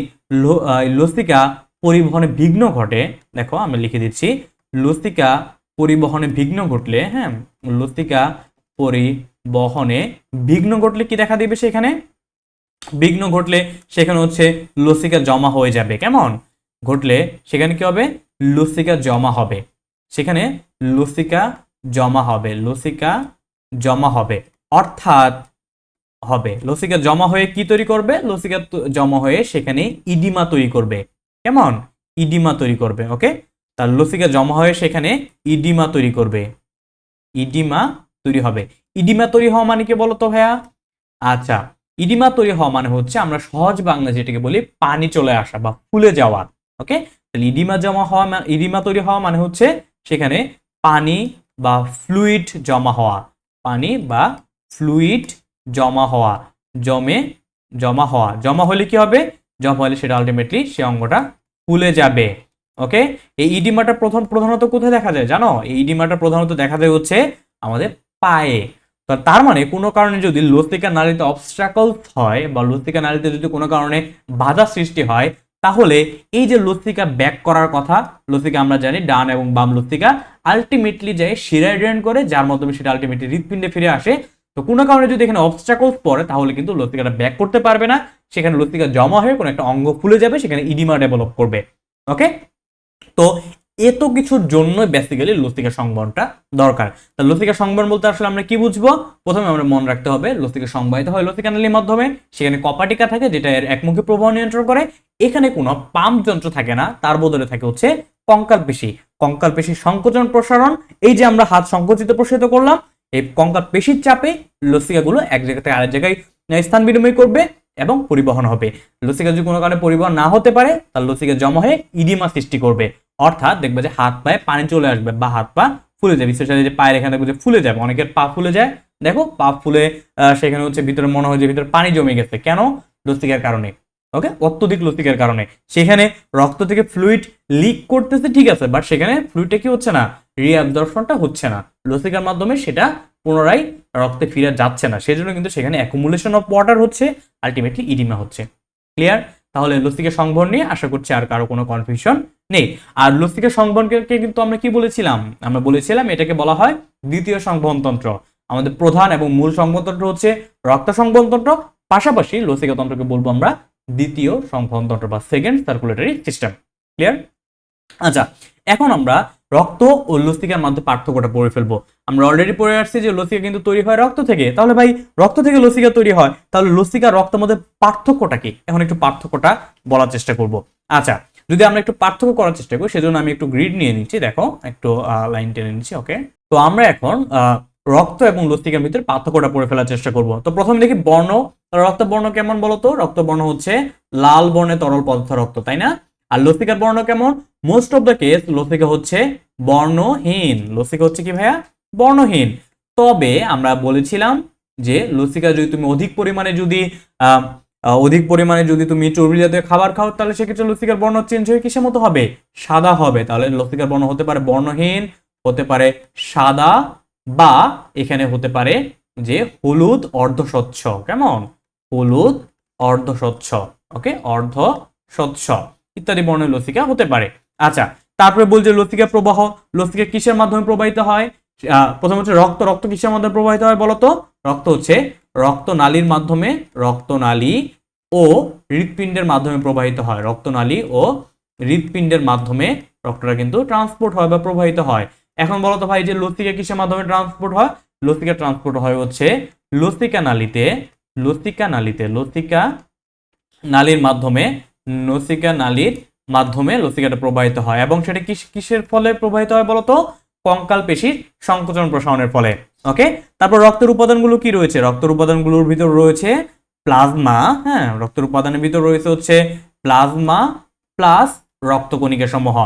লসিকা পরিবহনে বিঘ্ন ঘটে, দেখো আমি লিখে দিচ্ছি, লসিকা পরিবহনে বিঘ্ন ঘটলে, হ্যাঁ, লসিকা পরিবহনে বিঘ্ন ঘটলে কি দেখা দিবে? সেখানে বিঘ্ন ঘটলে সেখানে হচ্ছে লসিকা জমা হয়ে যাবে। কেমন ঘটলে? সেখানে কি হবে? লসিকা জমা হবে। সেখানে লসিকা জমা হবে, লসিকা জমা হবে, অর্থাৎ হবে লসিকা জমা হয়ে কি তৈরি করবে? লসিকা জমা হয়ে সেখানে ইডিমা তৈরি করবে। কেমন? ইডিমা তৈরি করবে। ওকে, তার লসিকা জমা হয়ে সেখানে ইডিমা তৈরি করবে, ইডিমা তৈরি হবে। ইডিমা তৈরি হওয়া মানে কি বলতো ভাইয়া? আচ্ছা, ইডিমা তৈরি হওয়া মানে হচ্ছে আমরা সহজ বাংলা যেটাকে বলি পানি চলে আসা বা ফুলে যাওয়া। ওকে, তাহলে ইডিমা জমা হওয়া, ইডিমা তৈরি হওয়া মানে হচ্ছে সেখানে পানি বা ফ্লুইড জমা হওয়া, পানি বা ফ্লুইড জমা হওয়া, জমা হলে কি হবে? জমা হলে সেটা আলটিমেটলি সে অঙ্গটা ফুলে যাবে। ওকে, এই ইডিমাটা প্রধানত কোথায় দেখা যায় জানো? এই ইডিমাটা প্রধানত দেখা যায় হচ্ছে আমাদের পায়ে। তো তার মানে কোনো কারণে যদি লসিকা নালীতে অবস্ট্রাকলস হয় বা লসিকা নালীতে যদি কোনো কারণে বাধা সৃষ্টি হয়, তাহলে এই যে লসিকা ব্যাক করার কথা, লসিকা আমরা জানি ডান এবং বাম লসিকা আলটিমেটলি যায় শিরায় ড্রেন করে, যার মাধ্যমে সেটা আলটিমেটলি হৃৎপিণ্ডে ফিরে আসে। তো কোনো কারণে যদি এখানে অবস্ট্রাকলস পড়ে তাহলে কিন্তু লসিকাটা ব্যাক করতে পারবে না, সেখানে লসিকা জমা হয়ে কোনো একটা অঙ্গ ফুলে যাবে, সেখানে ইডিমা ডেভেলপ করবে। ওকে, তো এত কিছুর জন্য বেসিক্যালি লসিকা সংবহনটা দরকার। তা লসিকা সংবহন বলতে আসলে আমরা কি বুঝবো? প্রথমে আমরা মনে রাখতে হবে লসিকা সংবাহিত হয় লসিকা নালীর মাধ্যমে, সেখানে কপাটিকা থাকে যেটা এর একমুখী প্রবাহ নিয়ন্ত্রণ করে। এখানে কোনো পাম্প যন্ত্র থাকে না, তার বদলে থাকে হচ্ছে কঙ্কাল পেশি। কঙ্কাল পেশির সংকোচন প্রসারণ, এই যে আমরা হাত সংকুচিত প্রসারিত করলাম, এই কঙ্কাল পেশির চাপে লসিকাগুলো এক জায়গা থেকে আরেক জায়গায় স্থান বিনিময় করবে এবং পরিবহন হবে। লসিকা যদি কোনো কারণে পরিবহন না হতে পারে তাহলে লসিকা জমা হয়ে ইডিমা সৃষ্টি করবে, অর্থাৎ দেখবে যে হাত পায়ে পানি চলে আসবে বা হাত পা ফুলে যাবে, স্পেশালি যে পায়ের এখানে দেখবে যে ফুলে যাবে, অনেকের পা ফুলে যায়, দেখো পা ফুলে সেখানে হচ্ছে ভিতরে মনে হয় যে ভিতরে পানি জমে গেছে, কেন? লসিকার কারণে। ওকে, অত্যধিক লসিকার কারণে সেখানে রক্ত থেকে ফ্লুইড লিক করতেছে, ঠিক আছে, বাট সেখানে ফ্লুইডটা কি হচ্ছে না, রিঅ্যাবজর্পশনটা হচ্ছে না, লসিকার মাধ্যমে সেটা পুনরায় রক্তে ফিরে যাচ্ছে না, সেজন্য কিন্তু সেখানে অ্যাকুমুলেশন অফ ওয়াটার হচ্ছে, আলটিমেটলি ইডিমা হচ্ছে। ক্লিয়ার? তাহলে লসিকা সংবহন নিয়ে আশা করছি আর কারো কোনো কনফিউশন নেই। আর লসিকা সংবহনকে কিন্তু আমরা কি বলেছিলাম? আমরা বলেছিলাম এটাকে বলা হয় দ্বিতীয় সংবহন তন্ত্র। আমাদের প্রধান এবং মূল সংবহন তন্ত্র হচ্ছে রক্ত সংবহন তন্ত্র, পাশাপাশি লসিকা তন্ত্রকে বলবো আমরা দ্বিতীয় সংবহন তন্ত্র বা সেকেন্ড সার্কুলেটরি সিস্টেম। ক্লিয়ার? আচ্ছা, এখন আমরা রক্ত ও লসিকার মধ্যে পার্থক্যটা পড়ে ফেলবো। আমরা অলরেডি পড়ে আসছি যে লসিকা কিন্তু তৈরি হয় রক্ত থেকে, তাহলে ভাই রক্ত থেকে লসিকা তৈরি হয়, তাহলে লসিকা রক্তের মধ্যে পার্থক্যটা কি? এখন একটু পার্থক্যটা বলার চেষ্টা করব। আচ্ছা, যদি আমরা একটু পার্থক্য করার চেষ্টা করি, সেজন্য আমি একটু গ্রিড নিয়ে নিচ্ছি, দেখো একটু লাইন টেনে নিচ্ছি। ওকে, তো আমরা এখন রক্ত এবং লসিকার ভিতরে পার্থক্যটা পড়ে ফেলার চেষ্টা করব। তো প্রথমে দেখি বর্ণ। রক্ত বর্ণ কেমন বলতো? রক্ত বর্ণ হচ্ছে লাল বর্ণে তরল পদার্থ রক্ত, তাই না? আর লসিকার বর্ণ কেমন? মোস্ট অফ দ্য কেস লসিকা হচ্ছে বর্ণহীন। লসিকা হচ্ছে কি ভাইয়া? বর্ণহীন। তবে আমরা বলেছিলাম যে লসিকা যদি তুমি অধিক পরিমাণে যদি তুমি চর্বি জাতীয় খাবার খাও, তাহলে সেক্ষেত্রে লসিকার বর্ণ চেঞ্জ হয়ে কিসের মতো হবে? সাদা হবে। তাহলে লসিকার বর্ণ হতে পারে বর্ণহীন, হতে পারে সাদা, বা এখানে হতে পারে যে হলুদ অর্ধস্বচ্ছ। কেমন? হলুদ অর্ধস্বচ্ছ। ওকে, অর্ধ স্বচ্ছ ইত্যাদি বর্ণের লসিকা হতে পারে। আচ্ছা, তারপরে বলছে লসিকা প্রবাহ। লসিকা কিসের মাধ্যমে প্রবাহিত হয়? প্রথম হচ্ছে রক্ত। রক্ত কিসের মাধ্যমে প্রবাহিত হয় বলতো? রক্ত হচ্ছে রক্তনালীর মাধ্যমে, রক্তনালী ও হৃৎপিণ্ডের মাধ্যমে প্রবাহিত হয়। রক্তনালী ও হৃৎপিণ্ডের মাধ্যমে রক্তটা কিন্তু ট্রান্সপোর্ট হয় বা প্রবাহিত হয়। এখন বলতো ভাই যে লসিকা কিসের মাধ্যমে ট্রান্সপোর্ট হয়? লসিকা ট্রান্সপোর্ট হয় হচ্ছে লসিকা নালীতে, লসিকা নালীর মাধ্যমে, লসিকা নালীর মাধ্যমে লসিকাটা প্রবাহিত হয়, এবং সেটা কিসের ফলে প্রবাহিত হয় বলতো? কঙ্কাল পেশির সংকোচন প্রসারণের ফলে। ওকে, তারপর রক্তের উপাদানগুলো কি রয়েছে? রক্তের উপাদানগুলোর ভিতর রয়েছে প্লাজমা। হ্যাঁ, রক্তের উপাদানের ভিতর রয়েছে হচ্ছে প্লাজমা প্লাস রক্তকণিকা সমূহ,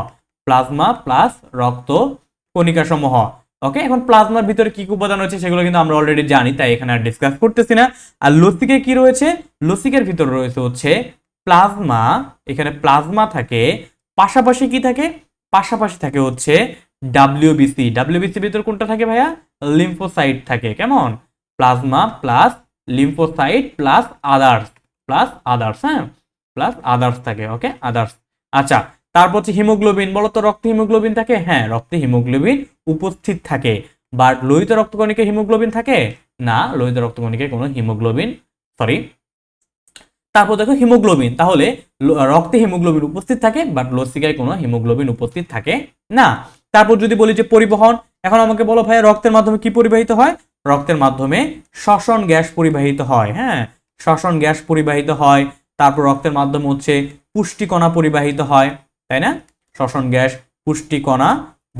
প্লাজমা প্লাস রক্তকণিকা সমূহ। ওকে, এখন প্লাজমার ভিতরে কি কি উপাদান রয়েছে সেগুলো কিন্তু আমরা অলরেডি জানি, তাই এখানে আর ডিসকাস করতেছি না। আর লসিকায় কি রয়েছে? লসিকার ভিতরে রয়েছে হচ্ছে প্লাজমা, এখানে প্লাজমা থাকে, পাশাপাশি কি থাকে? পাশাপাশি থাকে হচ্ছে ডাব্লিউবিসি। ডাব্লিউবিসির ভিতর কোনটা থাকে ভাইয়া? লিম্ফোসাইট থাকে। কেমন? Plasma plus lymphocyte plus others, হ্যাঁ, প্লাস আদার্স থাকে। ওকে, আদার্স। আচ্ছা, তারপর হচ্ছে হিমোগ্লোবিন। বলো তো রক্তে হিমোগ্লোবিন থাকে? হ্যাঁ, রক্তে হিমোগ্লোবিন উপস্থিত থাকে। বাট লোহিত রক্তকণিকায় হিমোগ্লোবিন থাকে না, লোহিত রক্তকণিকায় কোনো হিমোগ্লোবিন, সরি। তারপর দেখো হিমোগ্লোবিন, তাহলে রক্তে হিমোগ্লোবিন উপস্থিত থাকে, বাট লসিকায় কোনো হিমোগ্লোবিন উপস্থিত থাকে না। তারপর যদি বলি যে পরিবহন, এখন আমাকে বলো ভাই রক্তের মাধ্যমে কি পরিবাহিত হয়? রক্তের মাধ্যমে শ্বসন গ্যাস পরিবাহিত হয়। হ্যাঁ, শ্বসন গ্যাস পরিবাহিত হয়। তারপর রক্তের মাধ্যমে হচ্ছে পুষ্টিকণা পরিবাহিত হয়, তাই না? শ্বসন গ্যাস, পুষ্টিকণা,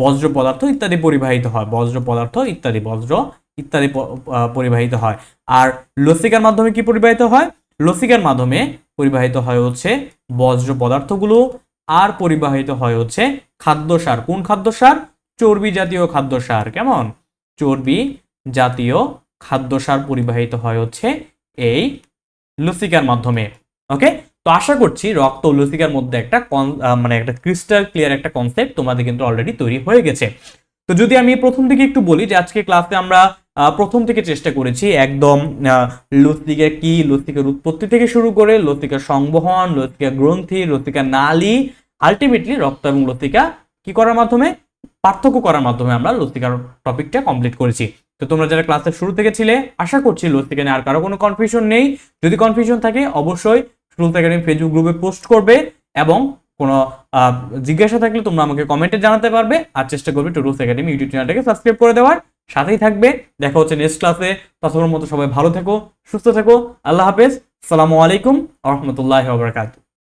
বজ্র পদার্থ ইত্যাদি পরিবাহিত হয়, বজ্র ইত্যাদি পরিবাহিত হয়। আর লসিকার মাধ্যমে কি পরিবাহিত হয়? লসিকার মাধ্যমে পরিবাহিত হয় হচ্ছে বজ্র পদার্থগুলো, আর পরিবাহিত হয় হচ্ছে খাদ্যসার। কোন খাদ্যসার? চর্বি জাতীয় খাদ্যসার। কেমন? চর্বি জাতীয় খাদ্যসার পরিবাহিত হয় হচ্ছে এই লসিকার মাধ্যমে। ওকে, তো আশা করছি রক্ত ও লসিকার মধ্যে একটা একটা ক্রিস্টাল ক্লিয়ার একটা কনসেপ্ট তোমাদের কিন্তু অলরেডি তৈরি হয়ে গেছে। তো যদি আমি প্রথম থেকে একটু বলি যে আজকে ক্লাসে আমরা প্রথম থেকে চেষ্টা করেছি একদম লসিকা কি, লসিকার উৎপত্তি থেকে শুরু করে লসিকার সংবহন, লসিকা গ্রন্থি, লসিকা নালী, আলটিমেটলি রক্ত এবং লসিকা কি করার মাধ্যমে, পার্থক্য করার মাধ্যমে আমরা লসিকার টপিকটা কমপ্লিট করেছি। তো তোমরা যারা ক্লাসের শুরু থেকে ছিলে, আশা করছি লসিকা নিয়ে আর কারো কোনো কনফিউশন নেই। যদি কনফিউশন থাকে অবশ্যই রুলস একাডেমি ফেসবুক গ্রুপে পোস্ট করবে, এবং কোনো জিজ্ঞাসা থাকলে তোমরা আমাকে কমেন্টে জানাতে পারবে। আর চেষ্টা করবে টু রুলস একাডেমি ইউটিউব চ্যানেলটাকে সাবস্ক্রাইব করে দেওয়ার, সাথেই থাকবে। দেখা হচ্ছে নেক্সট ক্লাসে। ততক্ষণের মতো সবাই ভালো থেকো, সুস্থ থেকো। আল্লাহ হাফেজ। আসসালামু আলাইকুম ওয়া রাহমাতুল্লাহি ওয়া বারাকাতুহু।